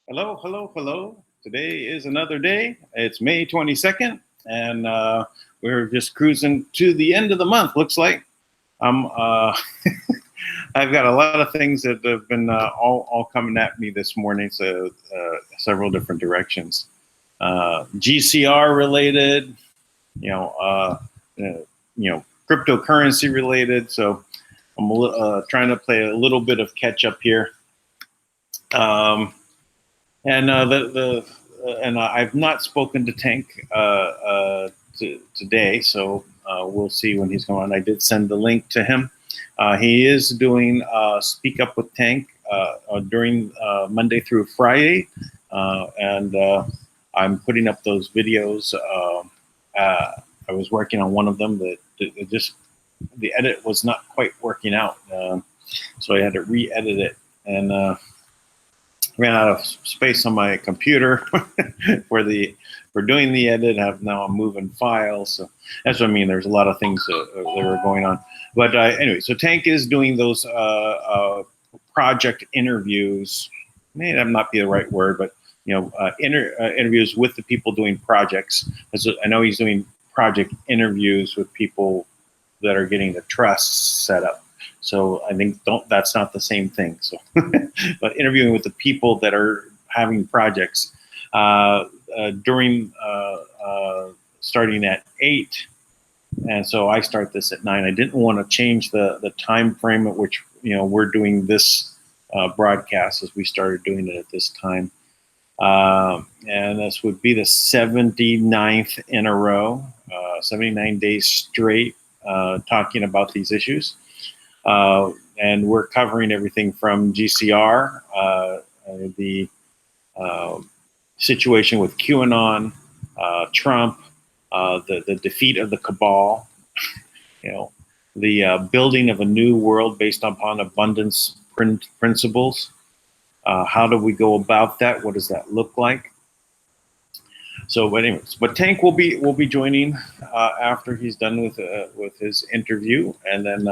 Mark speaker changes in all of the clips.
Speaker 1: Hello, hello, hello. Today is another day. It's May 22nd, and we're just cruising to the end of the month, looks like. I've got a lot of things that have been all coming at me this morning, so several different directions. GCR related, cryptocurrency related, so I'm trying to play a little bit of catch up here. I've not spoken to Tank today, so we'll see when he's going on. I did send the link to him. He is doing Speak Up with Tank during Monday through Friday, and I'm putting up those videos. I was working on one of them, but the edit was not quite working out, so I had to re-edit it, and ran out of space on my computer for doing the edit. Now I'm moving files, so that's what I mean. There's a lot of things that were going on, but anyway, so Tank is doing those project interviews. May not be the right word, but interviews with the people doing projects. I know he's doing project interviews with people that are getting the trusts set up. So I think that's not the same thing. So, but interviewing with the people that are having projects during starting at 8, and so I start this at 9. I didn't want to change the time frame at which we're doing this broadcast, as we started doing it at this time, and this would be the 79th in a row, 79 days straight, talking about these issues. And we're covering everything from GCR, the situation with QAnon, Trump, the defeat of the cabal, the building of a new world based upon abundance principles. How do we go about that? What does that look like? So, but Tank will be joining after he's done with his interview, and then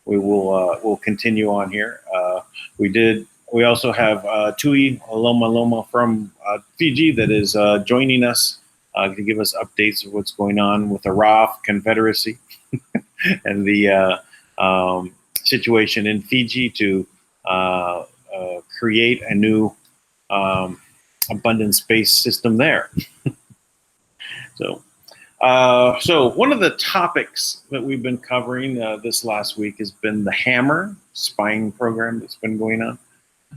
Speaker 1: we'll continue on here. We also have Tui Loma from Fiji that is joining us to give us updates of what's going on with the Roth Confederacy and the situation in Fiji to create a new abundance-based system there. So one of the topics that we've been covering this last week has been the Hammer spying program that's been going on.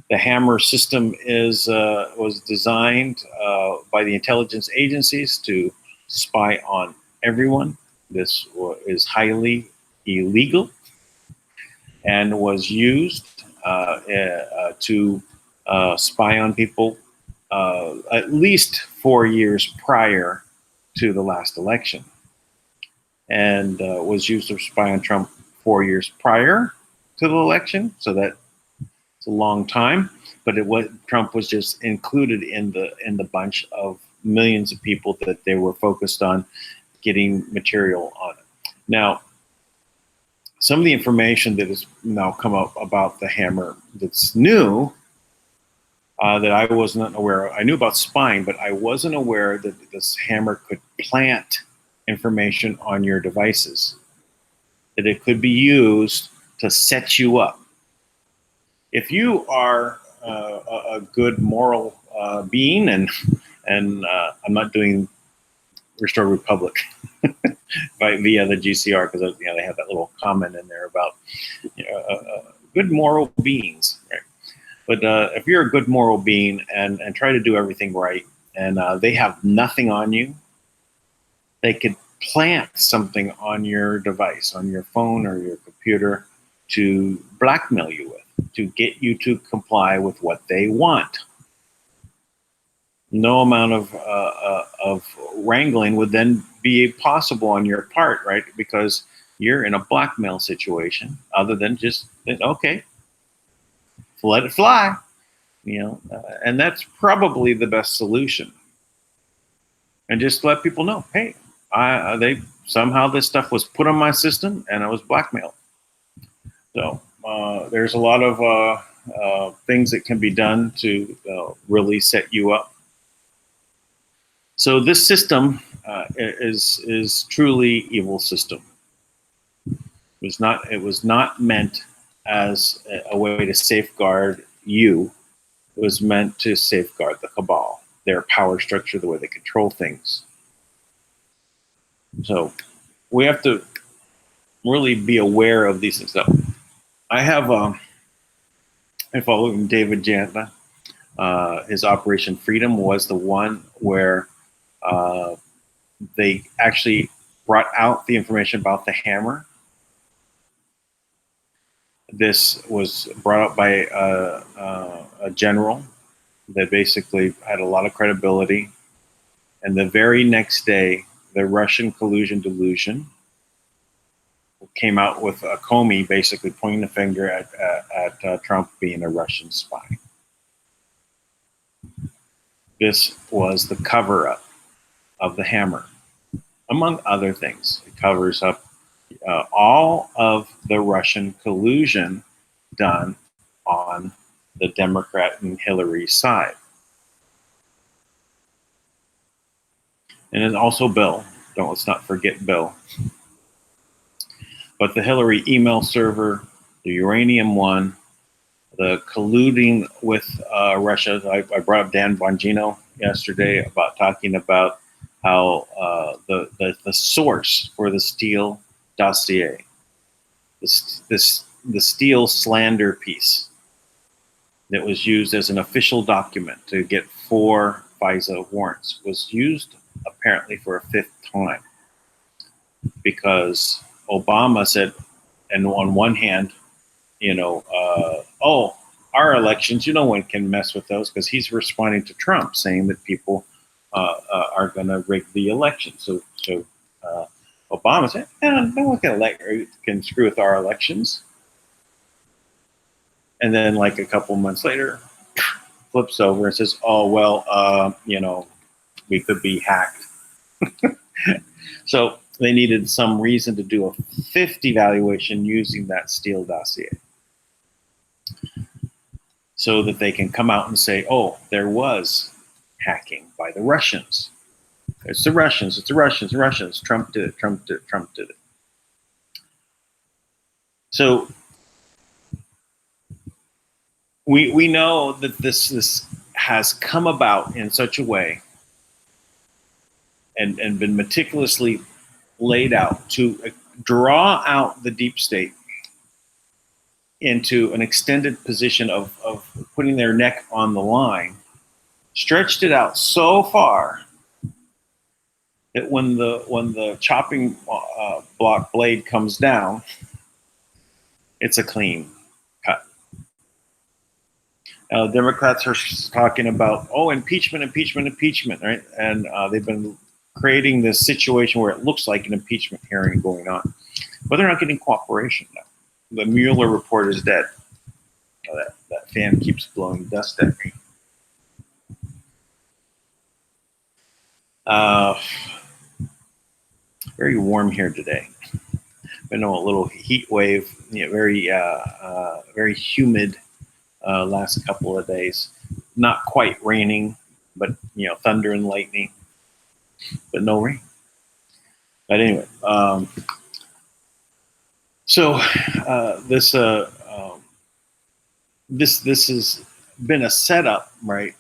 Speaker 1: The Hammer system was designed by the intelligence agencies to spy on everyone. This is highly illegal and was used to spy on people at least 4 years prior to the last election, and was used to spy on Trump 4 years prior, to the election, so that it's a long time. But Trump was just included in the bunch of millions of people that they were focused on getting material on it. Now, some of the information that has now come up about the hammer that's new, that I wasn't aware of. I knew about spying, but I wasn't aware that this hammer could plant information on your devices, that it could be used to set you up. If you are a good moral being, and I'm not doing Restore Republic via the GCR, because they have that little comment in there about good moral beings, right? But if you're a good moral being and try to do everything right, and they have nothing on you, they could plant something on your device, on your phone or your computer, to blackmail you with, to get you to comply with what they want. No amount of wrangling would then be possible on your part, right? Because you're in a blackmail situation, other than just, okay, let it fly, and that's probably the best solution. And just let people know, hey, they somehow this stuff was put on my system and I was blackmailed. So there's a lot of things that can be done to really set you up. So this system is truly evil system. It was not meant as a way to safeguard you. It was meant to safeguard the cabal, their power structure, the way they control things. So we have to really be aware of these things. So I have I follow David Janta. His Operation Freedom was the one where they actually brought out the information about the hammer. This was brought up by a general that basically had a lot of credibility. And the very next day, the Russian collusion delusion came out with a Comey basically pointing the finger at Trump being a Russian spy. This was the cover-up of the hammer, among other things. It covers up all of the Russian collusion done on the Democrat and Hillary side. And then also Bill. Let's not forget Bill. But the Hillary email server, the uranium one, the colluding with Russia. I brought up Dan Bongino yesterday about talking about how the source for the Steele dossier, the Steele slander piece that was used as an official document to get 4 FISA warrants, was used apparently for a 5th time, because Obama said, and on one hand, our elections, no one can mess with those, because he's responding to Trump saying that people are going to rig the election. So Obama said, no one can screw with our elections. And then like a couple months later, flips over and says, oh, well, we could be hacked. So they needed some reason to do a 5th evaluation using that Steele dossier, so that they can come out and say, oh, there was hacking by the Russians. It's the Russians, it's the Russians, the Russians. Trump did it, Trump did it, Trump did it. So we know that this has come about in such a way and been meticulously laid out to draw out the deep state into an extended position of putting their neck on the line, stretched it out so far that when the chopping block blade comes down, it's a clean cut. Democrats are talking about, impeachment, impeachment, impeachment, right? And they've been creating this situation where it looks like an impeachment hearing going on, but they're not getting cooperation now. The Mueller report is dead. Oh, that fan keeps blowing dust at me. Very warm here today. Been on a little heat wave. Very humid last couple of days. Not quite raining, but thunder and lightning, but no rain. But anyway, so this has been a setup, right,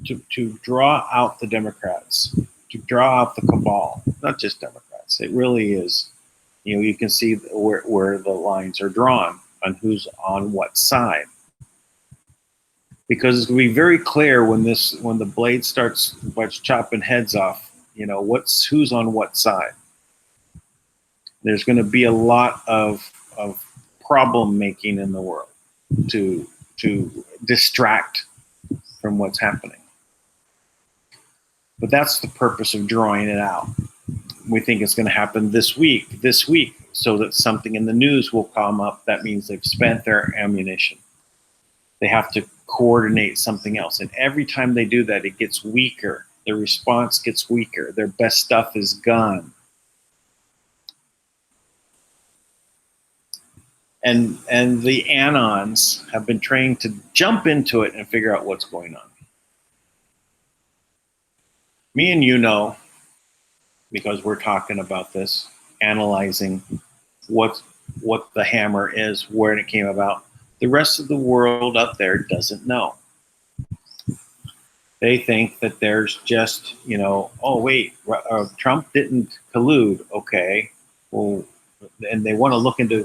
Speaker 1: to draw out the Democrats, to draw out the cabal, not just Democrats. It really is. You can see where the lines are drawn on who's on what side, because it's going to be very clear when the blade starts chopping heads off. Who's on what side. There's going to be a lot of problem making in the world to distract from what's happening. But that's the purpose of drawing it out. We think it's going to happen this week, so that something in the news will come up. That means they've spent their ammunition. They have to coordinate something else. And every time they do that, it gets weaker. Their response gets weaker. Their best stuff is gone. And the Anons have been trained to jump into it and figure out what's going on. Me and you know, because we're talking about this, analyzing what the hammer is, where it came about. The rest of the world up there doesn't know. They think that there's just, oh wait, Trump didn't collude. Okay, well, and they want to look into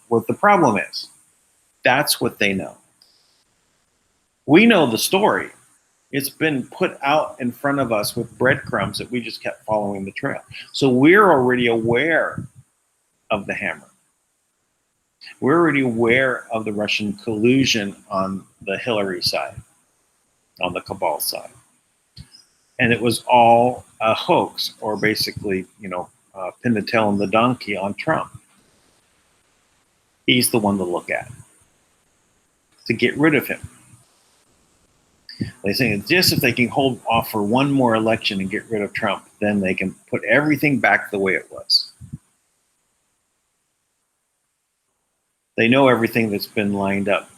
Speaker 1: what the problem is. That's what they know. We know the story. It's been put out in front of us with breadcrumbs that we just kept following the trail. So we're already aware of the hammer. We're already aware of the Russian collusion on the Hillary side, on the cabal side. And it was all a hoax, or basically, pin the tail on the donkey on Trump. He's the one to look at, to get rid of him. They say just if they can hold off for one more election and get rid of Trump, then they can put everything back the way it was. They know everything that's been lined up.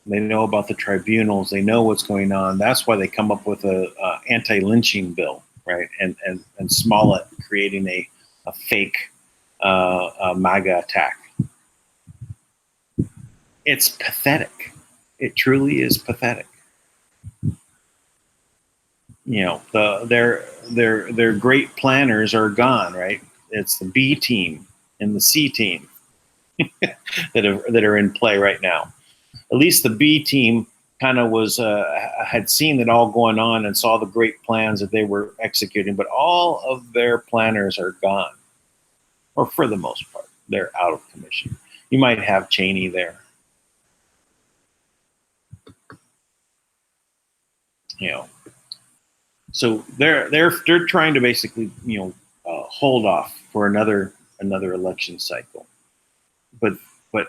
Speaker 1: They know about the tribunals. They know what's going on. That's why they come up with a anti-lynching bill, right? And Smollett creating a fake MAGA attack. It's pathetic. It truly is pathetic. Their great planners are gone, right? It's the B team and the C team that are in play right now. At least the B team kind of had seen it all going on and saw the great plans that they were executing, but all of their planners are gone, or for the most part, they're out of commission. You might have Cheney there. So they're trying to basically hold off for another election cycle, but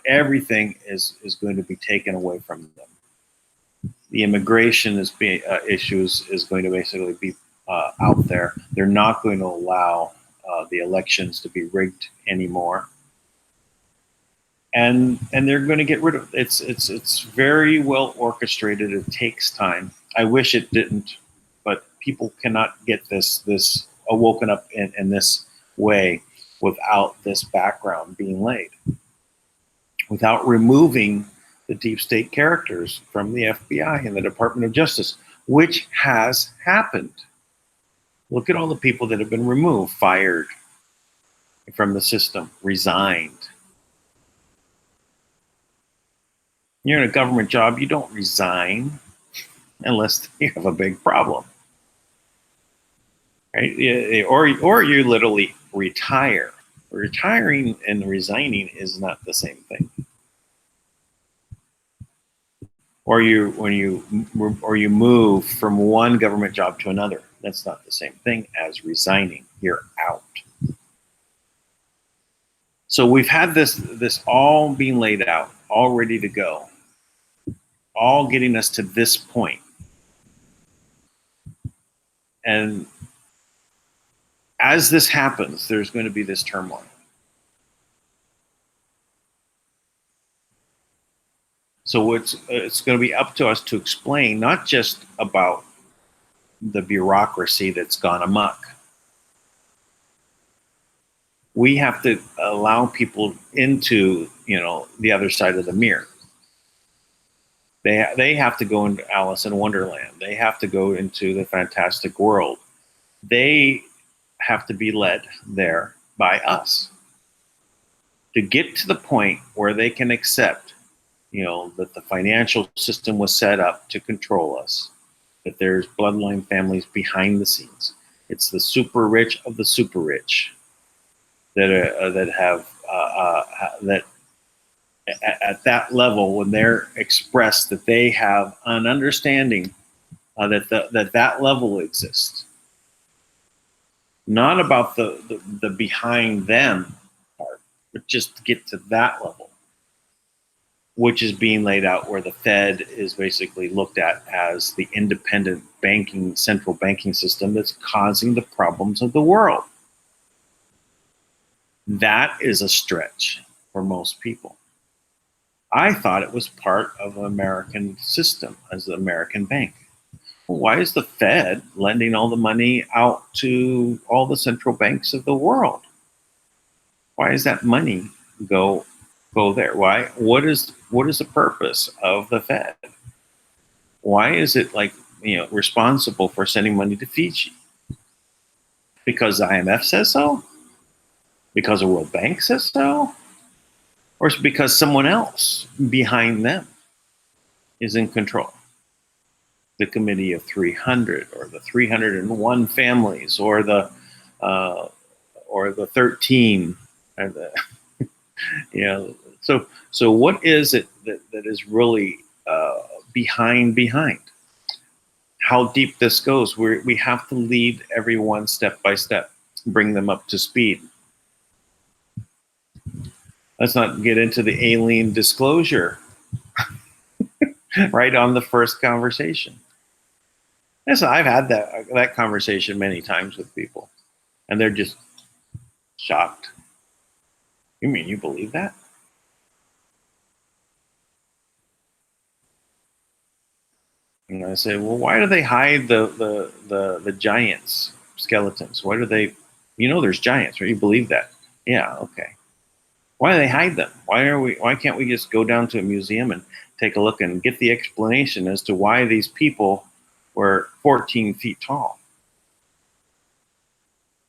Speaker 1: everything is going to be taken away from them. The immigration issues is going to basically be out there. They're not going to allow the elections to be rigged anymore, and they're going to get rid of it. It's very well orchestrated. It takes time. I wish it didn't. But people cannot get this awoken up in this way without this background being laid, without removing the deep state characters from the FBI and the Department of Justice, which has happened. Look at all the people that have been removed, fired from the system, resigned. You're in a government job, you don't resign unless you have a big problem. Right? Or you literally retire. Retiring and resigning is not the same thing. Or you move from one government job to another. That's not the same thing as resigning. You're out. So we've had this all being laid out, all ready to go, all getting us to this point. And as this happens, there's going to be this turmoil. So it's going to be up to us to explain, not just about the bureaucracy that's gone amok. We have to allow people into, the other side of the mirror. They have to go into Alice in Wonderland. They have to go into the fantastic world. They have to be led there by us to get to the point where they can accept, that the financial system was set up to control us, that there's bloodline families behind the scenes. It's the super rich of the super rich that have at that level, when they're expressed, that they have an understanding that level exists. Not about the behind them part, but just to get to that level, which is being laid out, where the Fed is basically looked at as the independent central banking system that's causing the problems of the world. That is a stretch for most people. I thought it was part of the American system as the American bank. Well, why is the Fed lending all the money out to all the central banks of the world? Why does that money go there? Why? What is the purpose of the Fed? Why is it responsible for sending money to Fiji? Because the IMF says so? Because the World Bank says so? Or is it because someone else behind them is in control? The Committee of 300, or the 301 families, or the 13, or the So what is it that is really behind? How deep this goes? We have to lead everyone step by step, bring them up to speed. Let's not get into the alien disclosure right on the first conversation. Listen, I've had that conversation many times with people, and they're just shocked. You mean you believe that? And I say, well, why do they hide the giants skeletons? Why do they? There's giants, right? You believe that? Yeah, okay. Why do they hide them? Why can't we just go down to a museum and take a look and get the explanation as to why these people were 14 feet tall?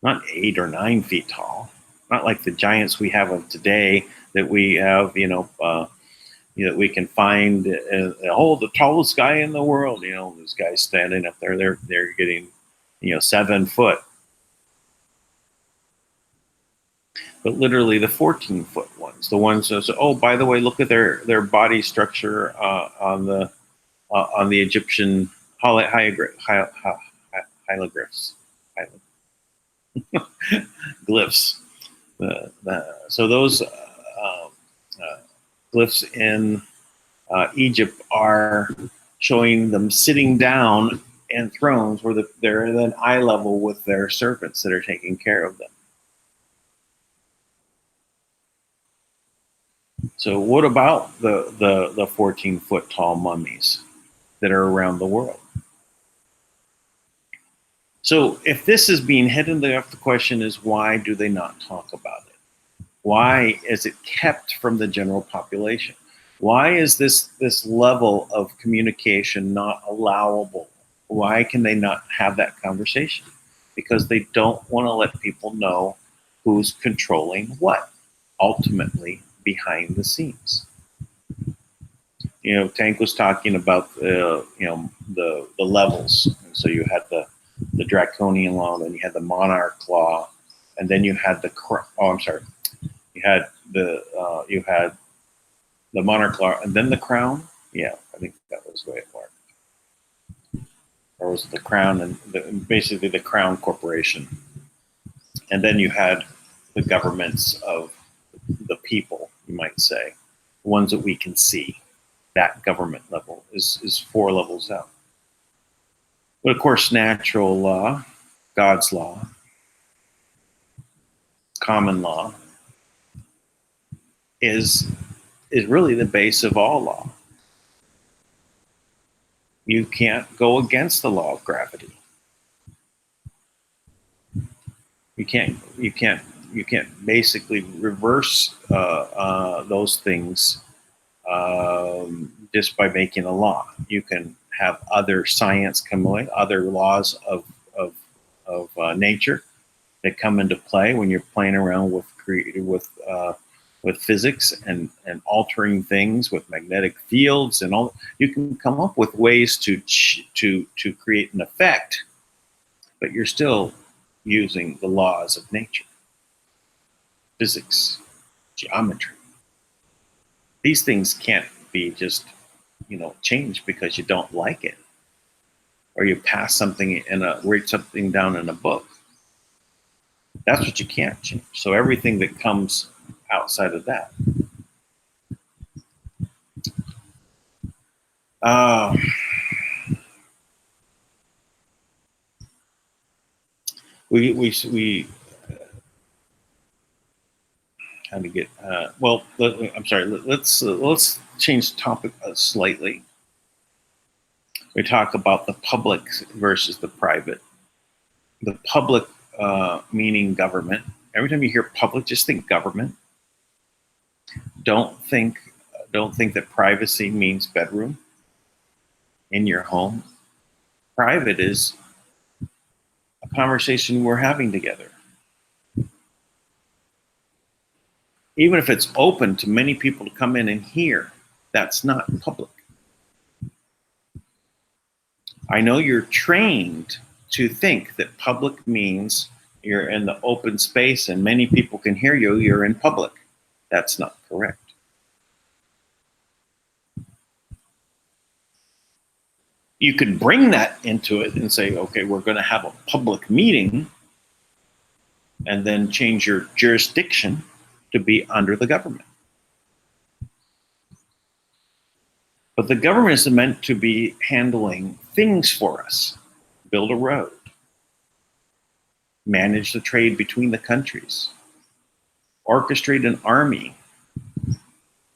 Speaker 1: Not 8 or 9 feet tall. Not like the giants we have of today that we have, that we can find. The tallest guy in the world. This guy's standing up there. They're getting, 7 foot. But literally the 14-foot ones, the ones that say, oh, by the way, look at their body structure on the Egyptian hieroglyphs, glyphs. So those glyphs in Egypt are showing them sitting down in thrones where they're then eye level with their servants that are taking care of them. So what about the 14-foot tall mummies that are around the world? So if this is being hidden, the question is, why do they not talk about it? Why is it kept from the general population? Why is this level of communication not allowable? Why can they not have that conversation? Because they don't want to let people know who's controlling what, ultimately, behind the scenes. Tank was talking about the levels. And so you had the draconian law, then you had the monarch law, and then you had you had the monarch law, and then the crown. Yeah, I think that was the way it worked. Or was it the crown and basically the crown corporation, and then you had the governments of people, you might say, the ones that we can see. That government level is 4 levels out. But of course, natural law, God's law, common law is really the base of all law. You can't go against the law of gravity. You can't basically reverse those things just by making a law. You can have other science come away, other laws of nature that come into play when you're playing around with physics and altering things with magnetic fields and all. You can come up with ways to create an effect, but you're still using the laws of nature, physics, geometry. These things can't be just, changed because you don't like it, or you pass something write something down in a book. That's what you can't change. So everything that comes outside of that. We how to get I'm sorry. Let's change the topic slightly. We talk about the public versus the private. The public meaning government. Every time you hear public, just think government. Don't think that privacy means bedroom in your home. Private is a conversation we're having together. Even if it's open to many people to come in and hear, that's not public. I know you're trained to think that public means you're in the open space and many people can hear you, you're in public. That's not correct. You could bring that into it and say, okay, we're going to have a public meeting, and then change your jurisdiction to be under the government. But the government is meant to be handling things for us. Build a road. Manage the trade between the countries. Orchestrate an army.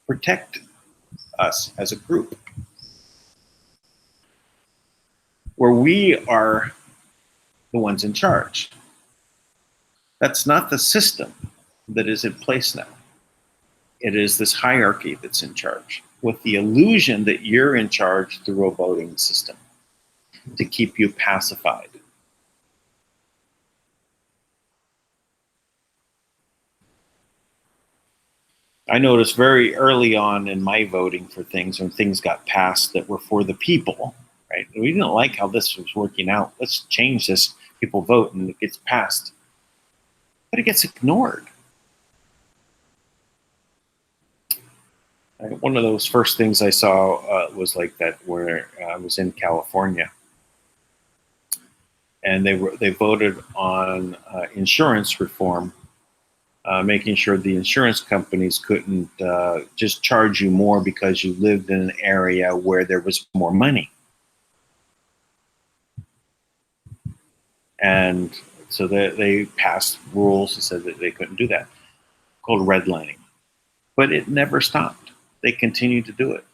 Speaker 1: Protect us as a group. Where we are the ones in charge. That's not the system that is in place now. It is this hierarchy that's in charge, with the illusion that you're in charge through a voting system to keep you pacified. I noticed very early on in my voting for things, when things got passed that were for the people, right? We didn't like how this was working out. Let's change this. People vote and it gets passed. But it gets ignored. One of those first things I saw was like that, where I was in California, and they voted on insurance reform, making sure the insurance companies couldn't just charge you more because you lived in an area where there was more money. And so they passed rules that said that they couldn't do that, called redlining. But it never stopped. They continued to do it.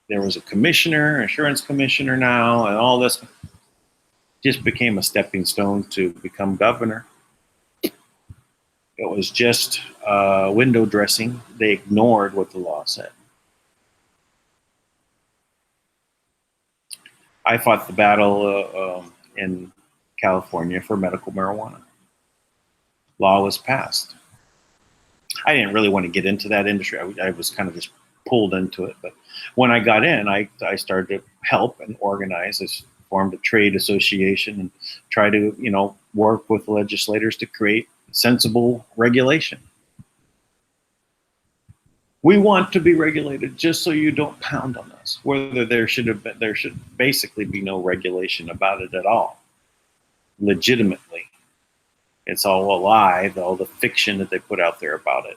Speaker 1: There was a commissioner, insurance commissioner now, and all this just became a stepping stone to become governor. It was just window dressing. They ignored what the law said. I fought the battle in California for medical marijuana. Law was passed. I didn't really want to get into that industry. I was kind of just pulled into it. But when I got in, I started to help and organize. I formed a trade association and try to, work with legislators to create sensible regulation. We want to be regulated just so you don't pound on us. Whether there should basically be no regulation about it at all. Legitimately. It's all a lie, all the fiction that they put out there about it.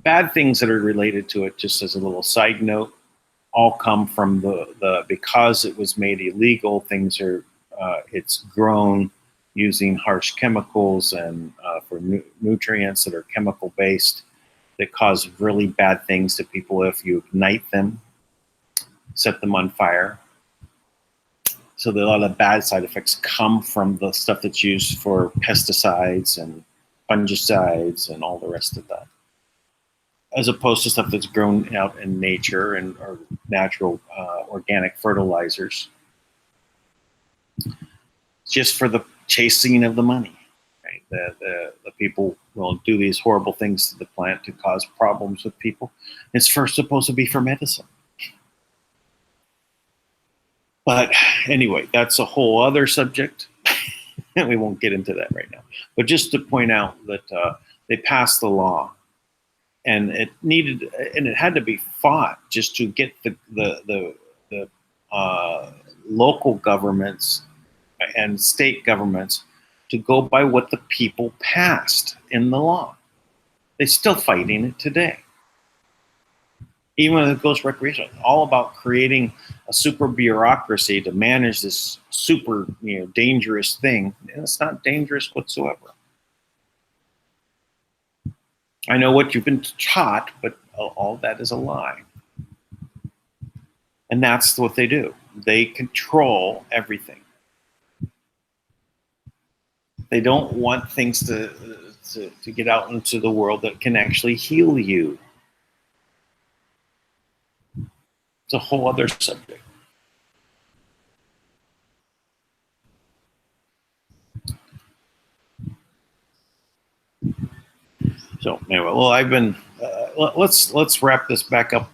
Speaker 1: bad things that are related to it, just as a little side note, all come from the because it was made illegal. Things are it's grown using harsh chemicals and for nutrients that are chemical based that cause really bad things to people if you ignite them, set them on fire. So a lot of bad side effects come from the stuff that's used for pesticides and fungicides and all the rest of that, as opposed to stuff that's grown out in nature and or natural organic fertilizers, just for the chasing of the money. Right? The people will do these horrible things to the plant to cause problems with people. It's first supposed to be for medicine. But anyway, that's a whole other subject. And we won't get into that right now. But just to point out that they passed the law, and it had to be fought just to get the local governments and state governments to go by what the people passed in the law. They're still fighting it today. Even when it goes recreational, all about creating a super bureaucracy to manage this super, dangerous thing. And it's not dangerous whatsoever. I know what you've been taught, but all that is a lie. And that's what they do. They control everything. They don't want things to get out into the world that can actually heal you. It's a whole other subject. So anyway, well, I've been. Let's wrap this back up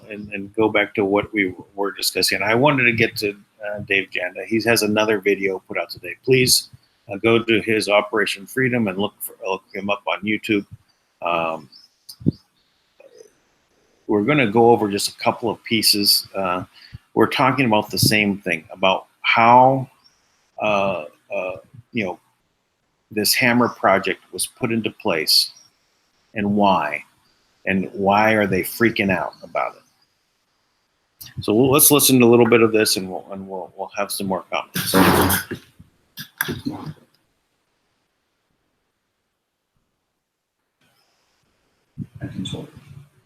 Speaker 1: and go back to what we were discussing. I wanted to get to Dave Janda. He has another video put out today. Please go to his Operation Freedom and look him up on YouTube. We're going to go over just a couple of pieces. We're talking about the same thing, about how this Hammer project was put into place, and why are they freaking out about it. So let's listen to a little bit of this, and we'll have some more comments.
Speaker 2: I've been told.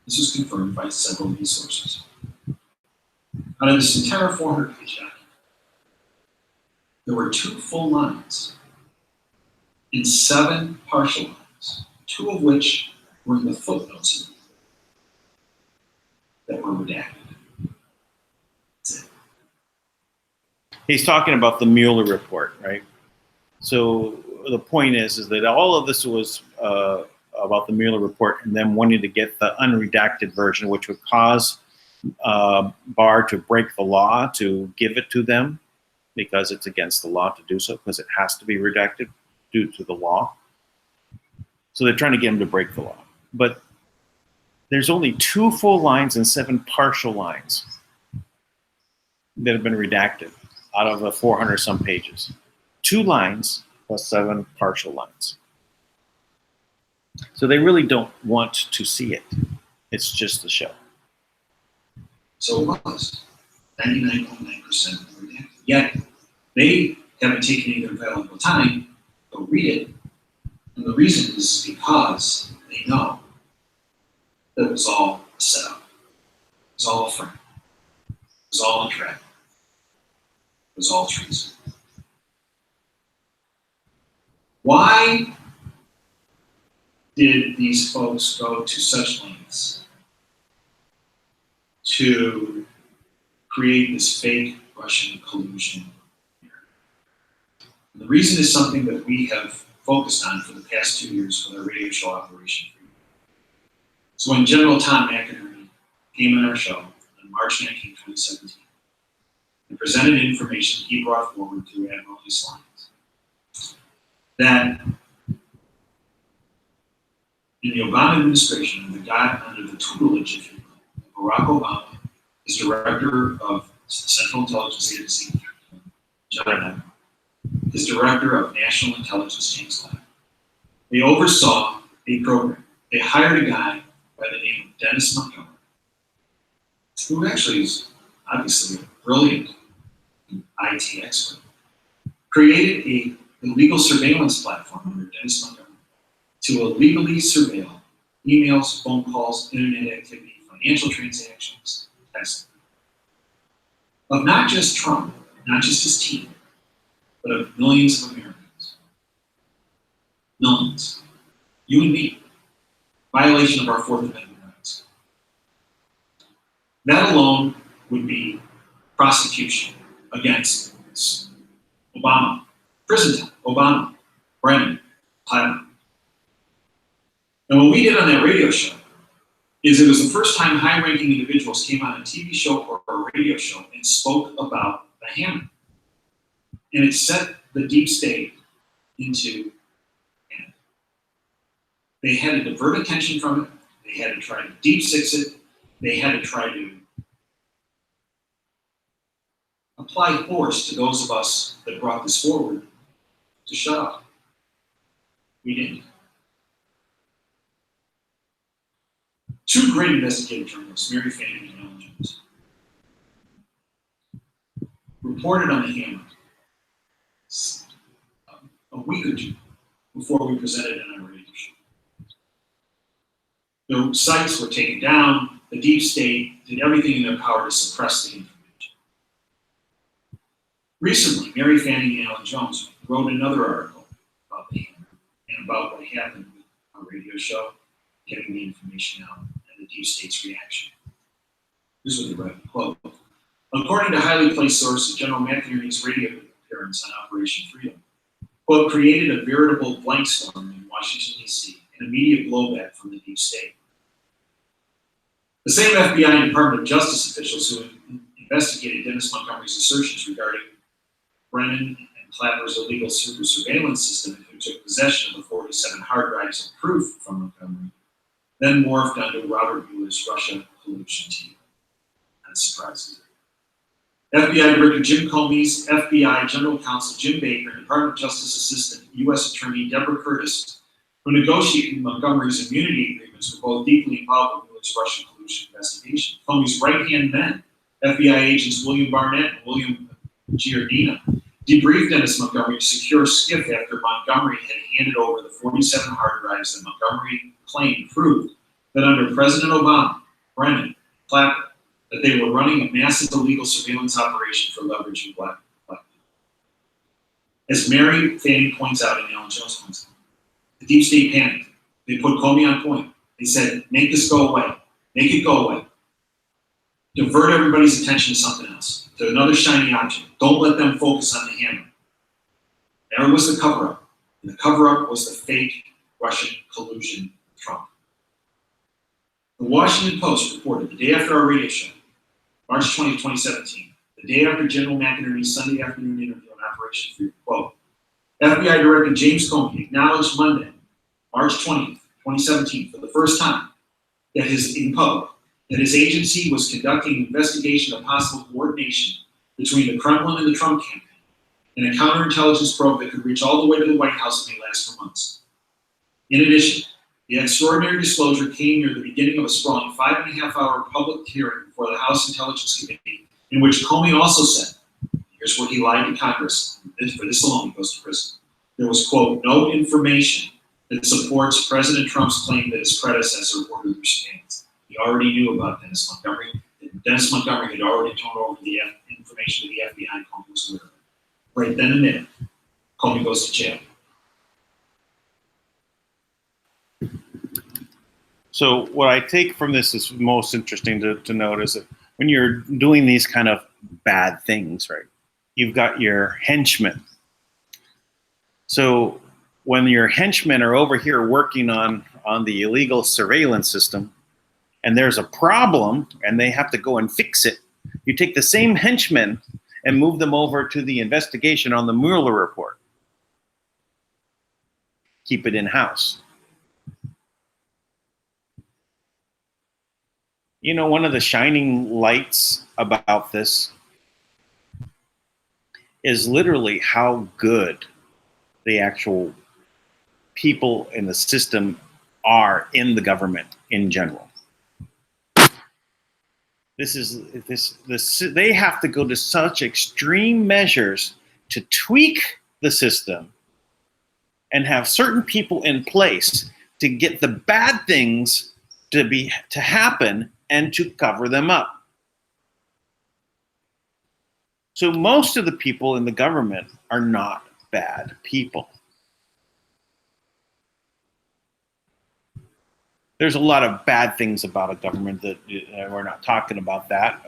Speaker 2: This was confirmed by several news sources. Out of this entire 400-page document, there were 2 full lines and 7 partial lines, 2 of which were in the footnotes that were redacted. That's it.
Speaker 1: He's talking about the Mueller report, right? So the point is that all of this was about the Mueller report, and them wanting to get the unredacted version, which would cause Barr to break the law to give it to them, because it's against the law to do so, because it has to be redacted due to the law. So they're trying to get him to break the law. But there's only 2 full lines and 7 partial lines that have been redacted out of the 400-some pages. 2 lines plus 7 partial lines. So they really don't want to see it. It's just the show.
Speaker 2: So it was 99.9% redacted. Yet they haven't taken any of their valuable time to read it. And the reason is because they know that it was all a setup. It was all a frame. It was all a trap. It was all treason. Why did these folks go to such lengths to create this fake Russian collusion? And the reason is something that we have focused on for the past 2 years with our radio show Operation Freedom. So when General Tom McInerney came on our show on March 19, 2017, and presented information he brought forward through Admiral Islines, that in the Obama administration, under the tutelage, if you will, Barack Obama is director of the Central Intelligence Agency, Manna, is director of National Intelligence James Clapper. They oversaw a program They hired a guy by the name of Dennis Montgomery, who actually is obviously a brilliant IT expert, created a illegal surveillance platform under Dennis Montgomery to illegally surveil emails, phone calls, internet activity, financial transactions, texting, of not just Trump, not just his team, but of millions of Americans. Millions. You and me. Violation of our Fourth Amendment rights. That alone would be prosecution against Obama, prison time, Obama, Brennan, Platinum. And what we did on that radio show is it was the first time high-ranking individuals came on a TV show or a radio show and spoke about the hammer. And it set the deep state into panic. They had to divert attention from it. They had to try to deep six it. They had to try to apply force to those of us that brought this forward to shut up. We didn't. Two great investigative journalists, Mary Fanning and Alan Jones, reported on the hammer a week or two before we presented it on our radio show. Their sites were taken down. The deep state did everything in their power to suppress the information. Recently, Mary Fanning and Alan Jones wrote another article about the hammer and about what happened with our radio show, getting the information out, and the deep state's reaction. This is what they wrote, quote, according to highly placed sources, General McInerney's radio appearance on Operation Freedom, quote, created a veritable blank storm in Washington, D.C., and immediate blowback from the deep state. The same FBI and Department of Justice officials who investigated Dennis Montgomery's assertions regarding Brennan and Clapper's illegal surveillance system and who took possession of the 47 hard drives of proof from Montgomery, then morphed under Robert Mueller's Russia collusion team. Not surprising. FBI Director Jim Comey's FBI General Counsel Jim Baker and Department of Justice Assistant U.S. Attorney Deborah Curtis, who negotiated Montgomery's immunity agreements, were both deeply involved with Mueller's Russia collusion investigation. Comey's right-hand men, FBI agents William Barnett and William Giardina, debriefed Dennis Montgomery to secure SCIF after Montgomery had handed over the 47 hard drives that Montgomery claimed proved that under President Obama, Brennan, Clapper, that they were running a massive illegal surveillance operation for leveraging black people. As Mary Fanning points out and Alan Jones points out, the deep state panicked. They put Comey on point. They said, make this go away. Make it go away. Divert everybody's attention to something else, to another shiny object. Don't let them focus on the hammer. There was the cover-up. And the cover-up was the fake Russian collusion with Trump. The Washington Post reported the day after our radio show, March 20, 2017, the day after General McInerney's Sunday afternoon interview on Operation Freedom, quote, FBI Director James Comey acknowledged Monday, March 20th, 2017, for the first time, that in public, that his agency was conducting an investigation of possible coordination between the Kremlin and the Trump campaign, and a counterintelligence probe that could reach all the way to the White House and may last for months. In addition, the extraordinary disclosure came near the beginning of a sprawling 5.5-hour public hearing before the House Intelligence Committee, in which Comey also said, here's where he lied to Congress, for this alone he goes to prison. There was, quote, no information that supports President Trump's claim that his predecessor ordered the surveillance. He already knew about Dennis Montgomery. Dennis Montgomery had already turned over the information to the FBI, and Comey was aware of it. Right then and there, Comey goes to jail.
Speaker 1: So what I take from this is most interesting to note is that when you're doing these kind of bad things, right, you've got your henchmen. So when your henchmen are over here working on the illegal surveillance system, and there's a problem and they have to go and fix it, you take the same henchmen and move them over to the investigation on the Mueller report. Keep it in-house. You know, one of the shining lights about this is literally how good the actual people in the system are in the government in general. They have to go to such extreme measures to tweak the system and have certain people in place to get the bad things to happen and to cover them up. So most of the people in the government are not bad people. There's a lot of bad things about a government that we're not talking about that,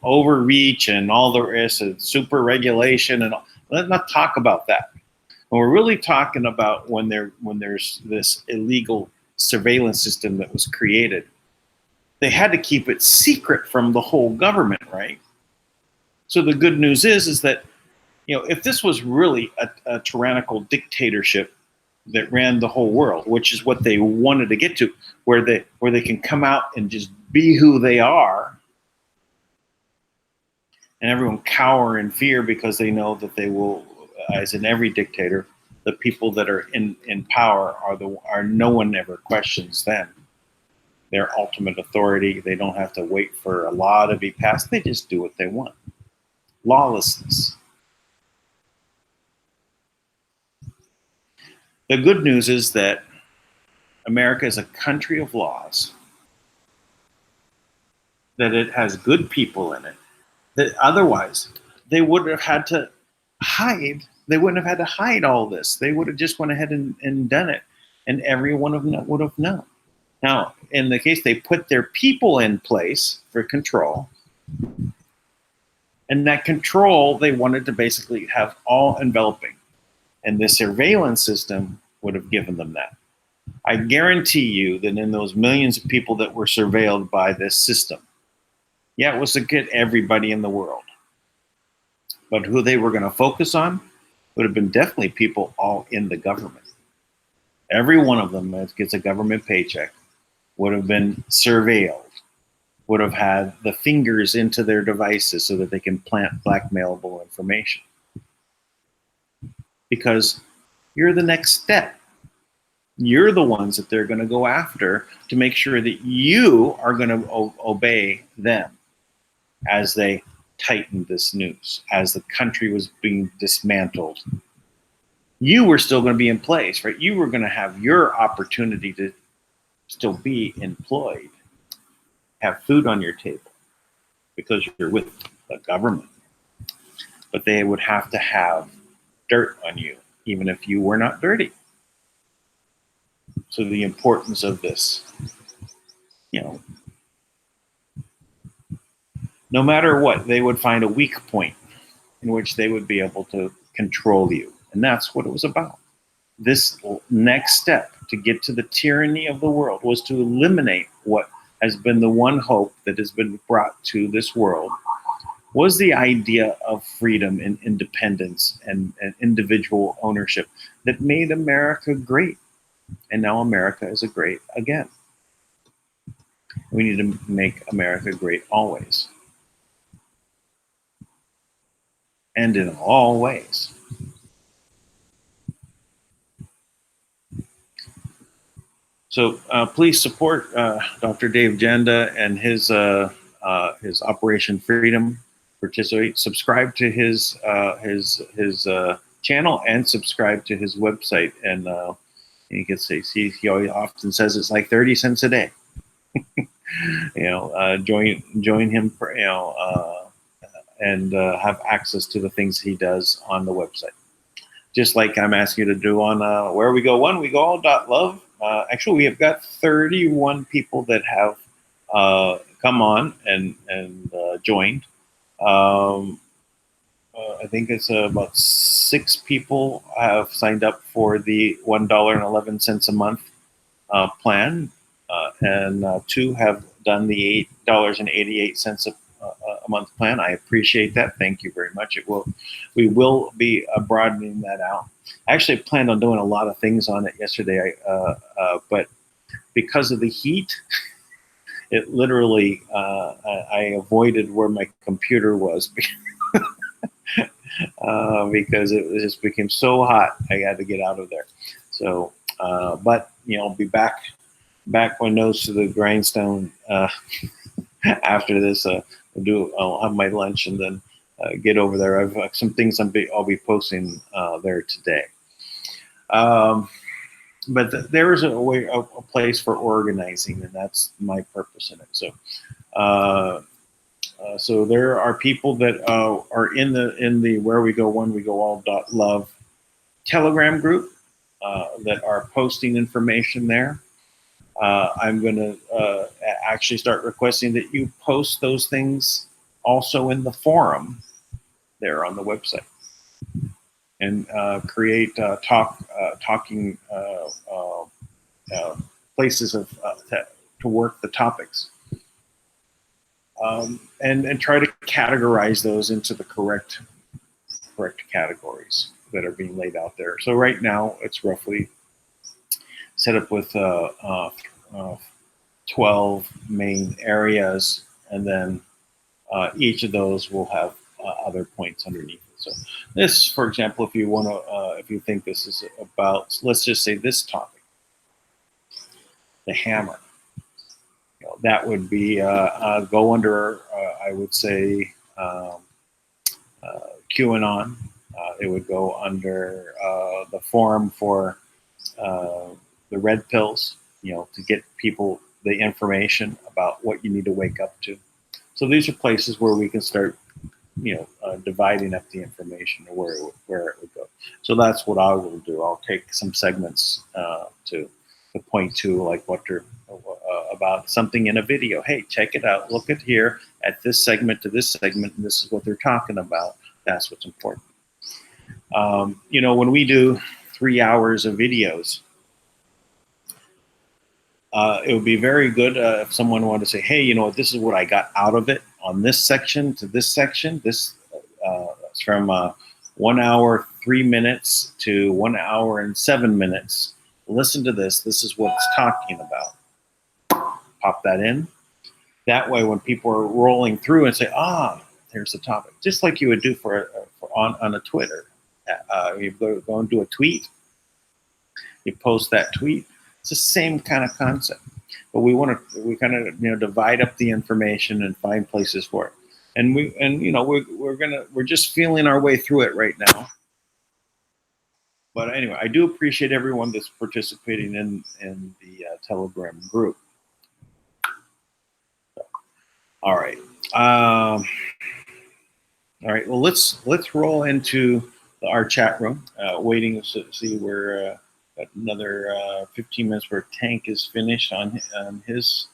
Speaker 1: overreach and all the rest, and super regulation and all. Let's not talk about that. And we're really talking about when there's this illegal surveillance system that was created. They had to keep it secret from the whole government, right? So the good news is that, if this was really a tyrannical dictatorship that ran the whole world, which is what they wanted to get to, where they can come out and just be who they are, and everyone cower in fear because they know that they will, as in every dictator, the people that are in power are no one ever questions them. Their ultimate authority. They don't have to wait for a law to be passed. They just do what they want. Lawlessness. The good news is that America is a country of laws, that it has good people in it, that otherwise they would have had to hide. They wouldn't have had to hide all this. They would have just went ahead and done it, and everyone would have known. Now, in the case, they put their people in place for control, and that control they wanted to basically have all enveloping. And the surveillance system would have given them that. I guarantee you that in those millions of people that were surveilled by this system, it was to get everybody in the world. But who they were going to focus on would have been definitely people all in the government. Every one of them that gets a government paycheck would have been surveilled, would have had the fingers into their devices so that they can plant blackmailable information. Because you're the next step. You're the ones that they're going to go after to make sure that you are going to obey them as they tightened this noose, as the country was being dismantled. You were still going to be in place, right? You were going to have your opportunity to still be employed, have food on your table, because you're with the government. But they would have to have dirt on you, even if you were not dirty. So the importance of this, no matter what, they would find a weak point in which they would be able to control you. And that's what it was about. This next step to get to the tyranny of the world was to eliminate what has been the one hope that has been brought to this world, was the idea of freedom and independence and individual ownership that made America great. And now America is great again. We need to make America great always. And in all ways. So please support Dr. Dave Janda and his Operation Freedom. Participate, subscribe to his channel, and subscribe to his website. And you can see he often says it's like 30 cents a day. Join him, and have access to the things he does on the website. Just like I'm asking you to do on Where We Go One, We Go All.love. Actually, we have got 31 people that have come on and joined. I think it's about 6 people have signed up for the $1.11 a month plan, and 2 have done the $8.88 a month plan. I appreciate that. Thank you very much. We will be broadening that out. I actually planned on doing a lot of things on it yesterday, but because of the heat, it literally, I avoided where my computer was because it just became so hot. I had to get out of there. So But I'll be back my nose to the grindstone after this. I'll have my lunch and then get over there. I've some things I'll be posting there today. But there is a place for organizing, and that's my purpose in it. So there are people that are in the Where We Go When We Go All.love Telegram group that are posting information there. I'm going to actually start requesting that you post those things also in the forum there on the website, and create talking places to work the topics, and try to categorize those into the correct categories that are being laid out there. So right now it's roughly set up with 12 main areas, and then each of those will have other points underneath it. So this, for example, if you want to, if you think this is about, let's just say this topic, the hammer, that would be go under, I would say, QAnon. It would go under the forum for the red pills, to get people the information about what you need to wake up to. So these are places where we can start, dividing up the information or where it would go. So that's what I will do. I'll take some segments to point to, like what they're about something in a video. Hey, check it out. Look at here at this segment to this segment, and this is what they're talking about. That's what's important. When we do 3 hours of videos, it would be very good if someone wanted to say, hey, this is what I got out of it on this section to this section. This it's from 1 hour, 3 minutes to 1 hour and 7 minutes. Listen to this. This is what it's talking about. Pop that in. That way, when people are rolling through and say, here's the topic, just like you would do on a Twitter. You go and do a tweet. You post that tweet. It's the same kind of concept, but we kind of divide up the information and find places for it. And we're just feeling our way through it right now. But anyway, I do appreciate everyone that's participating in the Telegram group. All right. All right. Well, let's roll into our chat room. Waiting to see where another 15 minutes where Tank is finished on his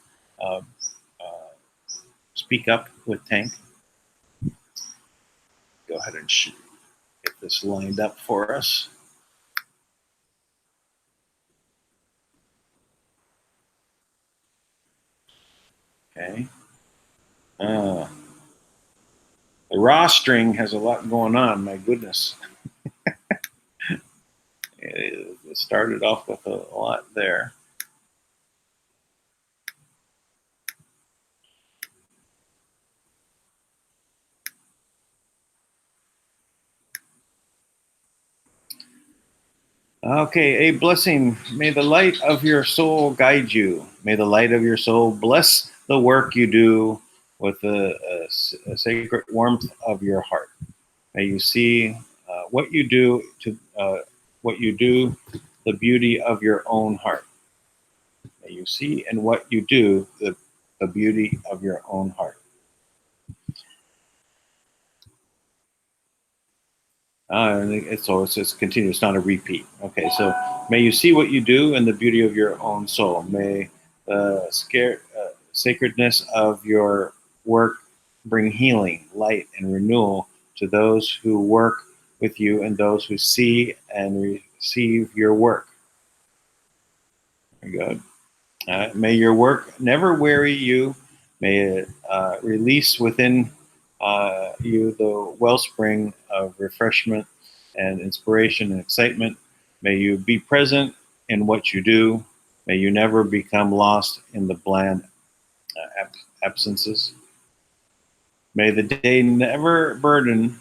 Speaker 1: Speak Up with Tank. Go ahead and get this lined up for us. Okay. The raw string has a lot going on. My goodness. It started off with a lot there. Okay, a blessing. May the light of your soul guide you. May the light of your soul bless the work you do with a sacred warmth of your heart. May you see what you do, the beauty of your own heart. May you see in what you do the beauty of your own heart. It's continuous, it's not a repeat. Okay, so may you see what you do and the beauty of your own soul. May the sacredness of your work bring healing, light, and renewal to those who work with you and those who see and receive your work. Very good. May your work never weary you. May it release within you the wellspring of refreshment and inspiration and excitement. May you be present in what you do. May you never become lost in the bland absences. May the day never burden.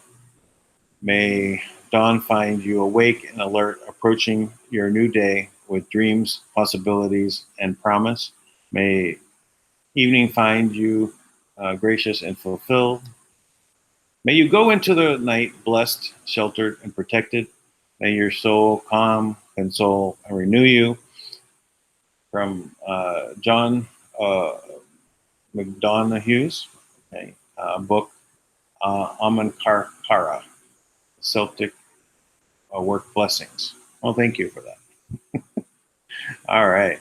Speaker 1: May dawn find you awake and alert, approaching your new day with dreams, possibilities, and promise. May evening find you gracious and fulfilled. May you go into the night blessed, sheltered, and protected. May your soul calm, console, and renew you. From John McDonoghue's book, Amankara, Celtic Work Blessings. Well, thank you for that. All right.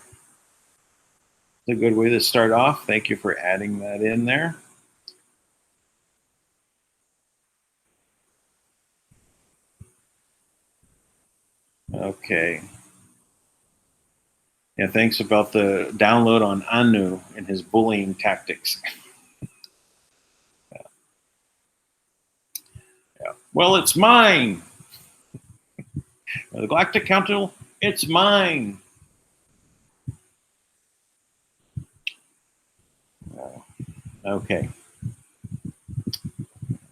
Speaker 1: It's a good way to start off. Thank you for adding that in there. Okay. Yeah, thanks about the download on Anu and his bullying tactics. Yeah. Well, it's mine. The Galactic Council, it's mine. Okay.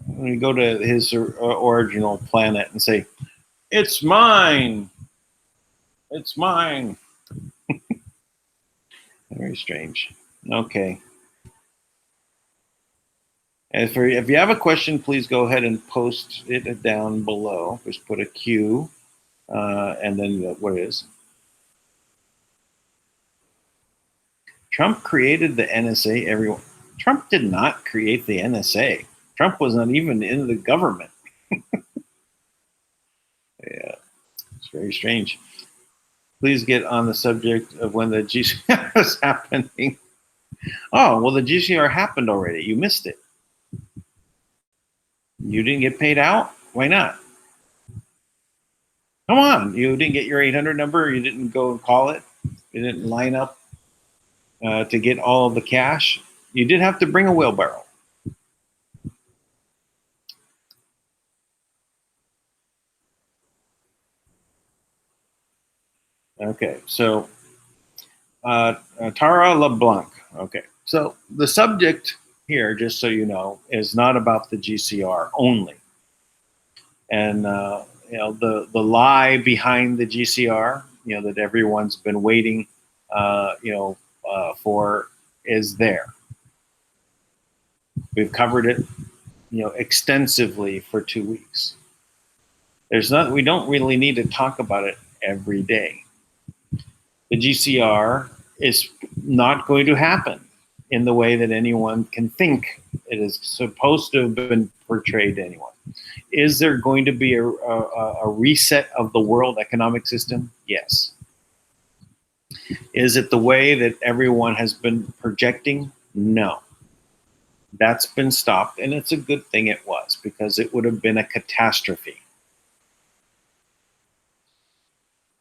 Speaker 1: When you go to his original planet and say, it's mine. It's mine. Very strange. Okay. If you have a question, please go ahead and post it down below. Just put a Q and then what is. Trump created the NSA. Everyone. Trump did not create the NSA. Trump was not even in the government. Yeah, it's very strange. Please get on the subject of when the GCR was happening. Oh, well, the GCR happened already. You missed it. You didn't get paid out? Why not? Come on. You didn't get your 800 number? You didn't go and call it? You didn't line up to get all of the cash? You did have to bring a wheelbarrow. Okay, so Tara LeBlanc. Okay, so the subject here, just so you know, is not about the GCR only. And the lie behind the GCR, that everyone's been waiting, for, is there. We've covered it, extensively for 2 weeks. We don't really need to talk about it every day. The GCR is not going to happen in the way that anyone can think it is supposed to have been portrayed to anyone. Is there going to be a reset of the world economic system? Yes. Is it the way that everyone has been projecting? No. That's been stopped, and it's a good thing it was, because it would have been a catastrophe.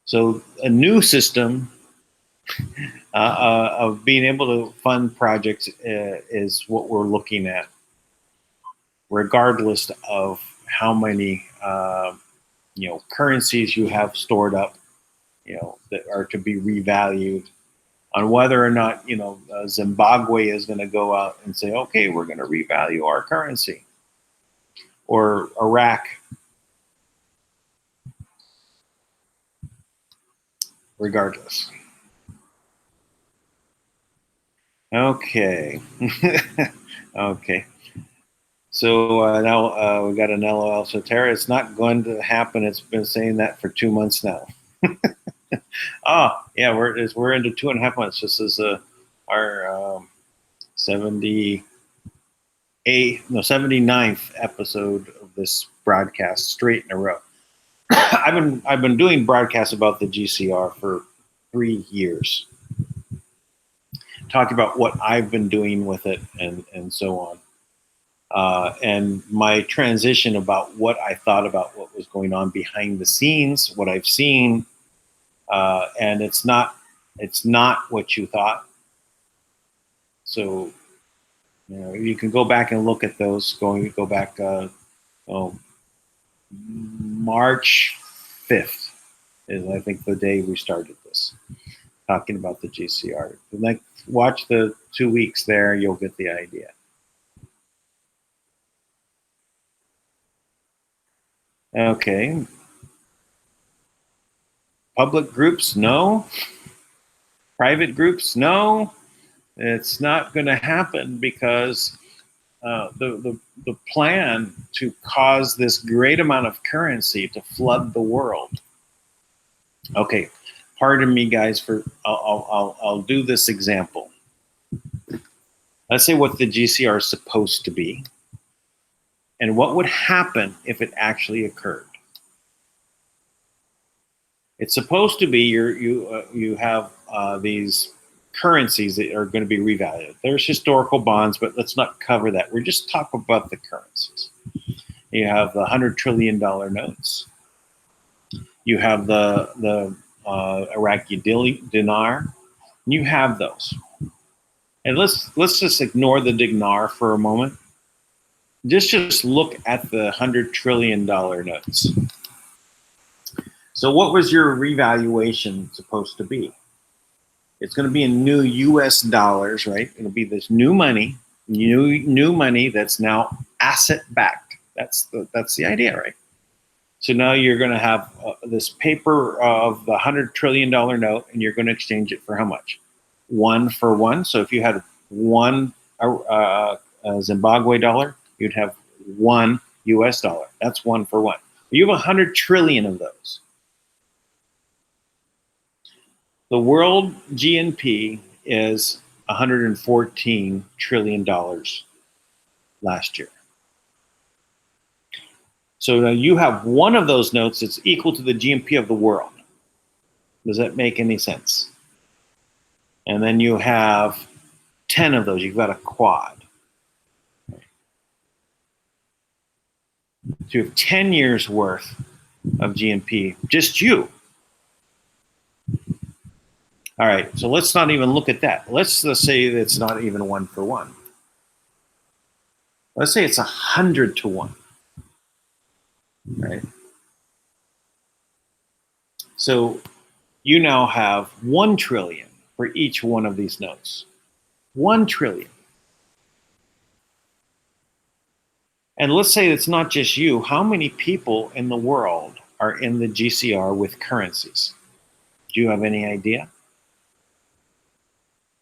Speaker 1: So a new system of being able to fund projects is what we're looking at, regardless of how many currencies you have stored up, that are to be revalued, on whether or not Zimbabwe is going to go out and say, okay, we're going to revalue our currency, or Iraq. Regardless. Okay. Okay. So now we got an LOL. So Tara, it's not going to happen. It's been saying that for 2 months now. Oh, yeah, we're into 2.5 months. This is our 79th episode of this broadcast, straight in a row. I've been doing broadcasts about the GCR for 3 years, talking about what I've been doing with it and so on. And my transition about what I thought about what was going on behind the scenes, what I've seen, and it's not what you thought. So, you can go back and look at those. Go back. March 5th is, I think, the day we started this, talking about the GCR. Watch the 2 weeks there. You'll get the idea. Okay. Public groups, no. Private groups, no. It's not going to happen because the plan to cause this great amount of currency to flood the world. Okay, pardon me, guys, for I'll do this example. Let's say what the GCR is supposed to be, and what would happen if it actually occurred. It's supposed to be you have these currencies that are going to be revalued. There's historical bonds, but let's not cover that. We're just talking about the currencies. You have the $100 trillion notes. You have the Iraqi dinar. You have those. And let's just ignore the dinar for a moment. Just look at the $100 trillion notes. So what was your revaluation supposed to be? It's going to be in new U.S. dollars, right? It'll be this new money that's now asset backed. That's the idea, right? So now you're going to have this paper of the $100 trillion note, and you're going to exchange it for how much? 1 for 1. So if you had one Zimbabwe dollar, you'd have 1 U.S. dollar. That's 1 for 1. You have 100 trillion of those. The world GNP is $114 trillion last year. So now you have one of those notes that's equal to the GNP of the world. Does that make any sense? And then you have 10 of those. You've got a quad. So you have 10 years worth of GNP, just you. All right, so let's not even look at that. Let's say that it's not even 1 for 1. Let's say it's 100 to 1. Right? So you now have 1 trillion for each one of these notes. 1 trillion. And let's say it's not just you. How many people in the world are in the GCR with currencies? Do you have any idea?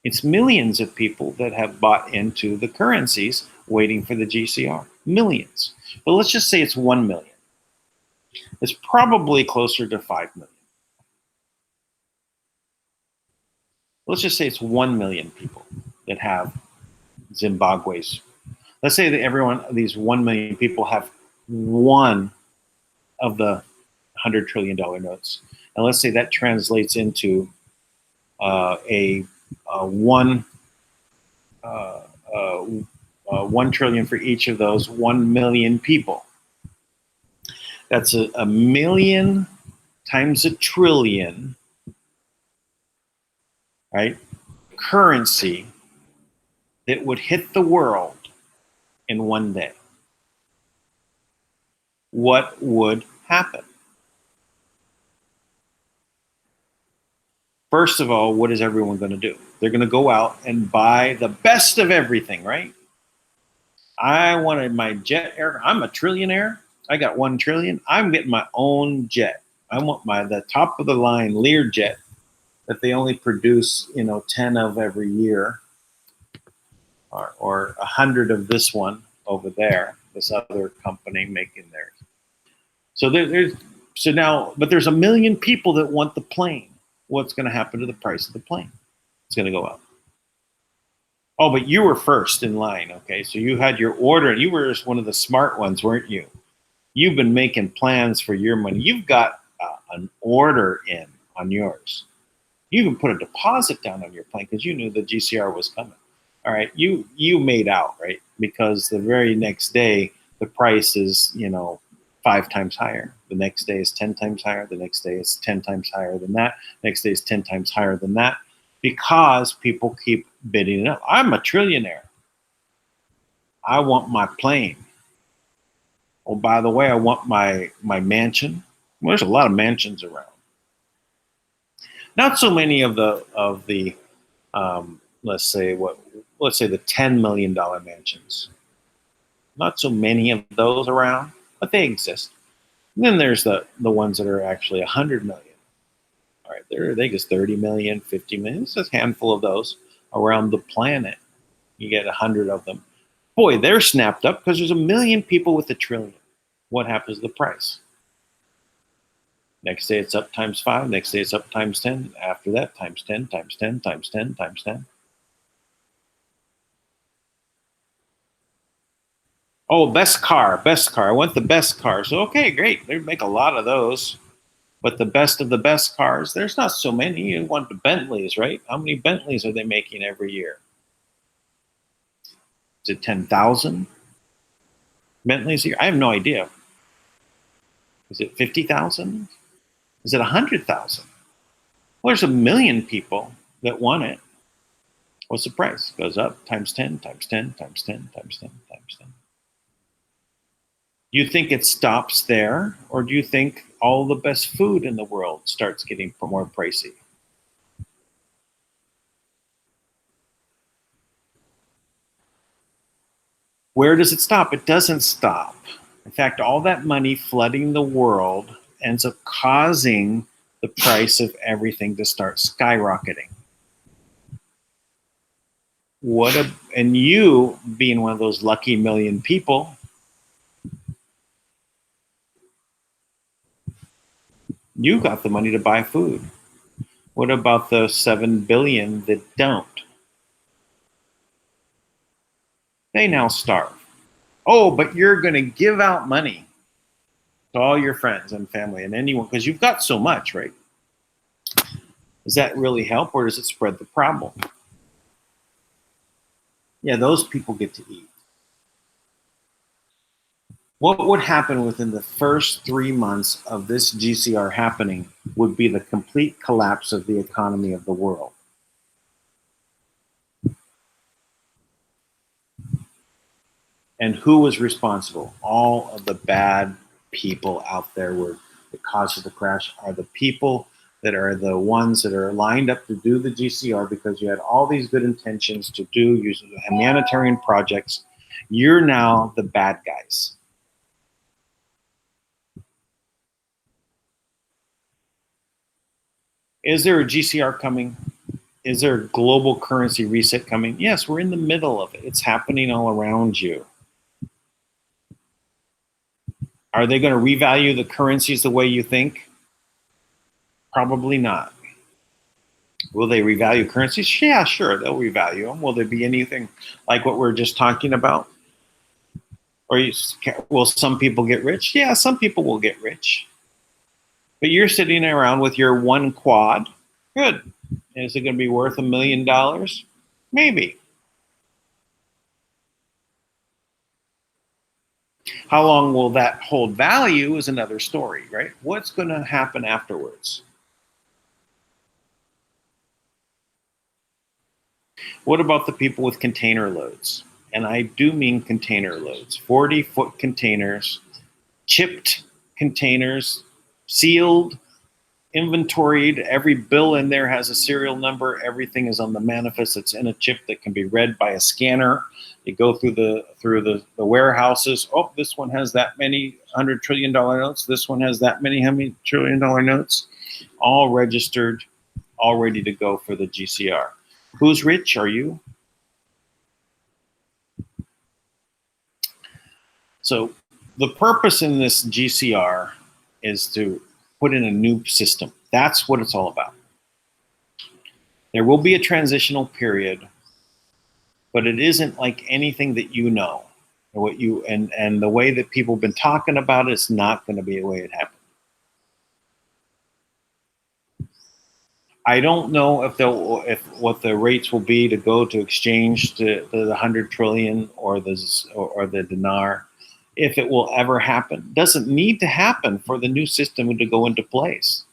Speaker 1: It's millions of people that have bought into the currencies waiting for the GCR. Millions. But let's just say it's 1 million. It's probably closer to 5 million. Let's just say it's 1 million people that have Zimbabwe's. Let's say that these 1 million people have one of the $100 trillion notes. And let's say that translates into $1 trillion for each of those 1 million people. That's a million times a trillion, right? Currency that would hit the world in one day. What would happen? First of all, what is everyone going to do? They're going to go out and buy the best of everything, right? I wanted my jet air. I'm a trillionaire. I got 1 trillion. I'm getting my own jet. I want the top of the line Learjet that they only produce, 10 of every year, or 100 of this one over there. This other company making theirs. So but there's 1 million people that want the plane. What's going to happen to the price of the plane? It's going to go up. Oh, but you were first in line, okay? So you had your order, and you were just one of the smart ones, weren't you? You've been making plans for your money. You've got an order in on yours. You even put a deposit down on your plane because you knew the GCR was coming. All right, you made out, right? Because the very next day, the price is, 5 times higher. The next day is 10 times higher. The next day is 10 times higher than that. Next day is 10 times higher than that, because people keep bidding it up. I'm a trillionaire. I want my plane. Oh, by the way, I want my mansion. Well, there's a lot of mansions around. Not so many of the let's say the $10 million mansions. Not so many of those around, but they exist. And then there's the ones that are actually 100 million. There, I think it's 30 million, 50 million. It's a handful of those around the planet. You get 100 of them. Boy, they're snapped up because there's a million people with a trillion. What happens to the price? Next day it's up times 5. Next day it's up times 10. After that, times 10, times 10, times 10, times 10. Oh, best car, best car. I want the best car. So, okay, great. They make a lot of those. But the best of the best cars, there's not so many. You want the Bentleys, right? How many Bentleys are they making every year? Is it 10,000 Bentleys a year? I have no idea. Is it 50,000? Is it 100,000? Well, there's a million people that want it. What's the price? Goes up times 10, times 10, times 10, times 10, times 10. Do you think it stops there? Or do you think all the best food in the world starts getting more pricey? Where does it stop? It doesn't stop. In fact, all that money flooding the world ends up causing the price of everything to start skyrocketing. And you, being one of those lucky million people, you got the money to buy food. What about the 7 billion that don't? They now starve. Oh, but you're going to give out money to all your friends and family and anyone because you've got so much, right? Does that really help, or does it spread the problem? Yeah, those people get to eat. What would happen within the first 3 months of this GCR happening would be the complete collapse of the economy of the world. And who was responsible? All of the bad people out there were the cause of the crash are the people that are the ones that are lined up to do the GCR because you had all these good intentions to do humanitarian projects. You're now the bad guys. Is there a GCR coming? Is there a global currency reset coming? Yes, we're in the middle of it. It's happening all around you. Are they going to revalue the currencies the way you think? Probably not. Will they revalue currencies? Yeah, sure, they'll revalue them. Will there be anything like what we're just talking about? Or will some people get rich? Yeah, some people will get rich. But you're sitting around with your one quad. Good. Is it going to be worth $1 million? Maybe. How long will that hold value is another story, right? What's going to happen afterwards? What about the people with container loads? And I do mean container loads, 40-foot containers, chipped containers, sealed, inventoried. Every bill in there has a serial number. Everything is on the manifest. It's in a chip that can be read by a scanner. You go through the warehouses. Oh, this one has that many $100 trillion notes. This one has that many $100 trillion notes. All registered, all ready to go for the GCR. Who's rich? Are you? So the purpose in this GCR is to put in a new system. That's what it's all about. There will be a transitional period, but it isn't like anything that you know. And the way that people have been talking about it is not going to be the way it happened. I don't know if what the rates will be to go to exchange to the 100 trillion or the dinar, if it will ever happen. Doesn't need to happen for the new system to go into place.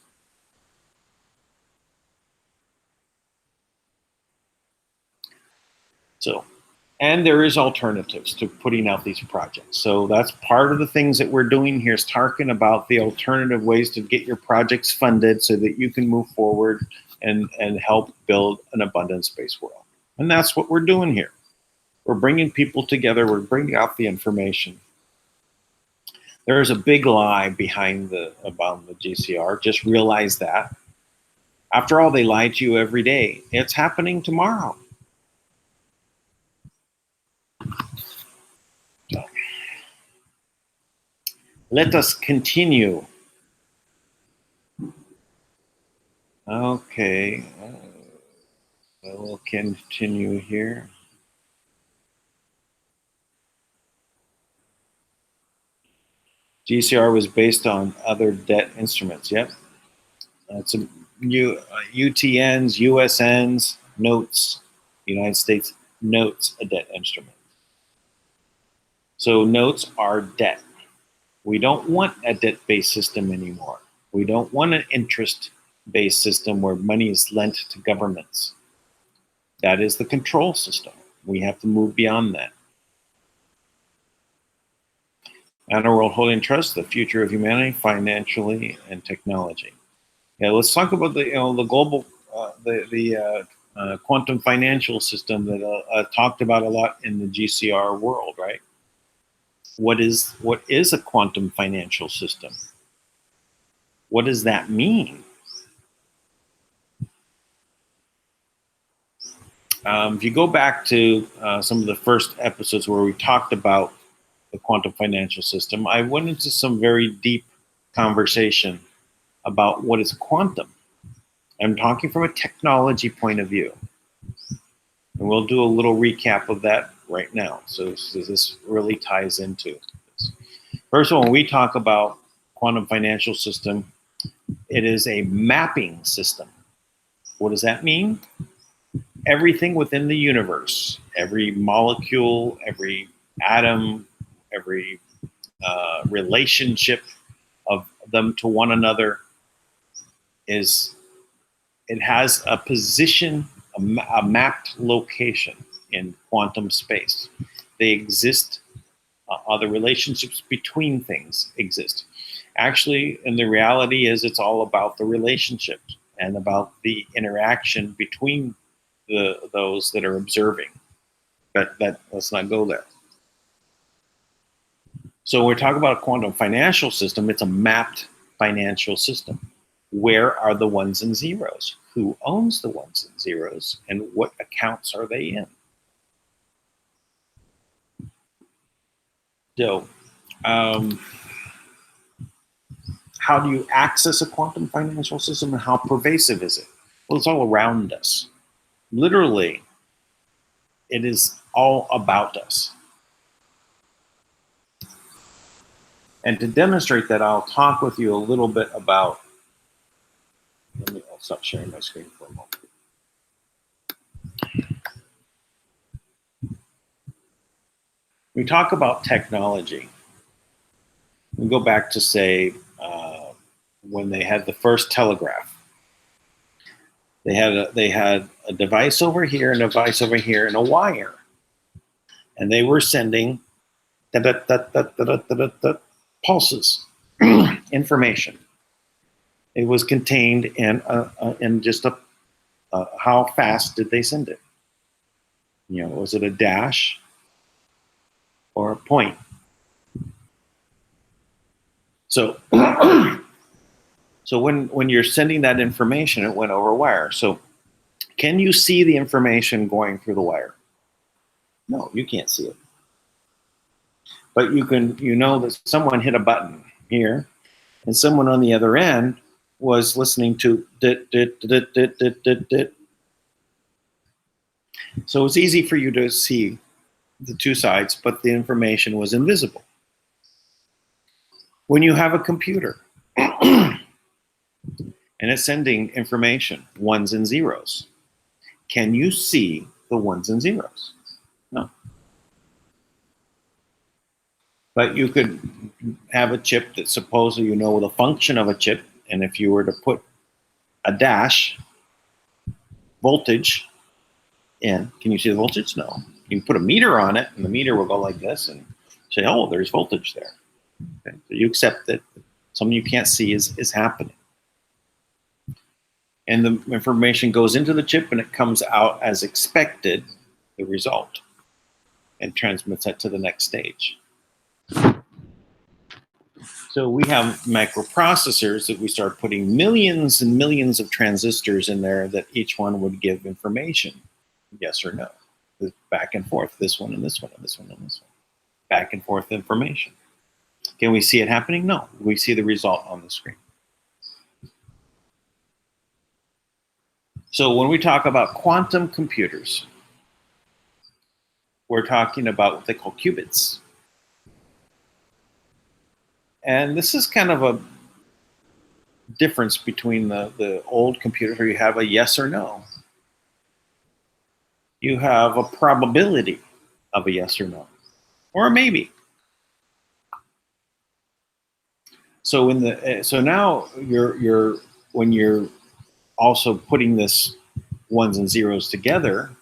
Speaker 1: So, and there is alternatives to putting out these projects. So that's part of the things that we're doing here is talking about the alternative ways to get your projects funded so that you can move forward and help build an abundance-based world. And that's what we're doing here. We're bringing people together. We're bringing out the information. There is a big lie behind about the GCR. Just realize that. After all, they lie to you every day. It's happening tomorrow. So, let us continue. Okay. We'll continue here. GCR was based on other debt instruments. Yep. It's UTNs, USNs, notes. United States notes a debt instrument. So notes are debt. We don't want a debt-based system anymore. We don't want an interest-based system where money is lent to governments. That is the control system. We have to move beyond that. Manna World Holding Trust, the future of humanity, financially and technology. Yeah, let's talk about the the global quantum financial system that I talked about a lot in the GCR world, right? What is a quantum financial system? What does that mean? If you go back to some of the first episodes where we talked about the quantum financial system, I went into some very deep conversation about what is quantum. I'm talking from a technology point of view. And we'll do a little recap of that right now. So this really ties into this. First of all, when we talk about quantum financial system, it is a mapping system. What does that mean? Everything within the universe, every molecule, every atom, every relationship of them to one another it has a position, a mapped location in quantum space. They exist, the relationships between things exist. Actually, and the reality is it's all about the relationship and about the interaction between those that are observing. But let's not go there. So we're talking about a quantum financial system. It's a mapped financial system. Where are the ones and zeros? Who owns the ones and zeros? And what accounts are they in? So, how do you access a quantum financial system and how pervasive is it? Well, it's all around us. Literally, it is all about us. And to demonstrate that, I'll talk with you a little bit about, I'll stop sharing my screen for a moment. We talk about technology. We go back to, say, when they had the first telegraph. They had a device over here and a device over here and a wire. And they were sending pulses, information. It was contained in just how fast did they send it? Was it a dash or a point? So, so when you're sending that information, it went over wire. So, can you see the information going through the wire? No, you can't see it. But you know that someone hit a button here, and someone on the other end was listening to dit, dit, dit, dit, dit, dit, dit. So it's easy for you to see the two sides, but the information was invisible. When you have a computer and it's sending information, ones and zeros, can you see the ones and zeros? No. But you could have a chip that supposedly you know the function of a chip, and if you were to put a dash voltage in, can you see the voltage? No. You can put a meter on it, and the meter will go like this and say, oh, there's voltage there. Okay? So you accept that something you can't see is happening. And the information goes into the chip, and it comes out as expected, the result, and transmits that to the next stage. So So we have microprocessors that we start putting millions and millions of transistors in there that each one would give information, yes or no, back and forth, this one and this one and this one and this one, back and forth information. Can we see it happening? No, we see the result on the screen. So when we talk about quantum computers, we're talking about what they call qubits. And this is kind of a difference between the old computers where you have a yes or no. You have a probability of a yes or no, or a maybe. So so now when you're also putting this ones and zeros together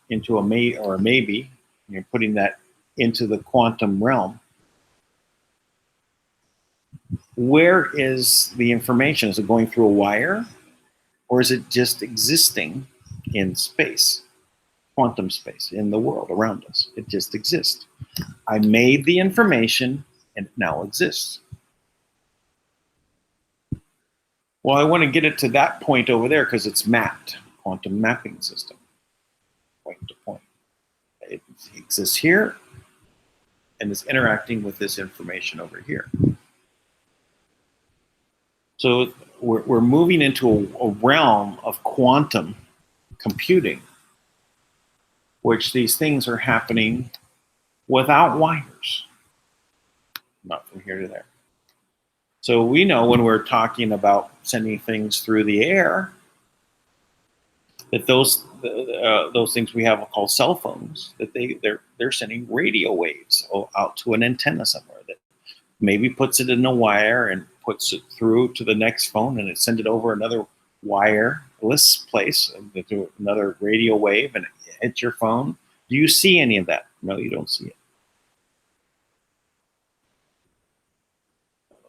Speaker 1: into a may or a maybe, and you're putting that into the quantum realm, where is the information? Is it going through a wire, or is it just existing in space, quantum space, in the world around us? It just exists. I made the information and it now exists. Well, I want to get it to that point over there because it's mapped, quantum mapping system, point to point. It exists here and is interacting with this information over here. So we're moving into a realm of quantum computing, which these things are happening without wires, not from here to there. So we know when we're talking about sending things through the air, that those things we have called cell phones, that they're sending radio waves out to an antenna somewhere that maybe puts it in a wire and puts it through to the next phone, and it sends it over another wireless place to another radio wave, and it hits your phone. Do you see any of that? No, you don't see it.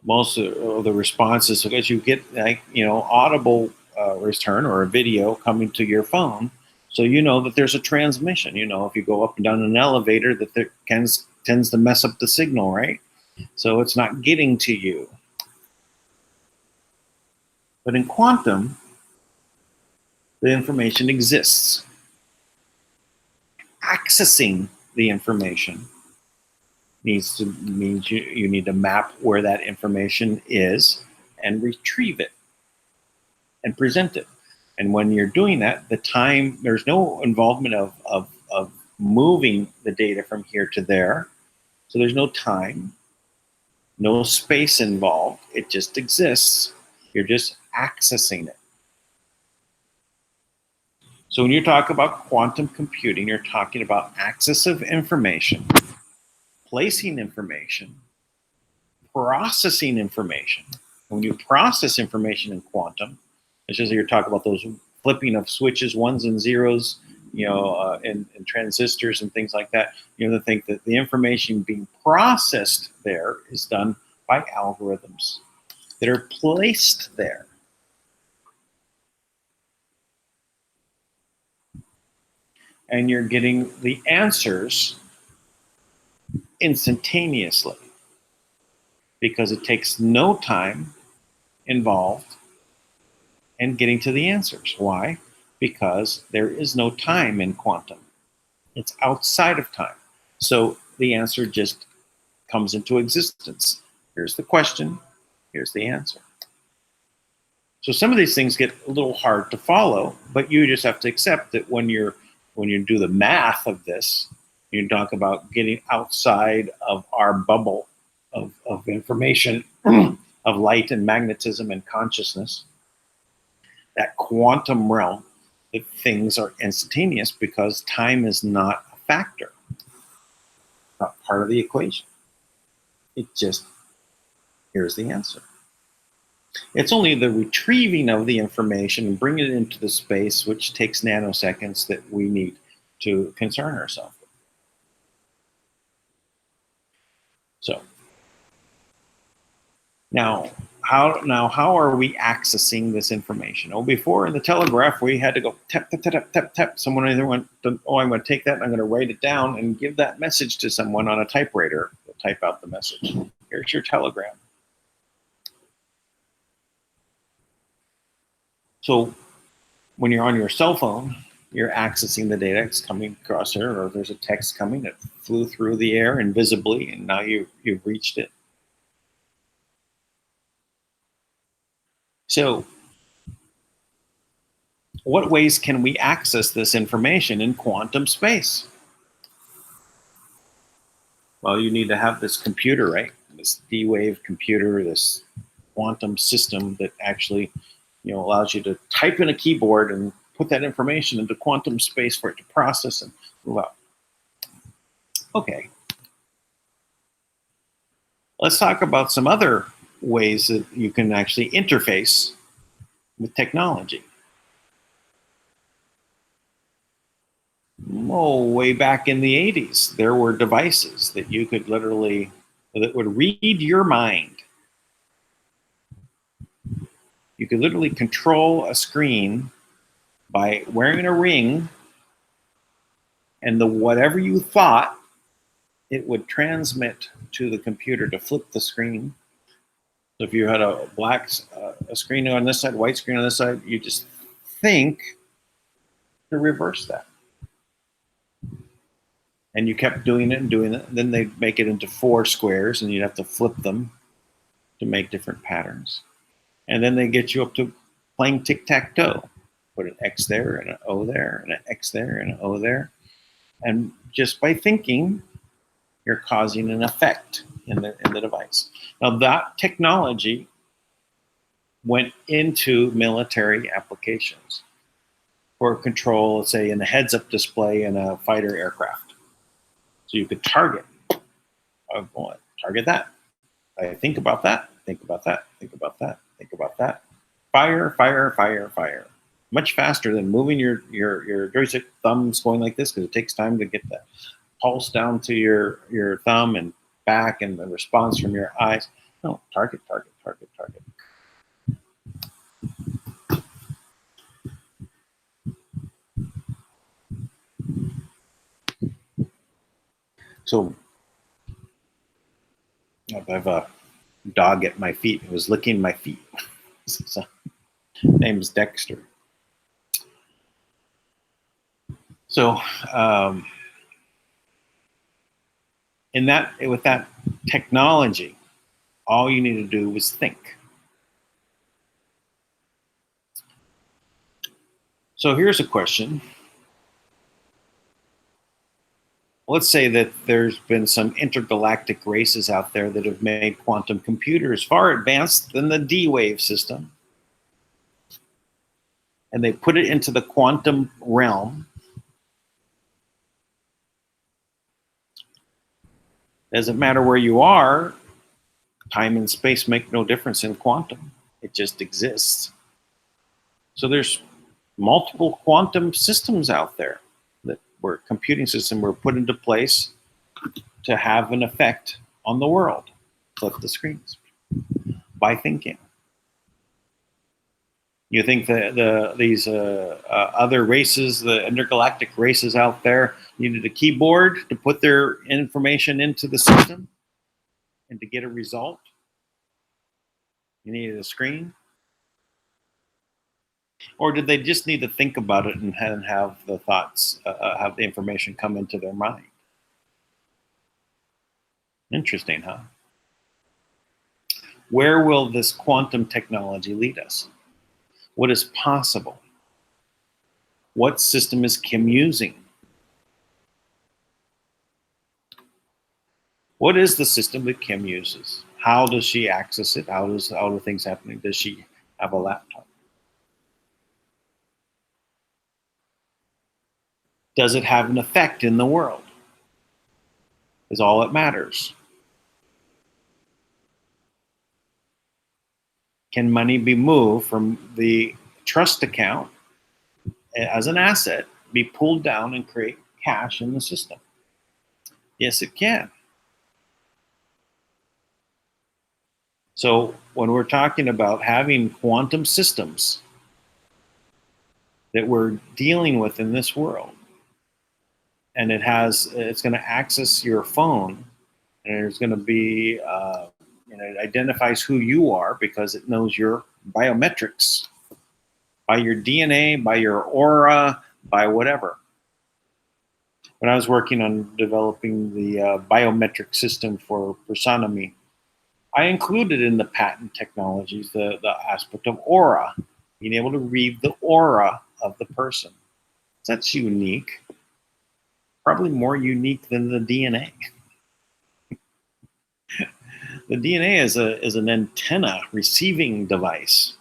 Speaker 1: Most of the responses, because you get audible return or a video coming to your phone, so you know that there's a transmission. If you go up and down an elevator, that there tends to mess up the signal, right? So it's not getting to you. But in quantum, the information exists. Accessing the information means you need to map where that information is and retrieve it and present it. And when you're doing that, there's no involvement of moving the data from here to there. So there's no time, no space involved. It just exists. You're just accessing it. So when you talk about quantum computing, you're talking about access of information, placing information, processing information. When you process information in quantum, it's just you're talking about those flipping of switches, ones and zeros, and transistors and things like that. You have to think that the information being processed there is done by algorithms that are placed there. And you're getting the answers instantaneously because it takes no time involved in getting to the answers. Why? Because there is no time in quantum. It's outside of time. So the answer just comes into existence. Here's the question, here's the answer. So some of these things get a little hard to follow, but you just have to accept that when you do the math of this, you talk about getting outside of our bubble of information, of light and magnetism and consciousness, that quantum realm, that things are instantaneous because time is not a factor, not part of the equation. It just, here's the answer. It's only the retrieving of the information and bringing it into the space, which takes nanoseconds, that we need to concern ourselves with. So now how are we accessing this information? Oh, before in the telegraph, we had to go tap, tap, tap, tap, tap. Someone either went, oh, I'm going to take that and I'm going to write it down and give that message to someone on a typewriter. They'll type out the message. Here's your telegram. So when you're on your cell phone, you're accessing the data that's coming across there, or there's a text coming that flew through the air invisibly, and now you've reached it. So what ways can we access this information in quantum space? Well, you need to have this computer, right? This D-Wave computer, this quantum system that actually, allows you to type in a keyboard and put that information into quantum space for it to process and move out. Okay. Let's talk about some other ways that you can actually interface with technology. Oh, way back in the 80s, there were devices that you could literally, that would read your mind. You could literally control a screen by wearing a ring, and whatever you thought, it would transmit to the computer to flip the screen. So if you had a black a screen on this side, white screen on this side, you just think to reverse that. And you kept doing it and doing it. Then they'd make it into 4 squares, and you'd have to flip them to make different patterns. And then they get you up to playing tic-tac-toe. Put an X there, and an O there, and an X there, and an O there. And just by thinking, you're causing an effect in the device. Now that technology went into military applications for control, let's say in a heads-up display in a fighter aircraft. So you could target. Target that. I think about that. Think about that. Think about that. Think about that. Fire, fire, fire, fire. Much faster than moving your joystick thumbs going like this, because it takes time to get the pulse down to your thumb and back, and the response from your eyes. No, target, target, target, target. So I have a dog at my feet who was licking my feet. So, name's Dexter. So with that technology, all you need to do was think. So here's a question. Let's say that there's been some intergalactic races out there that have made quantum computers far advanced than the D-Wave system. And they put it into the quantum realm. Doesn't matter where you are, time and space make no difference in quantum. It just exists. So there's multiple quantum systems out there that were computing system were put into place to have an effect on the world. Flip the screens by thinking. You think that these other races, the intergalactic races out there, needed a keyboard to put their information into the system and to get a result? You needed a screen? Or did they just need to think about it and have the thoughts, have the information come into their mind? Interesting, huh? Where will this quantum technology lead us? What is possible? What system is Kim using? What is the system that Kim uses? How does she access it? How are things happening? Does she have a laptop? Does it have an effect in the world? Is all that matters. Can money be moved from the trust account as an asset, be pulled down and create cash in the system? Yes, it can. So when we're talking about having quantum systems that we're dealing with in this world, and it's going to access your phone, and there's going to be, it identifies who you are because it knows your biometrics. by your DNA, by your aura, by whatever. When I was working on developing the biometric system for Personami, I included in the patent technologies the aspect of aura, being able to read the aura of the person. That's unique, probably more unique than the DNA. The DNA is an antenna receiving device.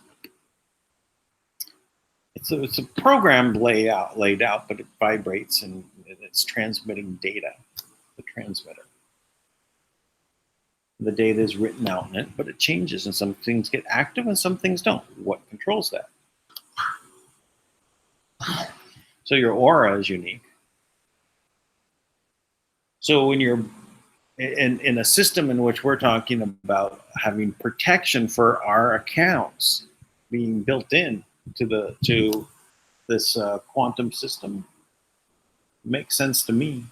Speaker 1: It's a programmed laid out, but it vibrates and it's transmitting data, the transmitter. The data is written out in it, but it changes, and some things get active and some things don't. What controls that? So your aura is unique. So when you're in a system in which we're talking about having protection for our accounts being built in to this quantum system, makes sense to me.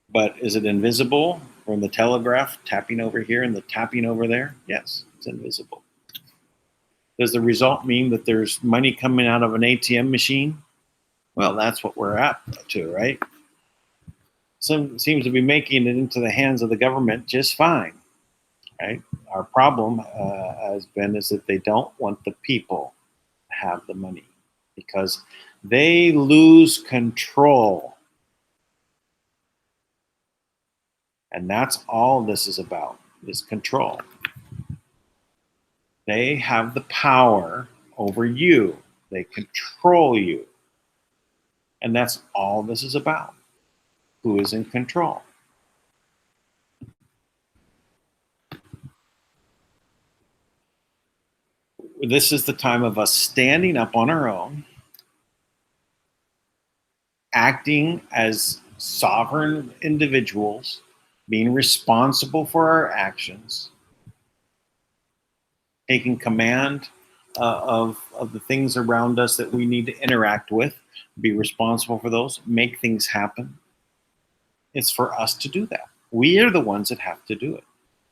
Speaker 1: But is it invisible from the telegraph tapping over here and the tapping over there? Yes, it's invisible. Does the result mean that there's money coming out of an ATM machine? Well, that's what we're at to, right? Some seems to be making it into the hands of the government just fine, right? Our problem has been is that they don't want the people to have the money because they lose control. And that's all this is about, is control. They have the power over you. They control you. And that's all this is about. Who is in control? This is the time of us standing up on our own, acting as sovereign individuals, being responsible for our actions, taking command of the things around us that we need to interact with, be responsible for those, make things happen. It's for us to do that. We are the ones that have to do it.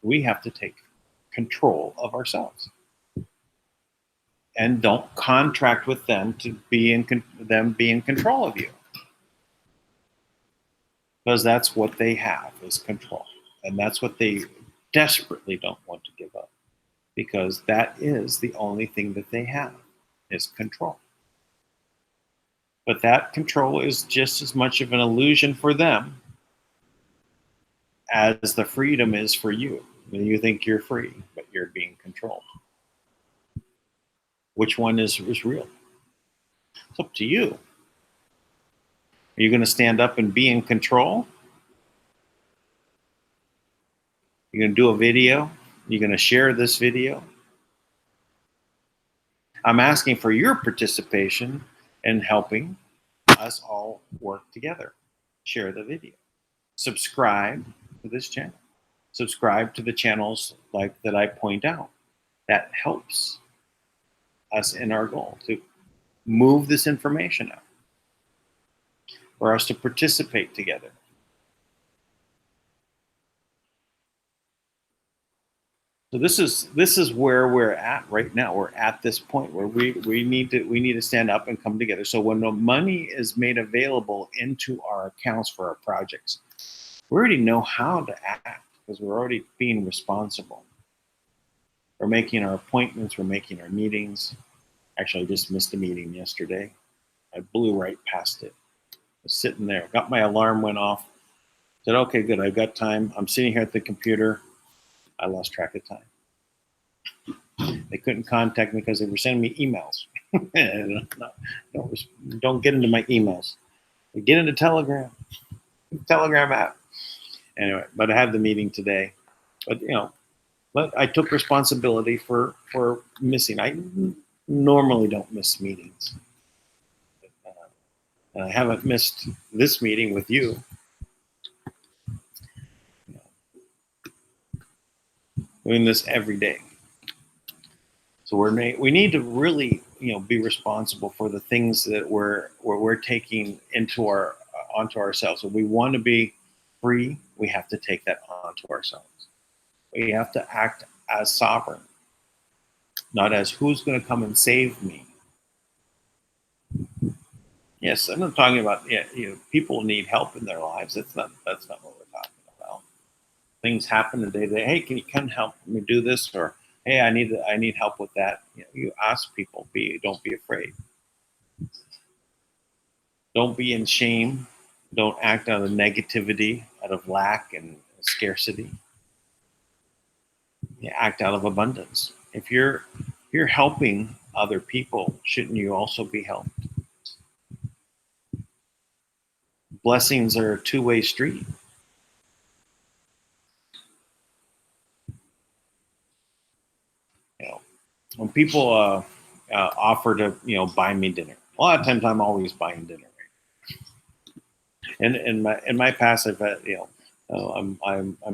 Speaker 1: We have to take control of ourselves. And don't contract with them to be in control of you. Because that's what they have, is control. And that's what they desperately don't want to give up. Because that is the only thing that they have, is control. But that control is just as much of an illusion for them as the freedom is for you. When you think you're free, but you're being controlled. Which one is real? It's up to you. Are you going to stand up and be in control? You're going to do a video? You're going to share this video? I'm asking for your participation in helping us all work together. Share the video. Subscribe to this channel. Subscribe to the channels like that I point out. That helps us in our goal to move this information out. For us to participate together. So this is where we're at right now. We're at this point where we need to stand up and come together. So when the money is made available into our accounts for our projects, we already know how to act because we're already being responsible. We're making our appointments. We're making our meetings. Actually, I just missed a meeting yesterday. I blew right past it. I was sitting there, got my alarm went off. Said, okay, good, I've got time. I'm sitting here at the computer. I lost track of time. They couldn't contact me because they were sending me emails. Don't get into my emails. Get into Telegram app. Anyway, but I had the meeting today. But I took responsibility for missing. I normally don't miss meetings. I haven't missed this meeting with you. Doing this every day. So we need to really, be responsible for the things that we're taking onto ourselves. If we want to be free, we have to take that onto ourselves. We have to act as sovereign. not as who's going to come and save me. Yes, I'm not talking about people need help in their lives. That's not what we're talking about. Things happen and they hey, can you come help me do this, or hey, I need help with that. You ask people. Don't be afraid. Don't be in shame. Don't act out of negativity, out of lack and scarcity. You act out of abundance. If you're helping other people, shouldn't you also be helped? Blessings are a two-way street. When people offer to buy me dinner, a lot of times I'm always buying dinner. And in my past, I've had I'm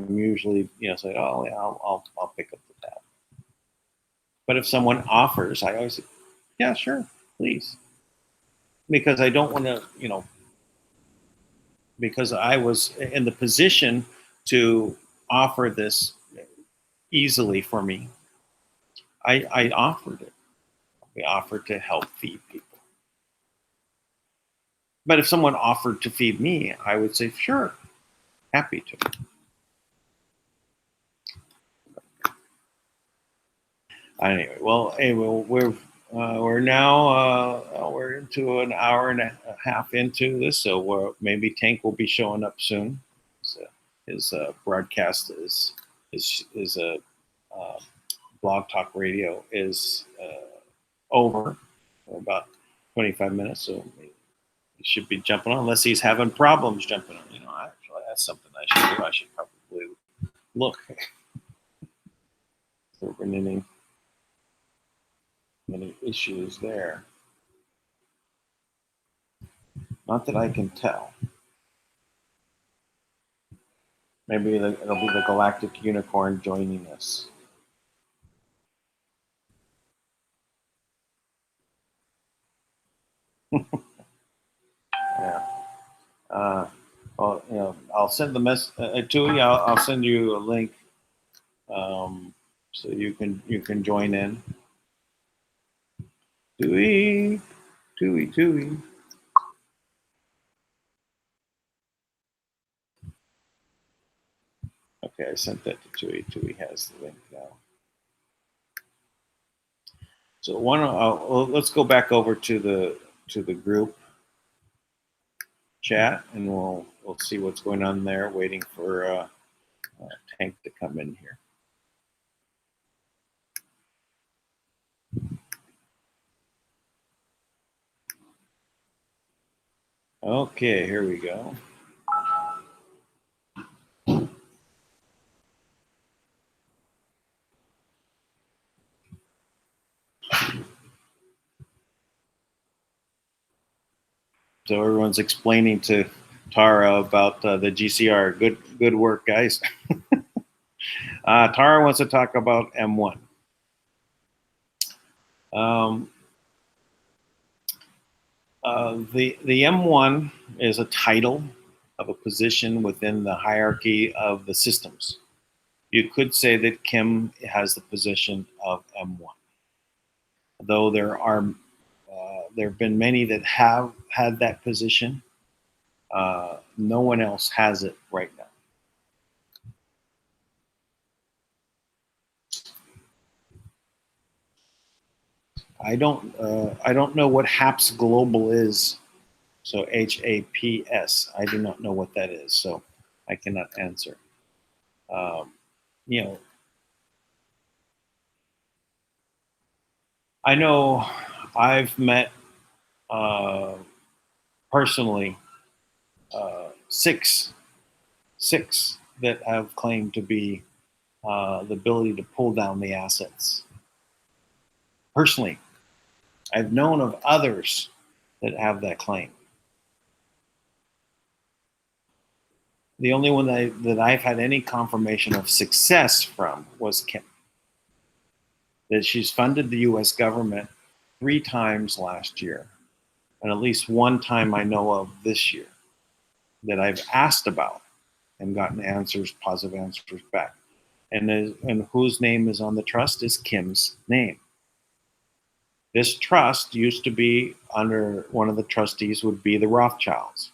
Speaker 1: usually say, oh yeah, I'll pick up the tab. But if someone offers, I always say, yeah, sure, please, because I don't want to because I was in the position to offer this easily for me. I offered it. We offered to help feed people. But if someone offered to feed me, I would say, sure, happy to. Anyway, we're now we're into an hour and a half into this, so maybe Tank will be showing up soon. So his broadcast is a blog talk radio is over for about 25 minutes, so he should be jumping on, unless he's having problems jumping on. Actually, that's something I should do. I should probably look if there have been any issues there. Not that I can tell. Maybe it'll be the Galactic Unicorn joining us. Yeah. Well, I'll send the mess Tui. I'll send you a link, so you can join in. Tui. Okay, I sent that to Tui. Tui has the link now. So let's go back over to the group chat, and we'll see what's going on there. Waiting for Tank to come in here. Okay, here we go. So everyone's explaining to Tara about the GCR. Good work, guys. Tara wants to talk about M1. The M1 is a title of a position within the hierarchy of the systems. You could say that Kim has the position of M1, though there have been many that have had that position. No one else has it right now. I don't know what HAPS Global is. So HAPS. I do not know what that is. So I cannot answer. I know I've met personally six that have claimed to be the ability to pull down the assets. Personally, I've known of others that have that claim. The only one that I've had any confirmation of success from was Kim. That she's funded the U.S. government 3 times last year, and at least 1 time I know of this year that I've asked about and gotten positive answers back. And whose name is on the trust is Kim's name. This trust used to be under one of the trustees would be the Rothschilds.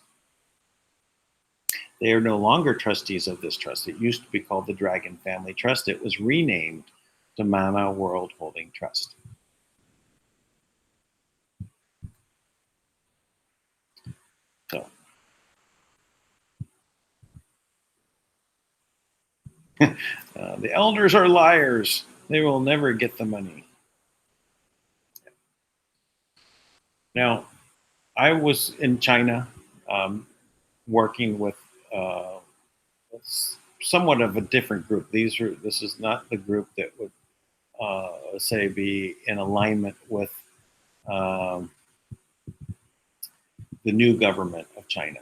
Speaker 1: They are no longer trustees of this trust. It used to be called the Dragon Family Trust. It was renamed to Manna World Holding Trust. So, the elders are liars. They will never get the money. Now, I was in China working with somewhat of a different group. This is not the group that would say be in alignment with um, the new government of China.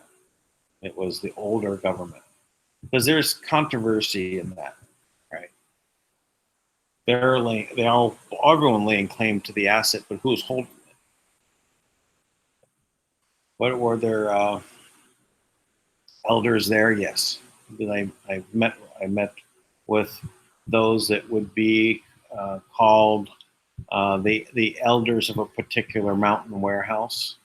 Speaker 1: It was the older government because there's controversy in that, right? Everyone laying claim to the asset, but who's holding it? What were their elders there? Yes, I met with those that would be called the elders of a particular mountain warehouse,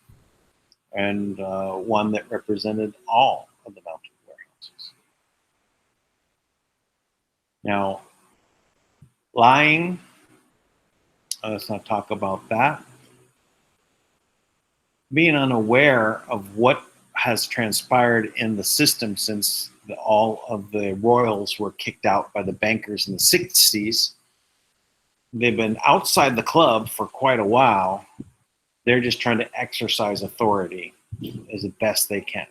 Speaker 1: and one that represented all of the mountain warehouses. Now, lying, let's not talk about that. Being unaware of what has transpired in the system since all of the royals were kicked out by the bankers in the 60s. They've been outside the club for quite a while. They're just trying to exercise authority as the best they can.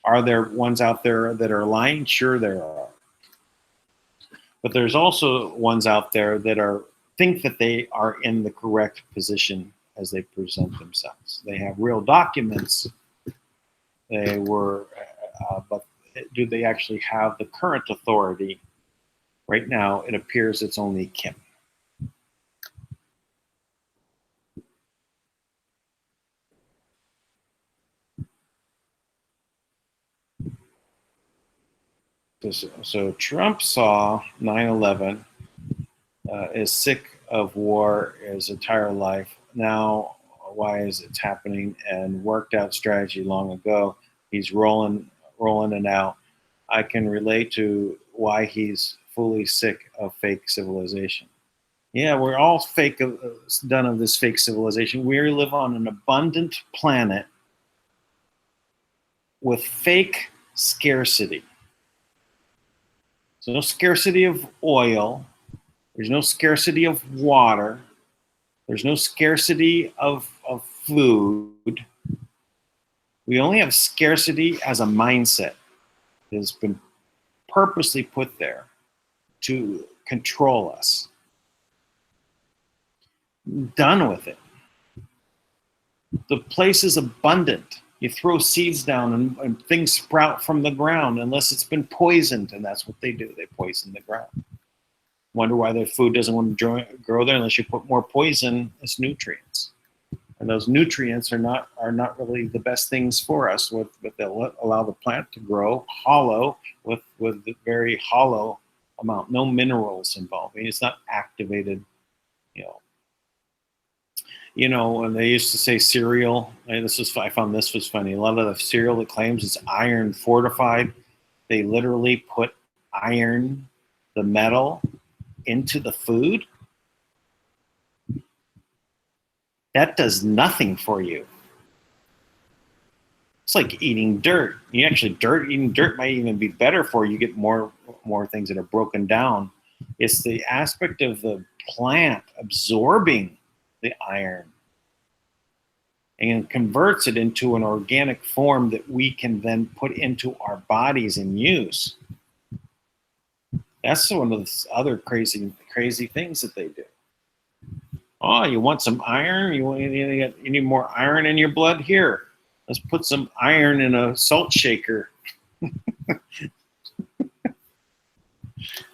Speaker 1: Are there ones out there that are lying? Sure, there are. But there's also ones out there that think that they are in the correct position as they present themselves. They have real documents. But do they actually have the current authority? Right now, it appears it's only Kim. So Trump saw 9/11, is sick of war his entire life. Now, why is it happening? And worked out strategy long ago. He's rolling it out. I can relate to why he's fully sick of fake civilization. Yeah, we're all done of this fake civilization. We live on an abundant planet with fake scarcity. There's no scarcity of oil. There's no scarcity of water. There's no scarcity of food. We only have scarcity as a mindset that has been purposely put there to control us. Done with it. The place is abundant. You throw seeds down and things sprout from the ground unless it's been poisoned, and that's what they do. They poison the ground. Wonder why the food doesn't want to grow there unless you put more poison as nutrients. And those nutrients are not really the best things for us. But they'll allow the plant to grow hollow with very hollow amount, no minerals involved. I mean, it's not activated, when they used to say cereal, I found this was funny. A lot of the cereal that claims it's iron fortified, they literally put iron, the metal, into the food. That does nothing for you. It's like eating dirt. Eating dirt might even be better for you. You get more things that are broken down. It's the aspect of the plant absorbing the iron and converts it into an organic form that we can then put into our bodies and use. That's one of the other crazy things that they do. Oh, you want some iron? You need more iron in your blood? Here, let's put some iron in a salt shaker.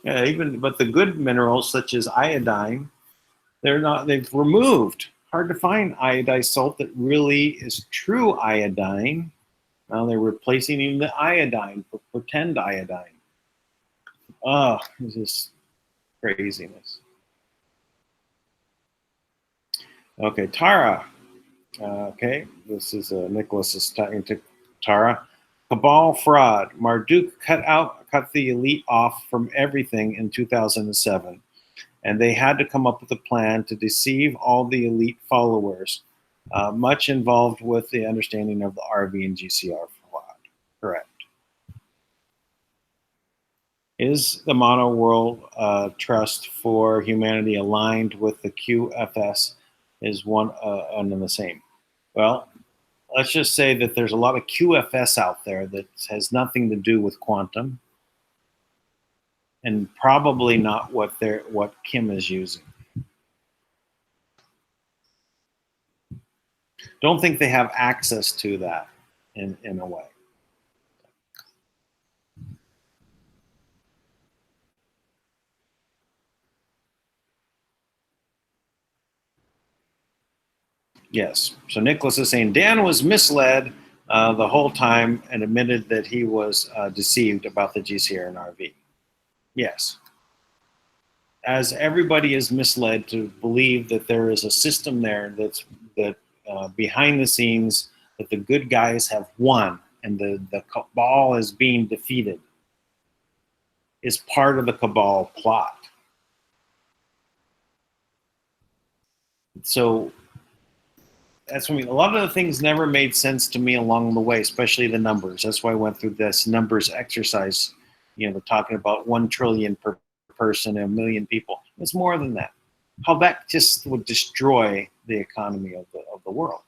Speaker 1: But the good minerals such as iodine, they've removed. Hard to find iodized salt that really is true iodine. Now they're replacing even the iodine for pretend iodine. Oh, this is craziness. Okay, Tara. Okay, this is Nicholas is talking to Tara. Cabal fraud. Marduk cut the elite off from everything in 2007, and they had to come up with a plan to deceive all the elite followers. Much involved with the understanding of the RV and GCR fraud. Correct. Is the Mono World Trust for Humanity aligned with the QFS? Is one and the same? Well, let's just say that there's a lot of QFS out there that has nothing to do with quantum, and probably not what Kim is using. Don't think they have access to that in a way. Yes. So Nicholas is saying Dan was misled the whole time and admitted that he was deceived about the GCR and RV. Yes. As everybody is misled to believe that there is a system there that behind the scenes that the good guys have won and the cabal is being defeated is part of the cabal plot. So that's what I mean. A lot of the things never made sense to me along the way, especially the numbers. That's why I went through this numbers exercise, talking about 1 trillion per person and 1 million people. It's more than that. How that just would destroy the economy of the world.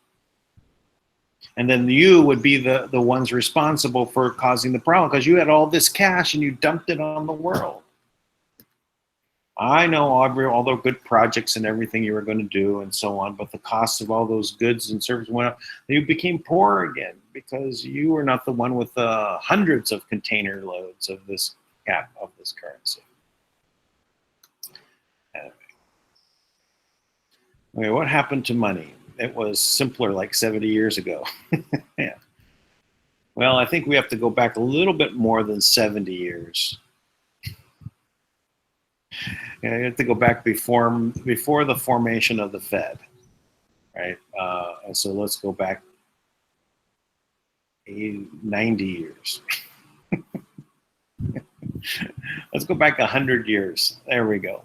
Speaker 1: And then you would be the ones responsible for causing the problem because you had all this cash and you dumped it on the world. I know all the good projects and everything you were going to do and so on, but the cost of all those goods and services went up. You became poor again because you were not the one with hundreds of container loads of this currency. Okay, what happened to money? It was simpler like 70 years ago. Yeah. Well, I think we have to go back a little bit more than 70 years. You have to go back before the formation of the Fed, right? And so let's go back 90 years. Let's go back 100 years. There we go.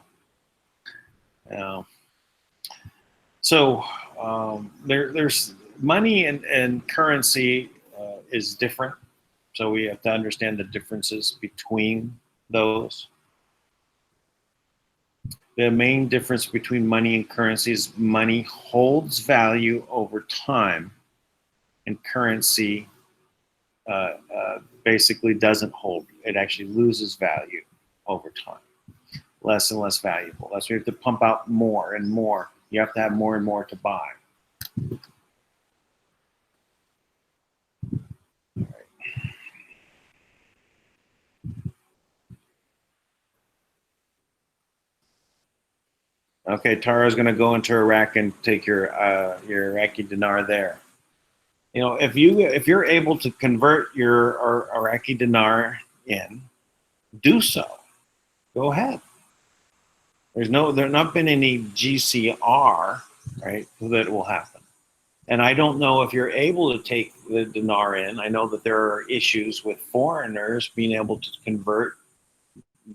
Speaker 1: There's money and currency is different. So we have to understand the differences between those. The main difference between money and currency is money holds value over time, and currency basically doesn't hold. It actually loses value over time, less and less valuable. That's why you have to pump out more and more. You have to have more and more to buy. Okay, Tara's going to go into Iraq and take your Iraqi dinar there. If you're able to convert your Iraqi dinar in, do so. Go ahead. There's not been any GCR, right, that will happen. And I don't know if you're able to take the dinar in. I know that there are issues with foreigners being able to convert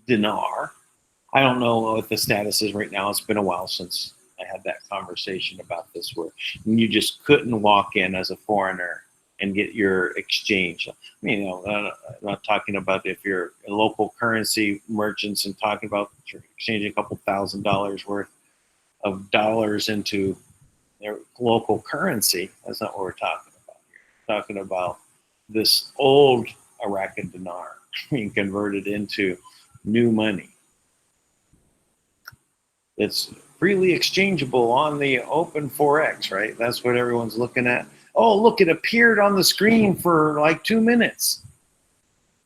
Speaker 1: dinar. I don't know what the status is right now. It's been a while since I had that conversation about this, where you just couldn't walk in as a foreigner and get your exchange. I'm not talking about if you're a local currency merchants and talking about exchanging a couple $1,000s worth of dollars into their local currency. That's not what we're talking about here. We're talking about this old Iraqi dinar being converted into new money. It's freely exchangeable on the open Forex, right? That's what everyone's looking at. Oh, look, it appeared on the screen for like 2 minutes.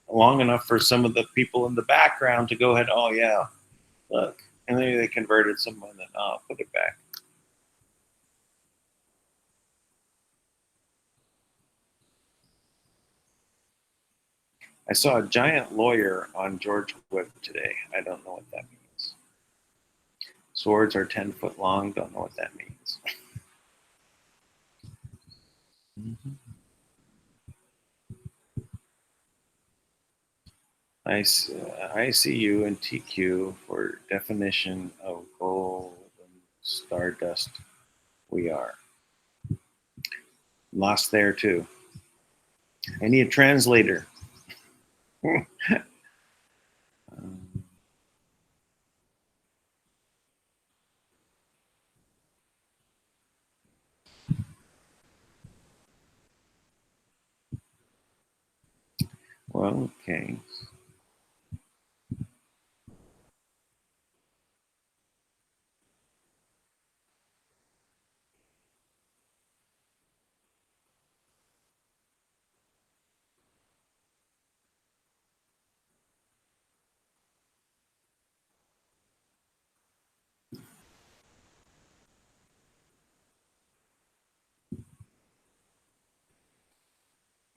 Speaker 1: Long enough for some of the people in the background to go ahead, oh yeah, look. And then they converted someone and put it back. I saw a giant lawyer on George Wood today. I don't know what that means. Swords are 10 foot long. Don't know what that means. Mhm. I see you in TQ for definition of golden stardust. We are lost there too. I need a translator. Um, well, okay.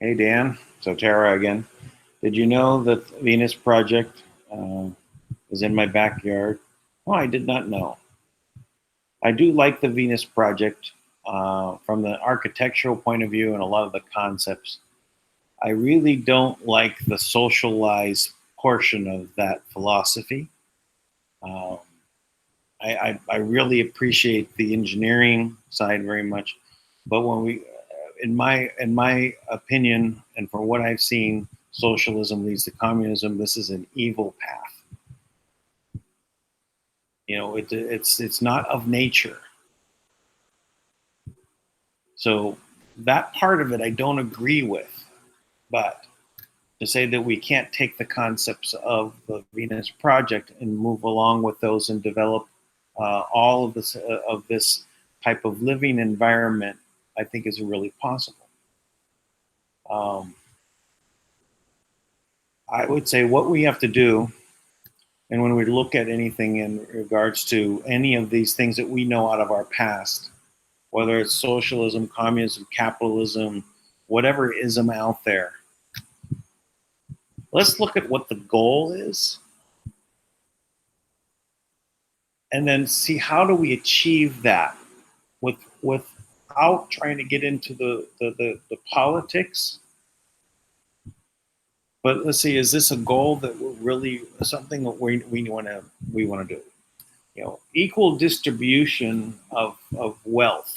Speaker 1: Hey Dan, so Tara again. Did you know that Venus Project uh, is in my backyard? Oh, I did not know. I do like the Venus Project from the architectural point of view and a lot of the concepts. I really don't like the socialized portion of that philosophy. Um, I really appreciate the engineering side very much, but when we, in my opinion, and from what I've seen, socialism leads to communism. This is an evil path. You know, it's not of nature. So that part of it I don't agree with. But to say that we can't take the concepts of the Venus Project and move along with those and develop all of this type of living environment, I think is really possible. Um, I would say what we have to do, and when we look at anything in regards to any of these things that we know out of our past, whether it's socialism, communism, capitalism, whatever ism out there, let's look at what the goal is and then see how do we achieve that without trying to get into the politics. But let's see, is this a goal that we're really something that we want to do? You know, equal distribution of wealth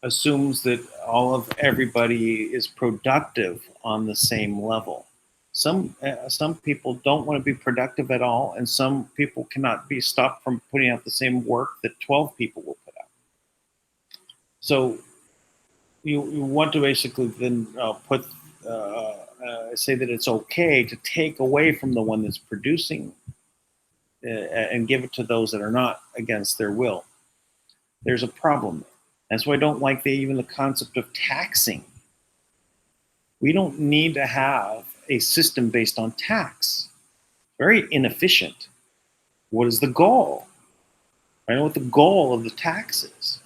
Speaker 1: assumes that all of everybody is productive on the same level. Some people don't want to be productive at all, and some people cannot be stopped from putting out the same work that 12 people will put out. So you want to basically then say that it's okay to take away from the one that's producing and give it to those that are not against their will. There's a problem. That's why I don't like even the concept of taxing. We don't need to have a system based on tax. Very inefficient. What is the goal? I know what the goal of the tax is.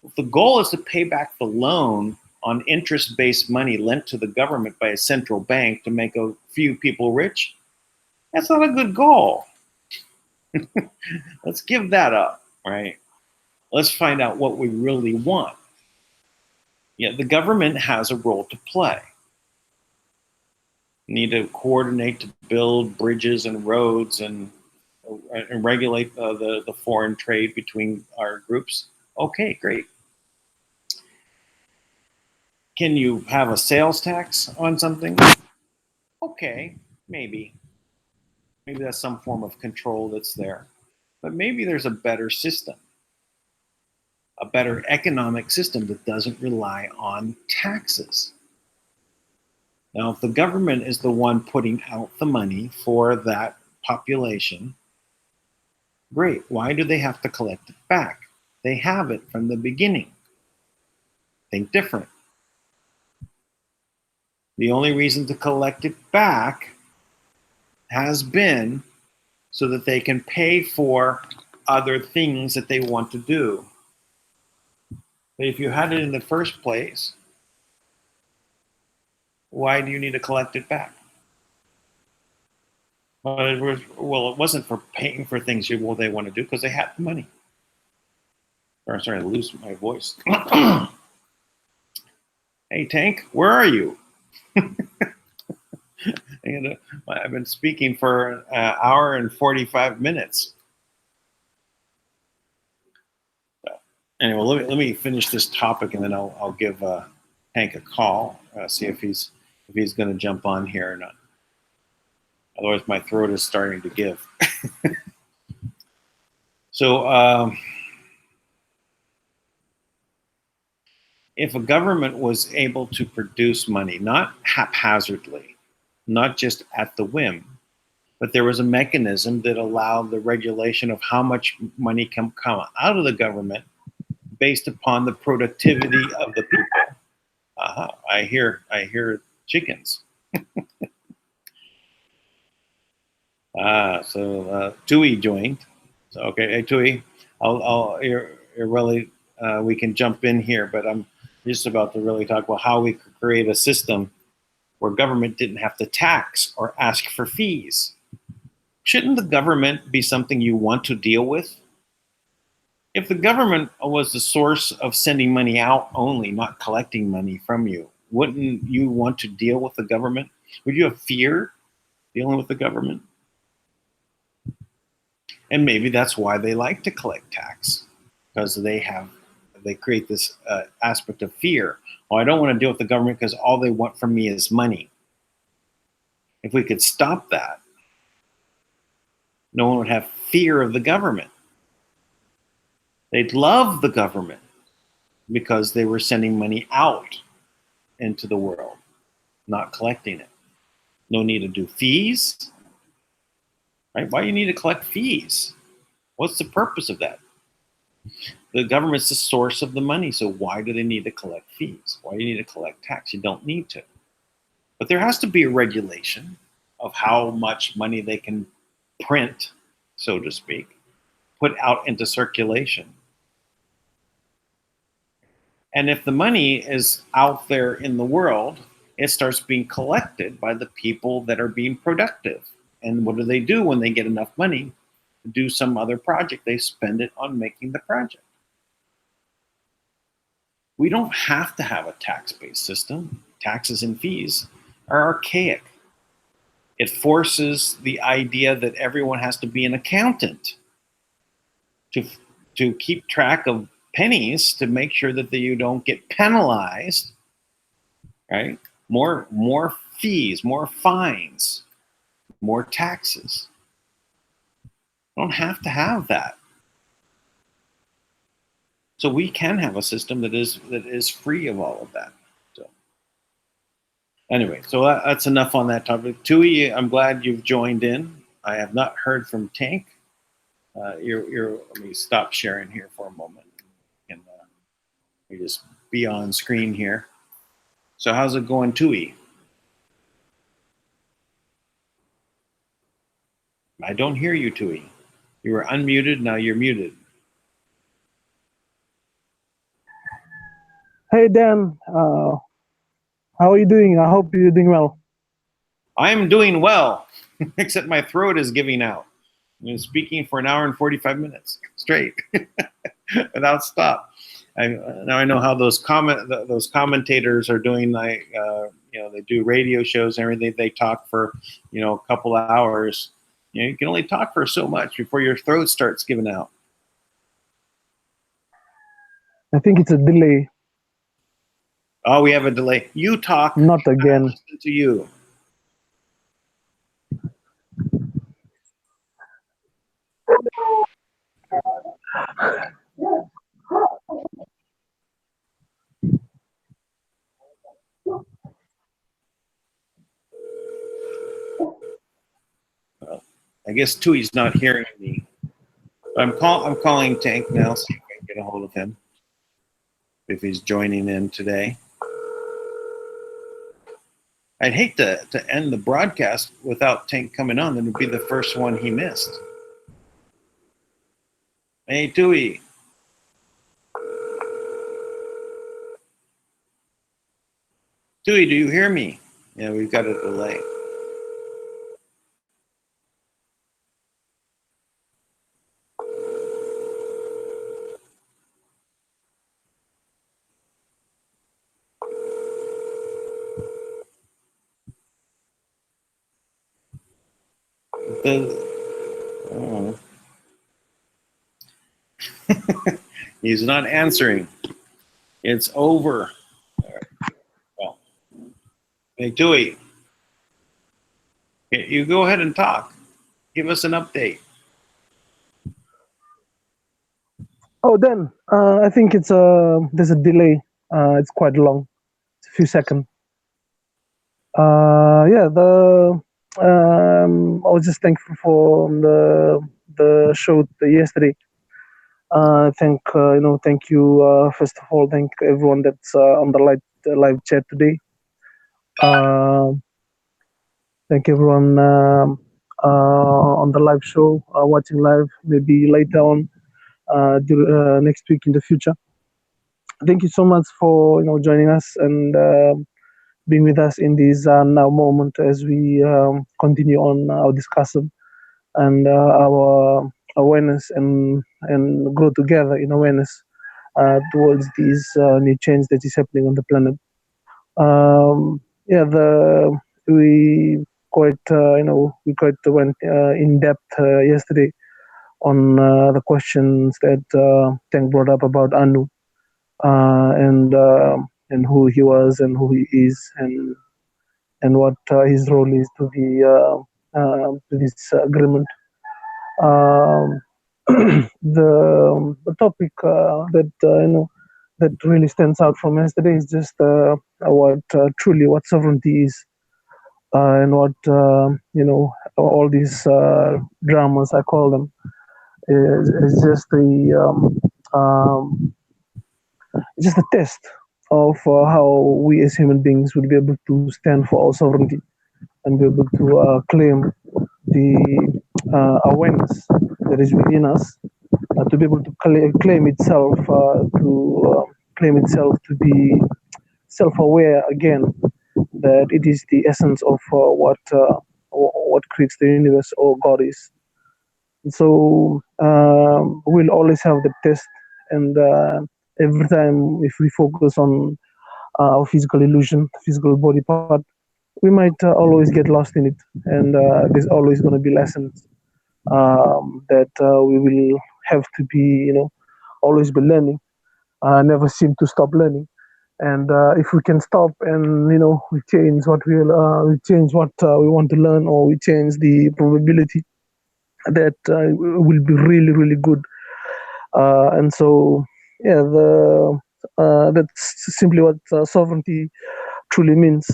Speaker 1: If the goal is to pay back the loan on interest-based money lent to the government by a central bank to make a few people rich, that's not a good goal. Let's give that up, right? Let's find out what we really want. Yeah, the government has a role to play. We need to coordinate to build bridges and roads and regulate the foreign trade between our groups. Okay, great. Can you have a sales tax on something? Okay, maybe. Maybe that's some form of control that's there. But maybe there's a better system, a better economic system that doesn't rely on taxes. Now, if the government is the one putting out the money for that population, great. Why do they have to collect it back? They have it from the beginning. Think different. The only reason to collect it back has been so that they can pay for other things that they want to do. But if you had it in the first place, why do you need to collect it back? Well, it wasn't for paying for things they want to do because they had the money. Or sorry, I lose my voice. Hey, Tank, where are you? I've been speaking for an hour and 45 minutes. Anyway, let me finish this topic, and then I'll give Hank a call, see if he's going to jump on here or not. Otherwise, my throat is starting to give. So, if a government was able to produce money, not haphazardly, not just at the whim, but there was a mechanism that allowed the regulation of how much money can come out of the government based upon the productivity of the people. I hear chickens. Tui joined. So okay, hey Tui, you're really we can jump in here, but I'm just about to really talk about how we could create a system where government didn't have to tax or ask for fees. Shouldn't the government be something you want to deal with? If the government was the source of sending money out only, not collecting money from you, wouldn't you want to deal with the government? Would you have fear dealing with the government? And maybe that's why they like to collect tax, because they create this aspect of fear. Oh, I don't want to deal with the government because all they want from me is money. If we could stop that, no one would have fear of the government. They'd love the government because they were sending money out into the world, not collecting it. No need to do fees, right? Why do you need to collect fees? What's the purpose of that? The government's the source of the money, so why do they need to collect fees? Why do you need to collect tax? You don't need to. But there has to be a regulation of how much money they can print, so to speak, put out into circulation. And if the money is out there in the world, it starts being collected by the people that are being productive. And what do they do when they get enough money to do some other project? They spend it on making the project. We don't have to have a tax-based system. Taxes and fees are archaic. It forces the idea that everyone has to be an accountant to keep track of pennies to make sure that you don't get penalized, right? More fees, more fines, more taxes. You don't have to have that. So we can have a system that is free of all of that. So anyway, so that's enough on that topic. Tui, I'm glad you've joined in. I have not heard from Tank. Let me stop sharing here for a moment, and we just be on screen here. So how's it going, Tui? I don't hear you, Tui. You were unmuted. Now you're muted.
Speaker 3: Hey Dan, how are you doing? I hope you're doing well.
Speaker 1: I'm doing well, except my throat is giving out. I've been speaking for an hour and 45 minutes straight, without stop. Now I know how those commentators are doing. Like they do radio shows and everything. They talk for a couple of hours. You can only talk for so much before your throat starts giving out.
Speaker 3: I think it's a delay.
Speaker 1: Oh, we have a delay. You talk.
Speaker 3: Not again.
Speaker 1: Listen to you. I guess Tui's not hearing me. I'm calling Tank now, see if I can get a hold of him, if he's joining in today. I'd hate to end the broadcast without Tank coming on. Then it'd be the first one he missed. Hey, Tui. Tui, do you hear me? Yeah, we've got a delay. Oh. He's not answering. It's over. Well, hey, Tui, you go ahead and talk. Give us an update.
Speaker 3: Oh, Dan, I think there's a delay. It's quite long. It's a few seconds. Yeah, I was just thankful for the show yesterday. Thank you. First of all, thank everyone that's on the live chat today. Thank everyone on the live show, watching live, maybe later on, next week in the future. Thank you so much for joining us and being with us in this now moment as we continue on our discussion and our awareness and grow together in awareness towards this new change that is happening on the planet. Yeah, we quite we quite went in depth yesterday on the questions that Tank brought up about Anu and who he was and who he is and what his role is to this agreement. Um, the topic that really stands out from yesterday is just what truly what sovereignty is and what all these dramas I call them is just just a test of how we as human beings will be able to stand for our sovereignty and be able to claim the awareness that is within us to be able to claim itself to be self-aware again that it is the essence of what creates the universe or God is. So we'll always have the test, and every time if we focus on our physical illusion, physical body part, we might always get lost in it, and there's always going to be lessons that we will have to be, always be learning. Never seem to stop learning. And if we can stop and we change we change what we want to learn, or we change the probability, that will be really really good. And so yeah, that's simply what sovereignty truly means.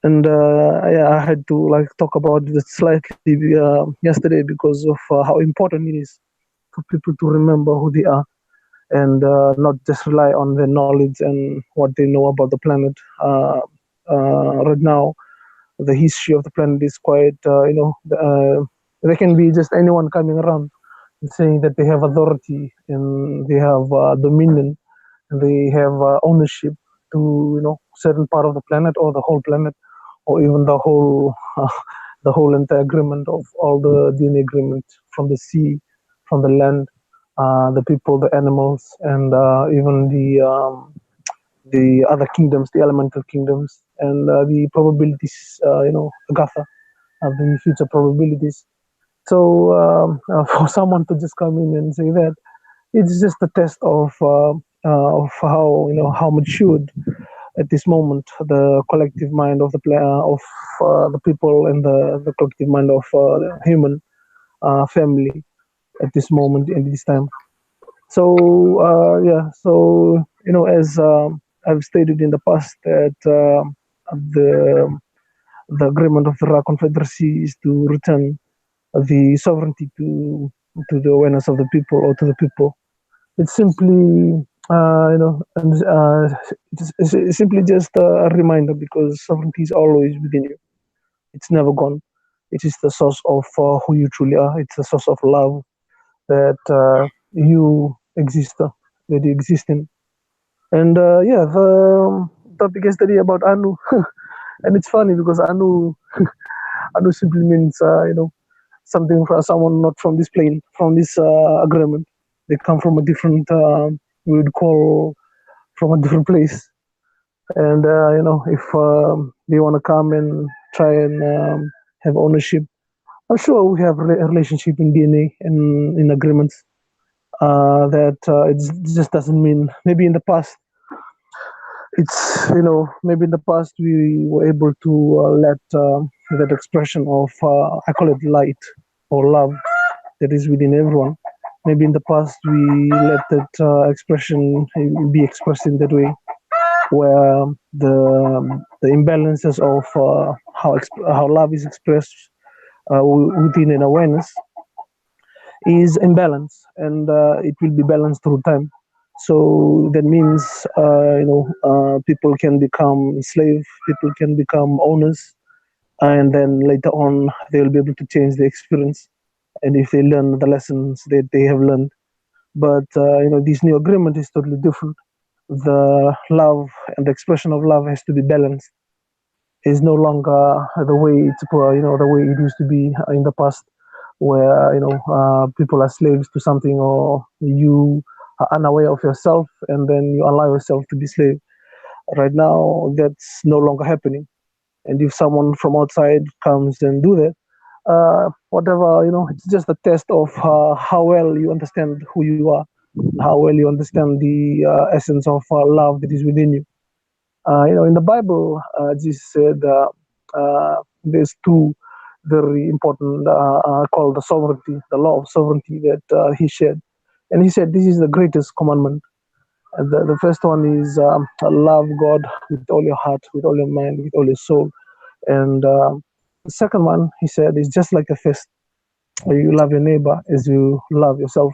Speaker 3: And yeah, I had to like talk about it slightly yesterday because of how important it is for people to remember who they are and not just rely on their knowledge and what they know about the planet. Right now, the history of the planet is quite, there can be just anyone coming around and saying that they have authority and they have dominion and they have ownership to, certain part of the planet or the whole planet or even the whole entire agreement of all the DNA agreement from the sea, from the land, the people, the animals, and even the other kingdoms, the elemental kingdoms, and the probabilities, Agatha, the future probabilities. So for someone to just come in and say that, it's just a test of how matured at this moment the collective mind of the people and the collective mind of the human family at this moment in this time. So yeah, so as I've stated in the past that the the agreement of the Ra Confederacy is to return the sovereignty to the awareness of the people or to the people. It's simply it's simply just a reminder because sovereignty is always within you. It's never gone. It is the source of who you truly are. It's the source of love that you exist, that you exist in. And yeah, the topic yesterday about Anu, and it's funny because Anu simply means something for someone not from this plane, from this agreement. They come from a different, we would call from a different place. And if they want to come and try and have ownership I'm sure we have a relationship in DNA and in agreements. That it just doesn't mean maybe in the past it's maybe in the past we were able to let that expression of I call it light or love that is within everyone. Maybe in the past we let that expression be expressed in that way, where the imbalances of how love is expressed within an awareness is imbalance, and it will be balanced through time. So that means people can become slaves, people can become owners, and then later on they will be able to change the experience, and if they learn the lessons that they have learned. But this new agreement is totally different. The love and the expression of love has to be balanced. Is no longer the way the way it used to be in the past, where people are slaves to something, or you are unaware of yourself and then you allow yourself to be slave. Right now, that's no longer happening. And if someone from outside comes and do that, whatever, it's just a test of how well you understand who you are, how well you understand the essence of love that is within you. In the Bible, Jesus said there's two very important called the sovereignty, the law of sovereignty that he shared. And he said this is the greatest commandment. And the first one is love God with all your heart, with all your mind, with all your soul. And the second one, he said, is just like a fist. You love your neighbor as you love yourself.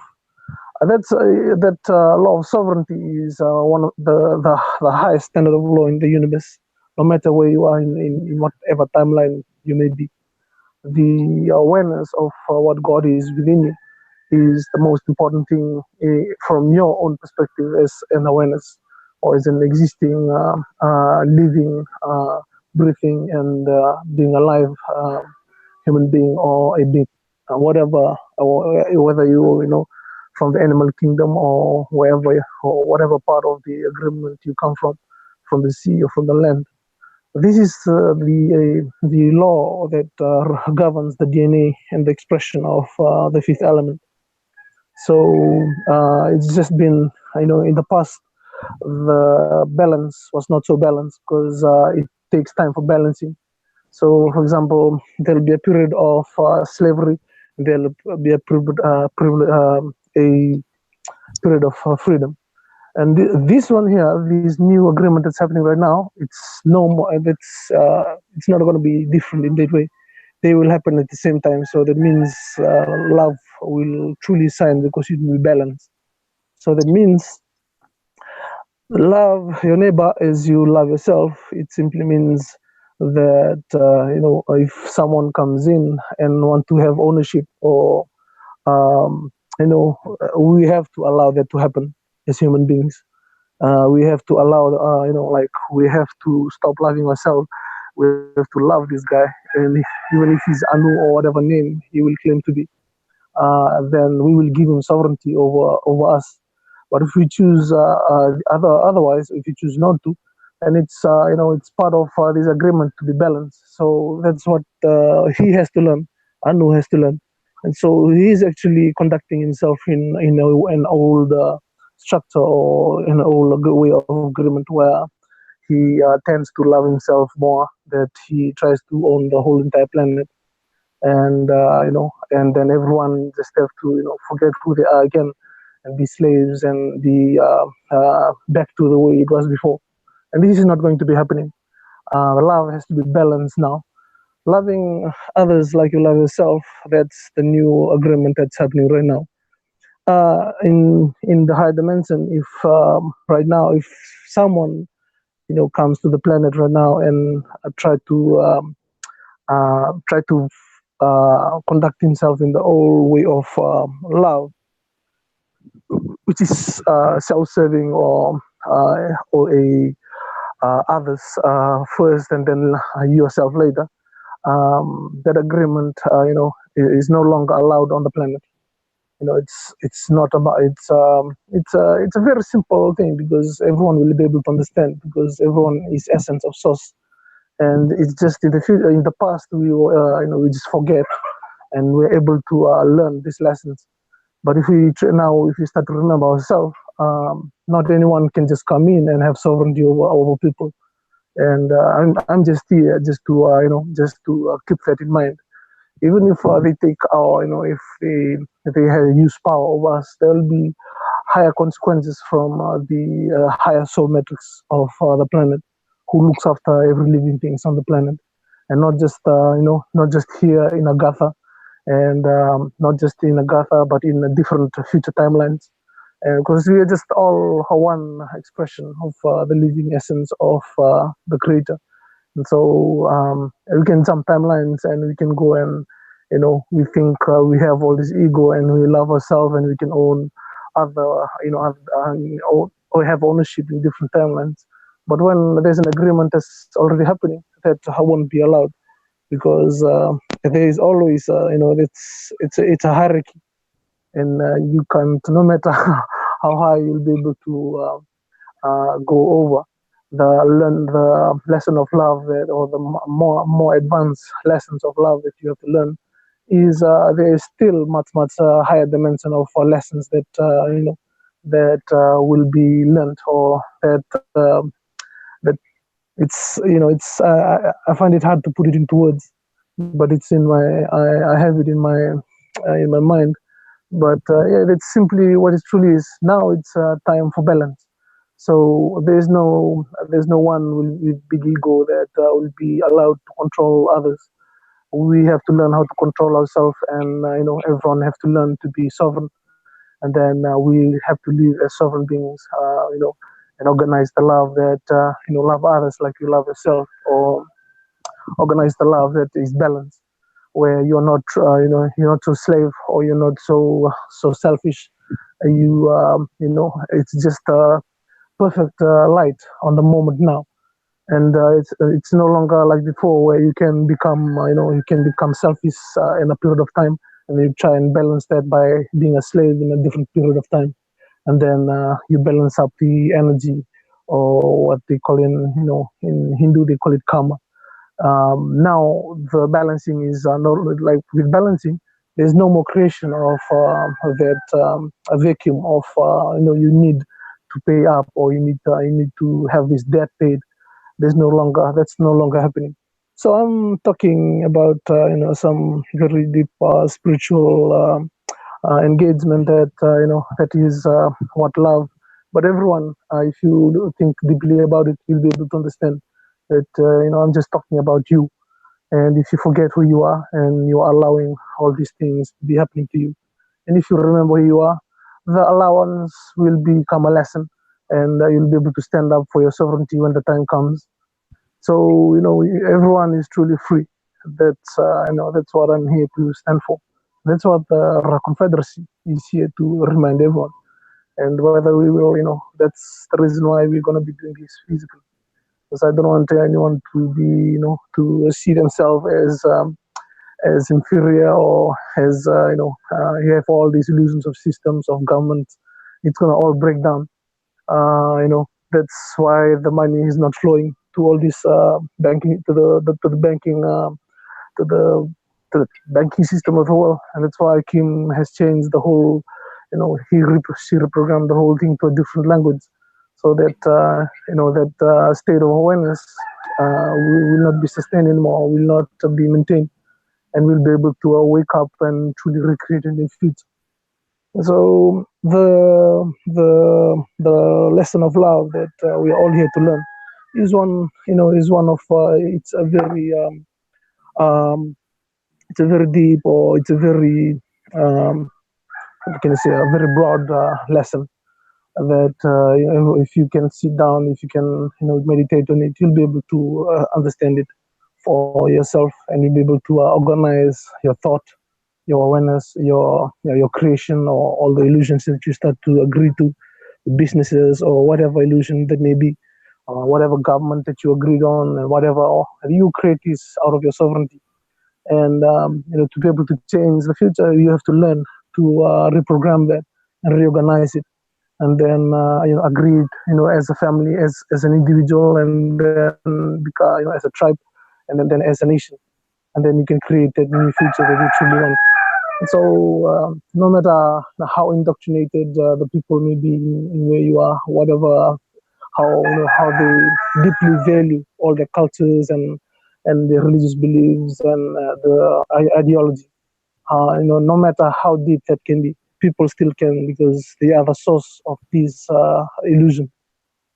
Speaker 3: That law of sovereignty is one of the highest standard of law in the universe, no matter where you are in whatever timeline you may be. The awareness of what God is within you is the most important thing from your own perspective as an awareness or as an existing, living, breathing, and being alive human being or a being, whatever, or whether from the animal kingdom or wherever or whatever part of the agreement you come from the sea or from the land. This is the law that governs the DNA and the expression of the fifth element. So it's just been, in the past, the balance was not so balanced because it takes time for balancing. So, for example, there'll be a period of slavery, there'll be a period of freedom. And this one here, this new agreement that's happening right now, it's no more. It's not going to be different in that way. They will happen at the same time. So that means love will truly shine because it will be balanced. So that means love your neighbor as you love yourself. It simply means that if someone comes in and want to have ownership, or we have to allow that to happen as human beings. We have to allow, like we have to stop loving ourselves. We have to love this guy, and even if he's Anu or whatever name he will claim to be, then we will give him sovereignty over us. But if we choose otherwise, if we choose not to, then it's part of this agreement to be balanced. So that's what he has to learn. Anu has to learn, and so he is actually conducting himself in an old structure or in an old way of agreement where he tends to love himself more, that he tries to own the whole entire planet, and and then everyone just have to forget who they are again and be slaves and be back to the way it was before. And this is not going to be happening. Love has to be balanced now. Loving others like you love yourself, that's the new agreement that's happening right now. In the higher dimension, if right now, if someone comes to the planet right now and try to conduct himself in the old way of love, which is self-serving, or a others first and then yourself later. That agreement, is no longer allowed on the planet. It's not about it's a very simple thing, because everyone will be able to understand, because everyone is essence of source. And it's just in the future, in the past, we just forget, and we're able to learn these lessons. But if we start to remember ourselves, not anyone can just come in and have sovereignty over people. And I'm just here just to keep that in mind. Even if they take our, if they have use power over us, there will be higher consequences from the higher soul metrics of the planet, who looks after every living things on the planet, and not just not just here in Agatha, and not just in Agatha, but in different future timelines. Because we are just all one expression of the living essence of the Creator. And so we can jump timelines and we can go and, we think we have all this ego and we love ourselves and we can own other, or have ownership in different timelines. But when there's an agreement that's already happening, that won't be allowed, because there is always, it's a hierarchy, and you can't, no matter how high you'll be able to go over the lesson of love, that, or the more advanced lessons of love that you have to learn, is there is still much higher dimension of lessons that will be learned, or that I find it hard to put it into words, but it's in my I have it in my mind. But yeah, that's simply what it truly is. Now it's time for balance. So there's no one with big ego that will be allowed to control others. We have to learn how to control ourselves, and everyone have to learn to be sovereign, and then we have to live as sovereign beings, and organize the love that love others like you love yourself, or organize the love that is balanced, where you're not you're not so slave, or you're not so selfish. It's just perfect light on the moment now, and it's no longer like before, where you can become selfish in a period of time, and you try and balance that by being a slave in a different period of time, and then you balance up the energy, or what they call in Hindu they call it karma. Now the balancing is not like with balancing. There's no more creation of that a vacuum of you need to pay up, or you need to have this debt paid. That's no longer happening. So I'm talking about some very deep spiritual engagement, that that is what love. But everyone, if you think deeply about it, you'll be able to understand that I'm just talking about you. And if you forget who you are, and you are allowing all these things to be happening to you, and if you remember who you are, the allowance will become a lesson, and you'll be able to stand up for your sovereignty when the time comes. So everyone is truly free. That's what I'm here to stand for. That's what the Confederacy is here to remind everyone. And whether we will, that's the reason why we're going to be doing this physically. Because I don't want anyone to be, to see themselves as inferior, or as you have all these illusions of systems of government. It's going to all break down. That's why the money is not flowing to all this banking, to the banking to the to the banking system of the world. And that's why Kim has changed the whole, she reprogrammed the whole thing to a different language, so that state of awareness will not be sustained anymore, will not be maintained, and we'll be able to wake up and truly recreate a new future. So the lesson of love that we are all here to learn is one of um, it's a very deep, or it's a very what can I say, a very broad lesson, that if you can sit down, if you can meditate on it, you'll be able to understand it for yourself, and you'll be able to organize your thought, your awareness, your creation, or all the illusions that you start to agree to, businesses, or whatever illusion that may be, whatever government that you agreed on, and whatever you create is out of your sovereignty. And to be able to change the future, you have to learn to reprogram that and reorganize it, and then agree, as a family, as an individual, and then as a tribe, and then as a nation. and then you can create that new future that you truly want. So no matter how indoctrinated the people may be in where you are, whatever, how they deeply value all the cultures and the religious beliefs and the ideology, no matter how deep that can be, people still can, because they are the source of this illusion.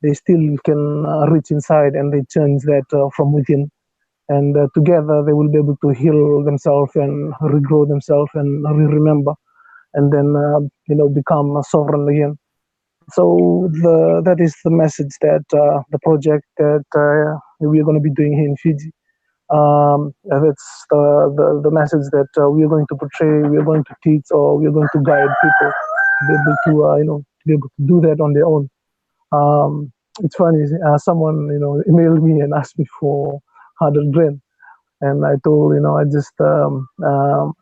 Speaker 3: They still can reach inside and they change that from within, and together they will be able to heal themselves and regrow themselves and remember, and then become sovereign again. So that is the message that the project that we are going to be doing here in Fiji. That's the message that we are going to portray, we are going to teach, or we are going to guide people to be able to to be able to do that on their own. It's funny. Someone emailed me and asked me for 100 grand, and I told I just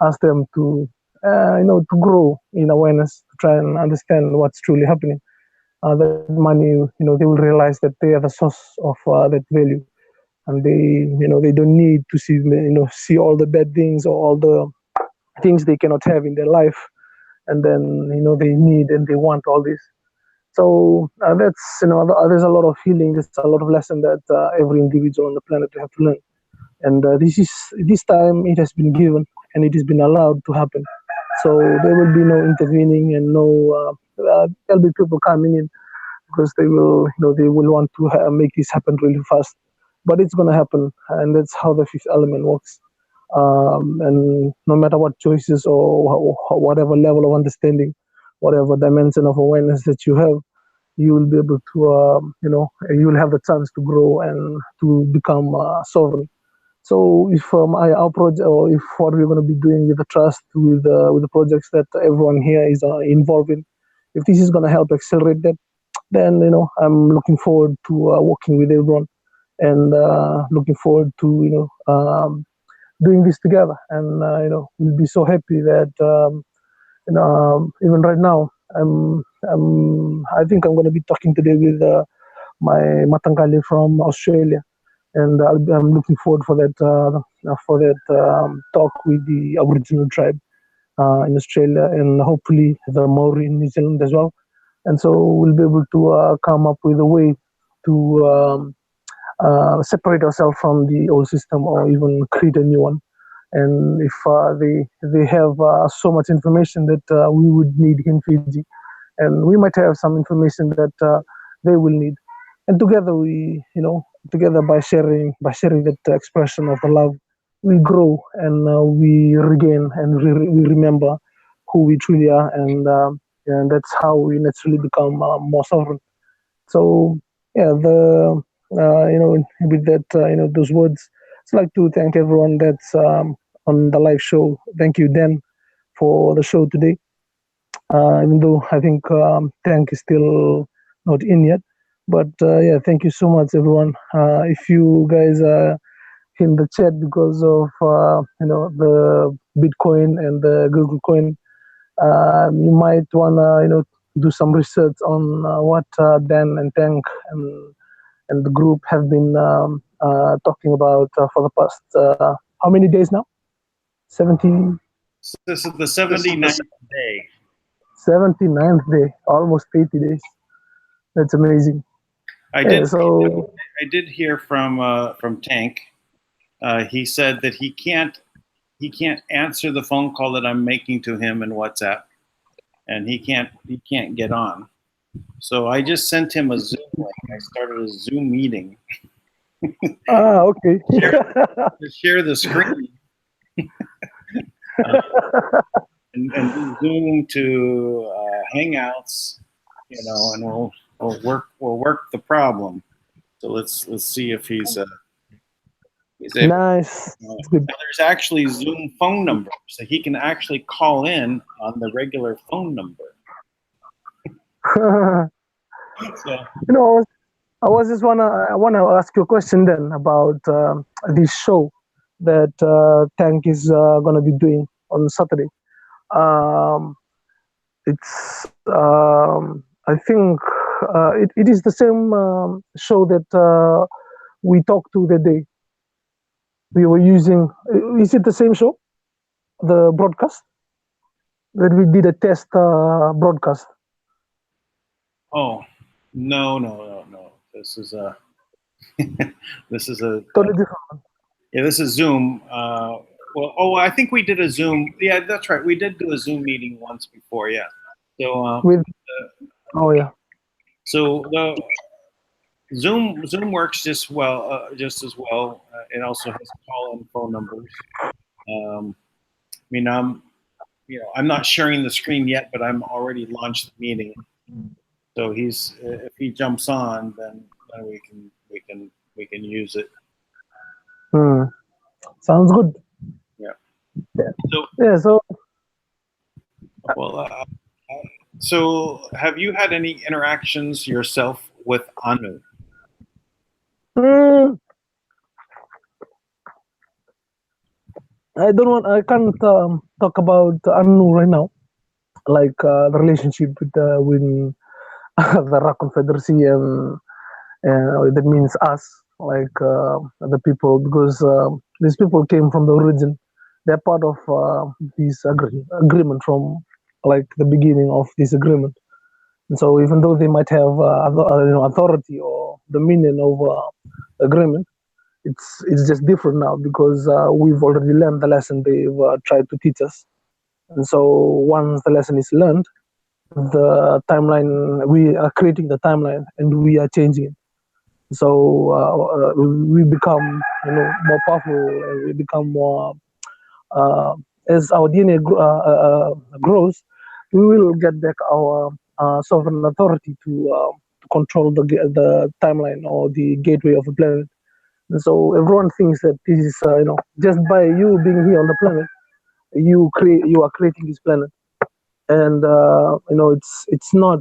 Speaker 3: asked them to to grow in awareness, to try and understand what's truly happening. That money, they will realize that they are the source of that value, and they don't need to see all the bad things or all the things they cannot have in their life, and then they need and they want all this. So that's there's a lot of healing, there's a lot of lesson that every individual on the planet have to learn, and this time it has been given and it has been allowed to happen. So there will be no intervening and no there'll be people coming in because they will want to make this happen really fast, but it's going to happen, and that's how the fifth element works. And no matter what choices or whatever level of understanding, whatever dimension of awareness that you have, you will be able to you will have the chance to grow and to become sovereign. So if our project, or if what we're going to be doing with the trust, with the projects that everyone here is involved in, if this is going to help accelerate that, then I'm looking forward to working with everyone, and looking forward to doing this together. And we'll be so happy that even right now, I think I'm going to be talking today with my Matangkali from Australia, and I'm looking forward for that talk with the Aboriginal tribe in Australia, and hopefully the Maori in New Zealand as well. And so we'll be able to come up with a way to separate ourselves from the old system, or even create a new one. And if they have so much information that we would need in Fiji, and we might have some information that they will need, and together together by sharing that expression of the love, we grow, and we regain and we remember who we truly are, and that's how we naturally become more sovereign. So yeah, with that those words, I'd like to thank everyone that's on the live show. Thank you, Dan, for the show today. Even though I think Tank is still not in yet, but yeah, thank you so much, everyone. If you guys are in the chat because of the Bitcoin and the Google Coin, you might wanna do some research on what Dan and Tank and the group have been talking about for the past how many days now? 70.
Speaker 1: This is the 79th day.
Speaker 3: 79th day, almost 80 days. That's amazing.
Speaker 1: I did hear from Tank. He said that he can't answer the phone call that I'm making to him in WhatsApp, and he can't get on. So I just sent him a Zoom link. I started a Zoom meeting.
Speaker 3: Okay.
Speaker 1: to share the screen. And Zoom to Hangouts, and we'll work the problem. So let's see if he's able.
Speaker 3: Nice.
Speaker 1: There's actually Zoom phone number, so he can actually call in on the regular phone number.
Speaker 3: So, I wanna ask you a question then about this show that Tank is gonna be doing on Saturday. It's I think it is the same show that we talked to that day. we were using. Is it the same show? The broadcast that we did a test broadcast.
Speaker 1: Oh, no. This is a this is a
Speaker 3: Totally different.
Speaker 1: yeah. This is Zoom. I think we did a Zoom. Yeah, that's right. We did do a Zoom meeting once before. Yeah. So
Speaker 3: With oh yeah.
Speaker 1: so the Zoom works just as well. It also has call and phone numbers. I mean, I'm not sharing the screen yet, but I'm already launched the meeting. So if he jumps on, then we can use it.
Speaker 3: Hmm. Sounds good.
Speaker 1: Yeah.
Speaker 3: Yeah.
Speaker 1: So
Speaker 3: Yeah. So
Speaker 1: well, so have you had any interactions yourself with Anu?
Speaker 3: mm, I don't want. I can't talk about Anu right now. Like the relationship with the Rock Confederacy and that means us, like the people, because these people came from the origin. They're part of this agreement from like the beginning of this agreement. And so even though they might have authority or dominion over agreement, it's just different now because we've already learned the lesson they've tried to teach us. And so once the lesson is learned, the timeline, we are creating the timeline and we are changing it. So we become more powerful and we become more uh, as our DNA grows, we will get back our sovereign authority to control the timeline or the gateway of the planet. And so everyone thinks that this is just by you being here on the planet, you are creating this planet. And it's not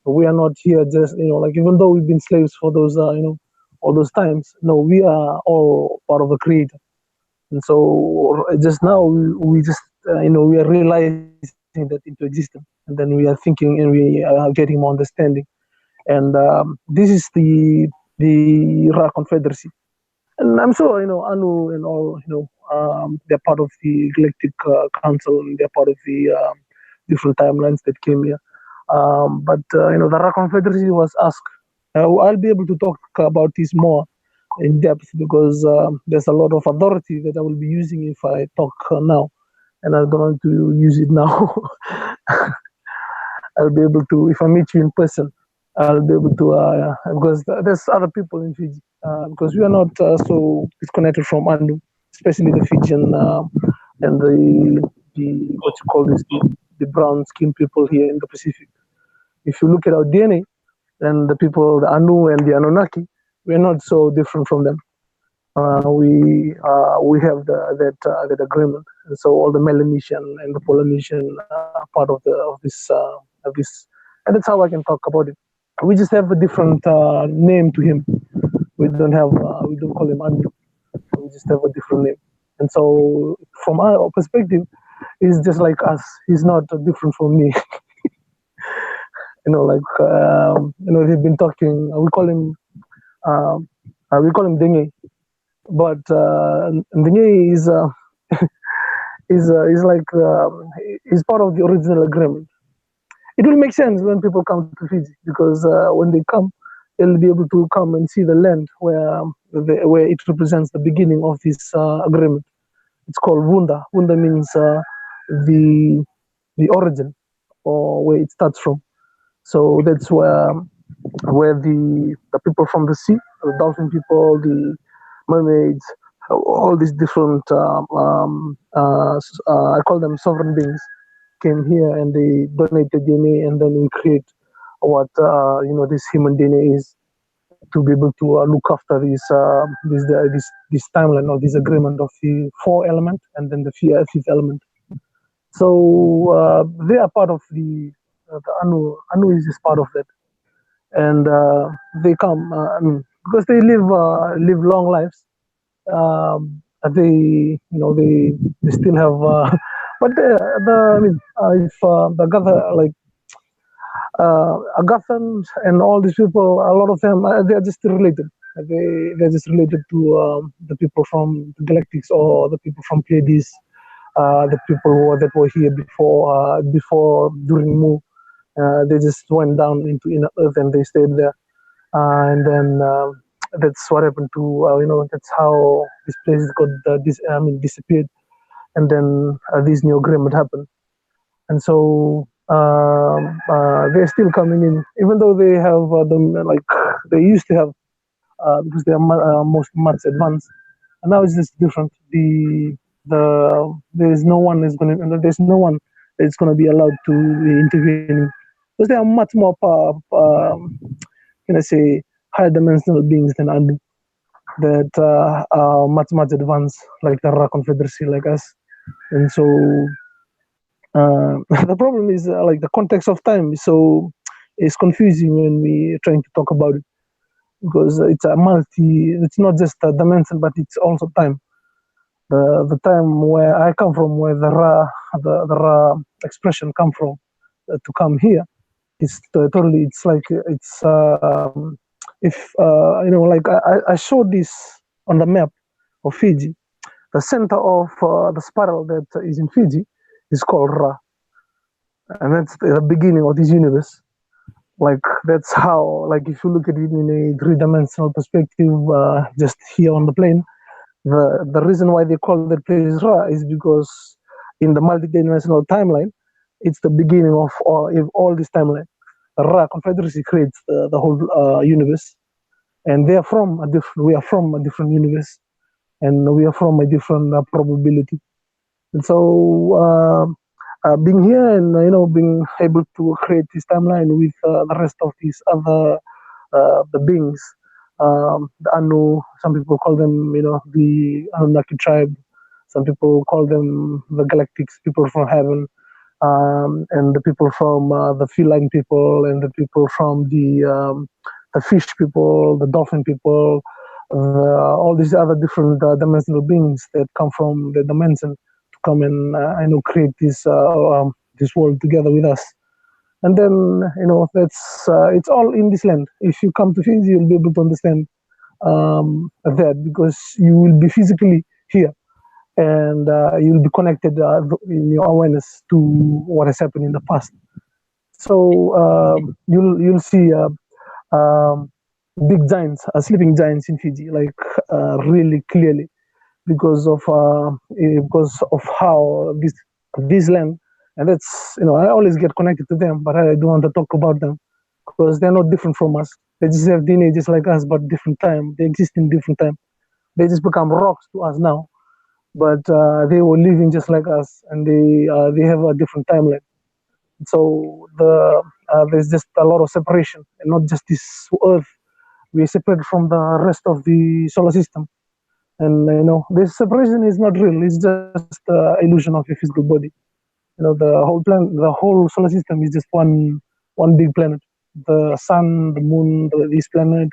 Speaker 3: we are not here just like even though we've been slaves for those all those times. No, we are all part of the creator. And so just now we just we are realizing that into existence, and then we are thinking and we are getting more understanding. And this is the Ra Confederacy. And I'm sure Anu and all they're part of the Galactic Council, and they're part of the different timelines that came here. But the Ra Confederacy was asked. I'll be able to talk about this more in depth because there's a lot of authority that I will be using if I talk now, and I don't want to use it now. I'll be able to if I meet you in person. I'll be able to because there's other people in Fiji because we are not so disconnected from Anu, especially the Fijian and the what you call this the brown skinned people here in the Pacific. If you look at our DNA, then the people, the Anu and the Anunnaki, we're not so different from them. We have that agreement, and so all the Melanesian and the Polynesian part of this, and that's how I can talk about it. We just have a different name to him. We don't call him Anu. We just have a different name. And so, from our perspective, he's just like us. He's not different from me. They've been talking. We call him Denge, but Denge is like he's part of the original agreement. It will make sense when people come to Fiji because when they come, they'll be able to come and see the land where it represents the beginning of this agreement. It's called Wunda. Wunda means the origin or where it starts from. So that's where the people from the sea, the dolphin people, the mermaids, all these different I call them sovereign beings came here and they donated DNA and then we create what this human DNA is to be able to look after this timeline or this agreement of the four element and then the fifth element. So they are part of the Anu. Anu is just part of that, and they come. Because they live long lives. They still have. But if the Gather like Agathans and all these people, a lot of them they are just related. they're just related to the people from the Galactics or the people from Pleiades, the people that were here before during Mu. They just went down into inner Earth and they stayed there, and then that's what happened to that's how this place got disappeared, and then this new agreement happened, and so they're still coming in, even though they have like they used to have because they are most months advanced, and now it's just different. There's no one that's gonna be allowed to be intervening because they are much more can I say higher dimensional beings than Anu that are much advanced like the Ra Confederacy like us, and so the problem is like the context of time is so it's confusing when we trying to talk about it because it's not just a dimension but it's also time. The time where I come from, where the Ra expression come from, to come here, it's totally. It's like it's if like I showed this on the map of Fiji. The center of the spiral that is in Fiji is called Ra, and that's the beginning of this universe. Like that's how, like if you look at it in a three-dimensional perspective, just here on the plane, the reason why they call that place Ra is because in the multi-dimensional timeline, it's the beginning of all this timeline. The Ra Confederacy creates the whole universe, and they are from a different. We are from a different universe, and we are from a different probability. And so, being here and being able to create this timeline with the rest of these other the beings, the Anu. Some people call them, the Anunnaki tribe. Some people call them the Galactics, people from heaven, and the people from the feline people, and the people from the fish people, the dolphin people, all these other different dimensional beings that come from the dimension to come and create this world together with us. And then that's it's all in this land. If you come to Fiji, you'll be able to understand that because you will be physically here and you'll be connected in your awareness to what has happened in the past. So you'll see um, big giants, sleeping giants in Fiji, like really clearly because of how this land, and that's I always get connected to them, but I don't want to talk about them because they're not different from us. They just have DNA just like us, but different time. They exist in different time. They just become rocks to us now, but they were living just like us, and they have a different timeline. So there's just a lot of separation, and not just this Earth. We separate from the rest of the solar system, and this separation is not real. It's just illusion of your physical body. The whole solar system is just one big planet. The sun, the moon, this planet,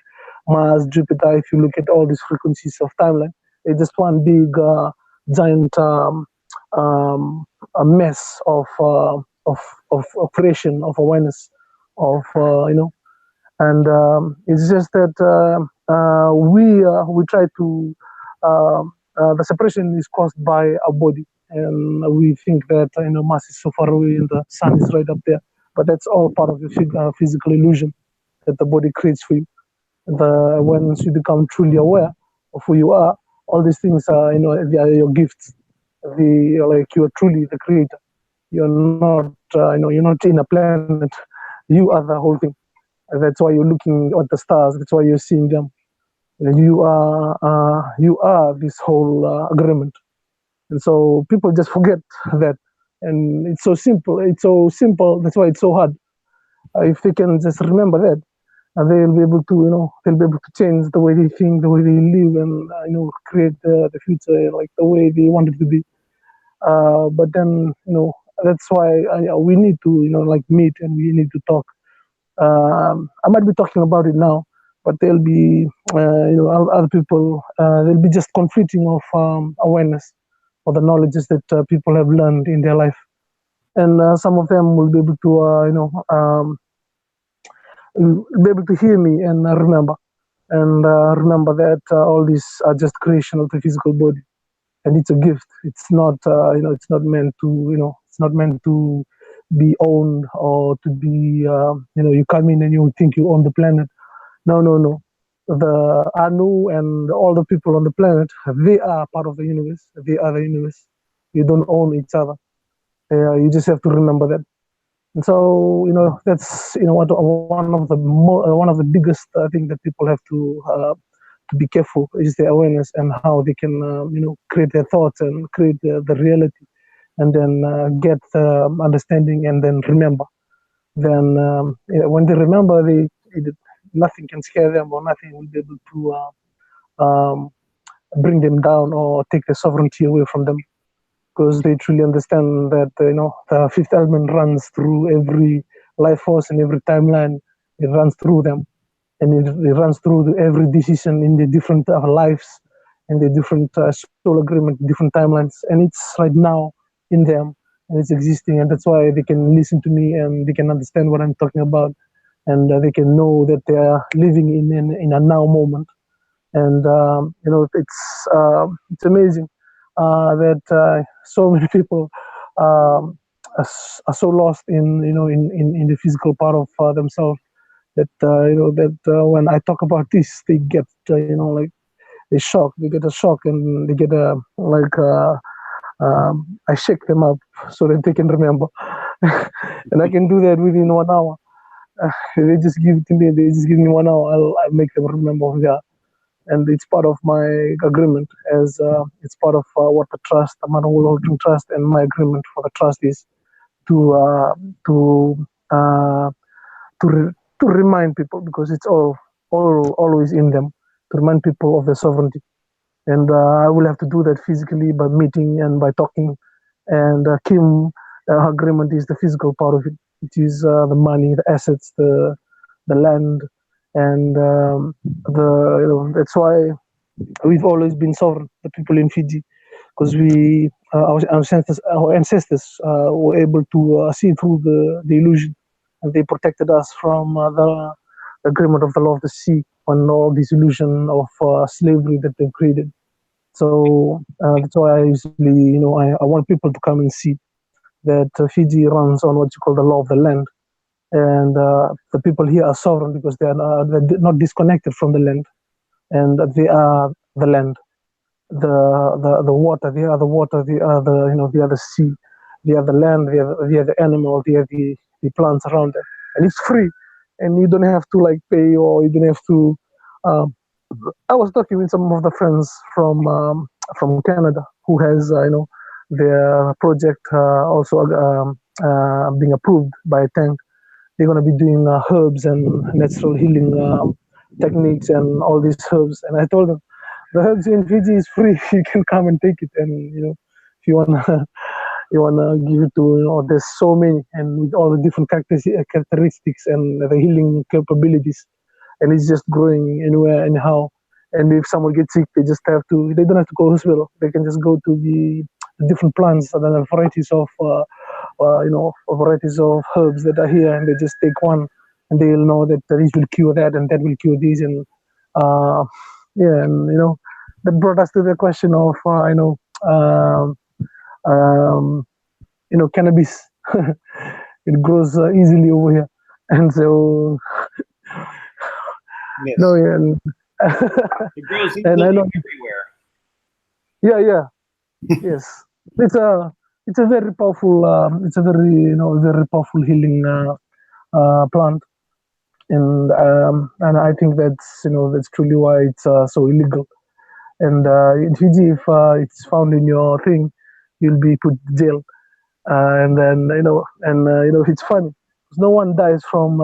Speaker 3: Mars, Jupiter. If you look at all these frequencies of timeline, it's just one big giant a mess of creation, of awareness, of and it's just that we try to the separation is caused by our body, and we think that Mars is so far away and the sun is right up there, but that's all part of the physical illusion that the body creates for you. Once you become truly aware of who you are, all these things are they are your gifts. Like you are truly the creator. You're not you're not in a planet. You are the whole thing. That's why you're looking at the stars. That's why you're seeing them. You are this whole agreement. And so people just forget that. And it's so simple. It's so simple. That's why it's so hard. If they can just remember that, they'll be able to they'll be able to change the way they think, the way they live, and create the future like the way they want it to be. But then that's why we need to like meet, and we need to talk. I might be talking about it now, but there'll be other people. There'll be just conflicting of awareness or the knowledges that people have learned in their life, and some of them will be able to be able to hear me and remember. and remember that all these are just creation of the physical body, and it's a gift. It's not it's not meant to it's not meant to be owned or to be you come in and you think you own the planet. No, no, no. The Anu and all the people on the planet, they are part of the universe. They are the universe. You don't own each other. You just have to remember that. And so that's one of the biggest thing that people have to be careful is the awareness and how they can create their thoughts and create the reality, and then get understanding and then remember. Then when they remember, nothing can scare them or nothing will be able to bring them down or take the sovereignty away from them, because they truly understand that the fifth element runs through every life force and every timeline. It runs through them, and it runs through every decision in the different lives and the different soul agreement, different timelines, and it's right now in them and it's existing, and that's why they can listen to me and they can understand what I'm talking about, and they can know that they are living in a now moment. And it's amazing that so many people are so lost in the physical part of themselves, that when I talk about this, they get like they shock, they get a shock, and they get a like I shake them up so that they can remember, and I can do that within 1 hour. They just give it to me. They just give me 1 hour. I'll make them remember who they are, and it's part of my agreement. As it's part of what the trust, the Manna Holding Trust, and my agreement for the trust is to uh, to uh, to remind people, because it's always in them, to remind people of their sovereignty. And I will have to do that physically by meeting and by talking. And Kim agreement is the physical part of it. It is the money, the assets, the land, and that's why we've always been sovereign, the people in Fiji, because our ancestors were able to see through the illusion, and they protected us from the agreement of the law of the sea and all this illusion of slavery that they've created. So that's why I usually, I want people to come and see that Fiji runs on what you call the law of the land, and the people here are sovereign because they're not disconnected from the land, and they are the land, the water. They are the water. They are they are the sea. They are the land. They are the animal. They are the plants around it, and it's free, and you don't have to like pay, or you don't have to. Um, I was talking with some of the friends from Canada who has their project also being approved by TANK. They're going to be doing herbs and natural healing techniques and all these herbs. And I told them the herbs in Fiji is free. You can come and take it, and if you wanna you wanna give it to there's so many, and with all the different characteristics and the healing capabilities, and it's just growing anywhere anyhow. And if someone gets sick, they don't have to go to hospital. They can just go to the different plants and the varieties of varieties of herbs that are here, and they just take one, and they'll know that this will cure that and that will cure this. And yeah, and that brought us to the question of um, um, cannabis. It grows easily over here, and so
Speaker 1: Yes.
Speaker 3: no, yeah,
Speaker 1: It grows
Speaker 3: and I
Speaker 1: easily
Speaker 3: know, yeah, yes, it's a very powerful, it's a very powerful healing plant, and I think that's truly why it's so illegal. And in Fiji, if it's found in your thing, you'll be put in jail. And then it's funny because no one dies from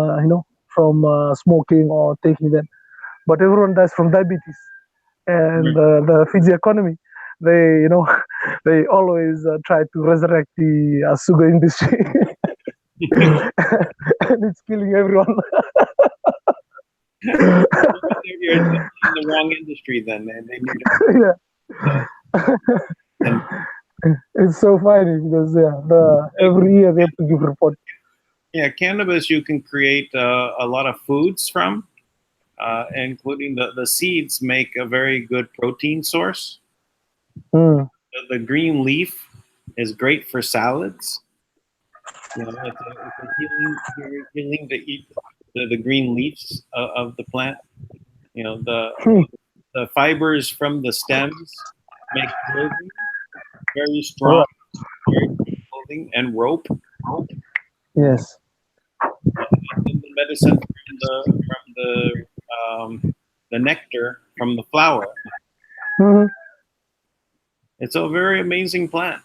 Speaker 3: from smoking or taking that, but everyone dies from diabetes. And the Fiji economy, they they always try to resurrect the sugar industry, and it's killing everyone.
Speaker 1: You're in the wrong industry then, and they need to.
Speaker 3: Yeah. It's so funny because every year they have to give report.
Speaker 1: Yeah, cannabis you can create a lot of foods from. including the seeds, make a very good protein source.
Speaker 3: Mm.
Speaker 1: The green leaf is great for salads. You know, it's a healing, very healing to eat the green leaves of the plant. You know,
Speaker 3: Hmm.
Speaker 1: the fibers from the stems make clothing very
Speaker 3: All
Speaker 1: strong, very strong clothing and rope.
Speaker 3: Yes.
Speaker 1: And the medicine the nectar from the flower.
Speaker 3: Hmm.
Speaker 1: It's a very amazing plant.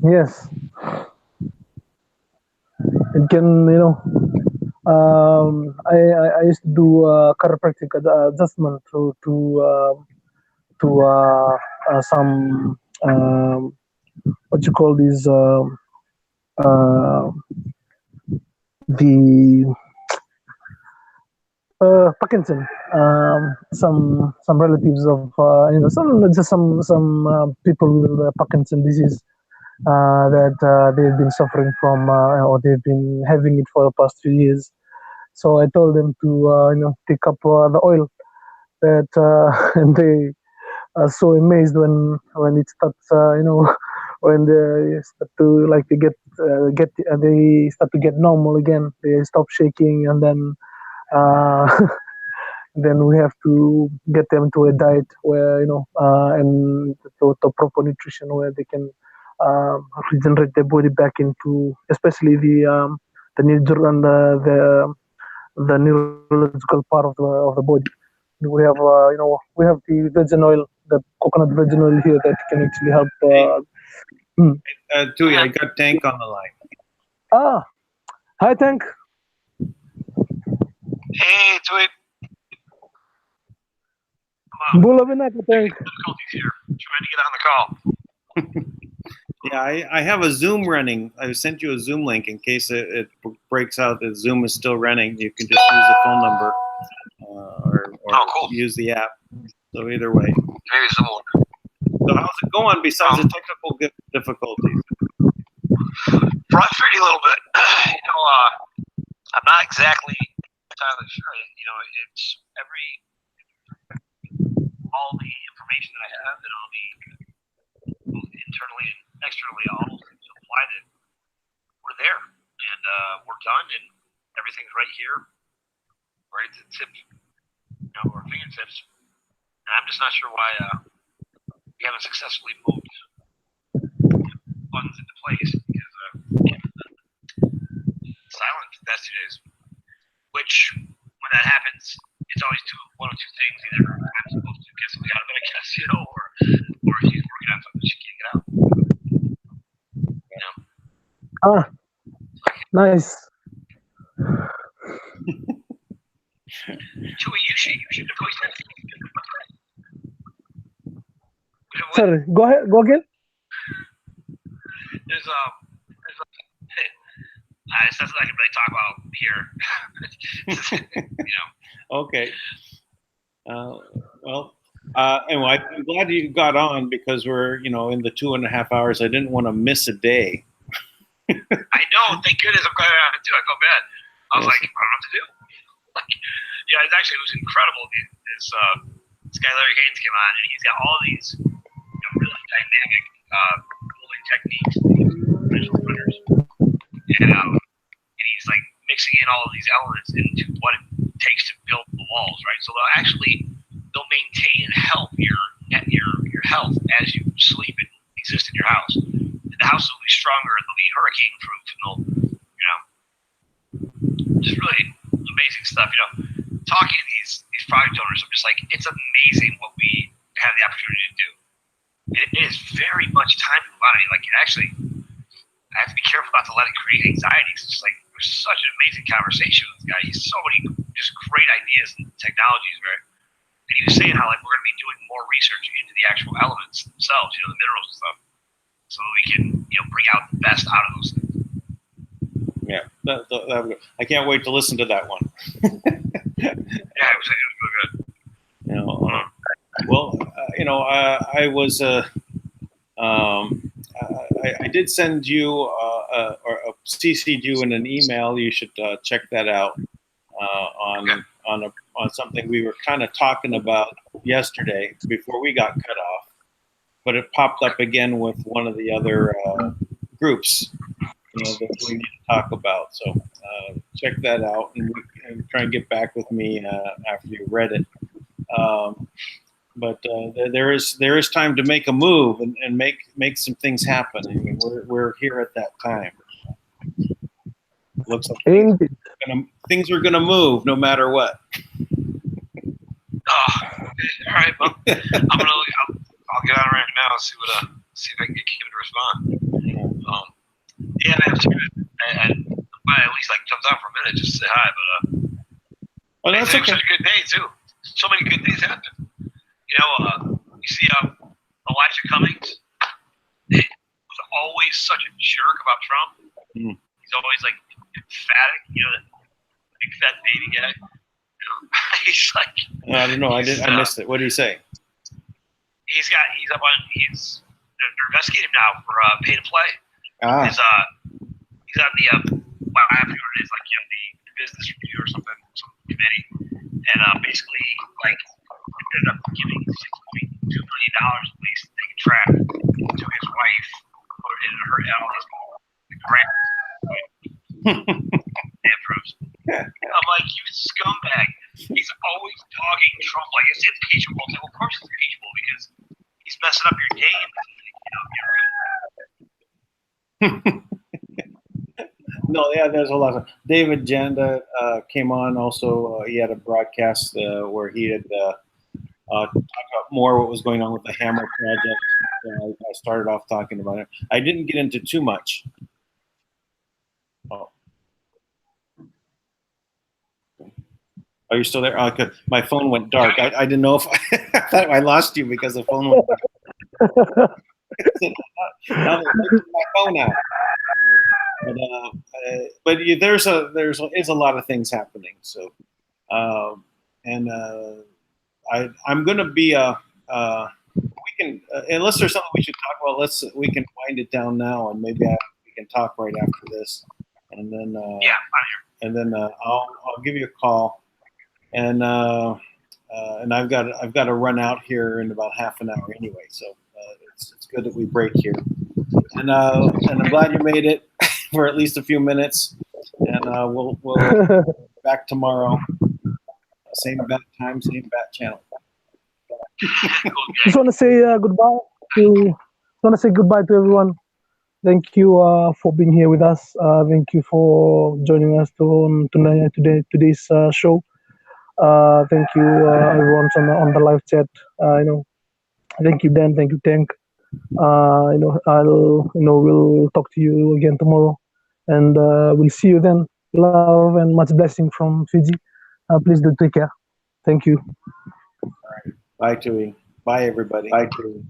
Speaker 3: Yes. It can, I used to do chiropractic adjustment to some what you call these uh, the Parkinson. Some relatives of some people with Parkinson disease that they've been suffering from or they've been having it for the past few years. So I told them to pick up the oil that and they are so amazed when it starts when they start to like they get they start to get normal again. They stop shaking and then uh, then we have to get them to a diet where and to proper nutrition where they can regenerate their body back into especially the neural and the neurological part of the body. We have we have the virgin oil, the coconut virgin oil here that can actually help.
Speaker 1: Hey,
Speaker 3: Mm.
Speaker 1: Tui, I got Tank on the line.
Speaker 3: Ah, hi, Tank.
Speaker 4: Hey, Tweet. Come on.
Speaker 3: Bula Vinaka, Tank.
Speaker 4: Difficulties here. Trying to get on the call.
Speaker 1: Yeah, I have a Zoom running. I sent you a Zoom link in case it breaks out that Zoom is still running. You can just use the phone number or
Speaker 4: Cool.
Speaker 1: use the app. So either way.
Speaker 4: Very similar.
Speaker 1: So how's it going besides the technical difficulties?
Speaker 4: Frustrating a little bit. I'm not exactly entirely sure. It's all the information that I have and all the both internally and externally all imply that we're there and we're done and everything's right here, right at the tip, our fingertips. And I'm just not sure why we haven't successfully moved funds into place because silent the past 2 days. Which, when that happens, it's always one of two things: either I'm supposed to get something out of it, I guess, or she's working on something she can't get out.
Speaker 3: Ah, nice.
Speaker 4: Chewy, you should definitely send
Speaker 3: Sorry, go ahead. Go again.
Speaker 4: There's it's not something I can really talk about here.
Speaker 1: Okay. Well, anyway, I'm glad you got on because we're, in the 2.5 hours. I didn't want to miss a day.
Speaker 4: I know. Thank goodness I'm glad I have to do it. I felt bad. I was like, I don't know what to do. It was incredible. This guy Larry Haynes came on, and he's got all these really dynamic building techniques, digital printers, and he's like mixing in all of these elements into what it takes to build the walls, right? So they'll maintain and help your health as you sleep and exist in your house. And the house will be stronger, and they'll be hurricane proof, and they'll just really amazing stuff. Talking to these product owners, I'm just like, it's amazing what we have the opportunity to do. It is very much time to money. Actually, I have to be careful not to let it create anxiety. It's just like there's such an amazing conversation with this guy. He's so many just great ideas and technologies, right? And he was saying how we're going to be doing more research into the actual elements themselves, the minerals and stuff, so we can bring out the best out of those things. Yeah,
Speaker 1: I can't wait to listen to that one.
Speaker 4: Yeah, it was really good.
Speaker 1: I was. I did send you or CC'd you in an email. You should check that out on something we were kind of talking about yesterday before we got cut off, but it popped up again with one of the other groups that we need to talk about. So check that out and try and get back with me after you read it. But there is time to make a move and make some things happen. I mean, we're here at that time. Looks like things are gonna move no matter what.
Speaker 4: Oh, all right. Well, I'll get on right now and see if I can get Kim to respond. Yeah, man, I'm at least like jumped out for a minute just to say hi. But
Speaker 1: well, that's okay.
Speaker 4: Such a good day too. So many good things happen. You see Elijah Cummings. He was always such a jerk about Trump. He's always like emphatic, the big fat baby guy. He's like,
Speaker 1: I don't know. I missed it. What did he say?
Speaker 4: They're investigating him now for pay to play. He's on the I forget what it is, like the business review or something, some committee, and basically like ended up giving $6.2 million at least they can track to his wife or in her all his grant. I'm like, you scumbag. He's always dogging Trump like it's impeachable. Well, of course it's impeachable because he's messing up your game.
Speaker 1: No, yeah, there's a lot of David Janda came on also. He had a broadcast where he had talked about more what was going on with the Hammer project. I started off talking about it. I didn't get into too much. Oh. Are you still there? Okay. My phone went dark. I didn't know if I thought I lost you because the phone went dark. Now my phone out. But there's a lot of things happening. So, I'm going to be we can unless there's something we should talk about. We can wind it down now, and maybe we can talk right after this, and then I'm here. And then I'll give you a call, and I've got to run out here in about half an hour anyway. So it's good that we break here, and I'm glad you made it for at least a few minutes, and we'll back tomorrow, same bat time, same bat channel.
Speaker 3: Just want to say goodbye to everyone. Thank you for being here with us. Thank you for joining us today's show. Thank you everyone on the live chat. Thank you Dan. Thank you Tank. We'll talk to you again tomorrow, and we'll see you then. Love and much blessing from Fiji. Please do take care. Thank you.
Speaker 1: All right. Bye, Tui. Bye, everybody. Bye, Tui.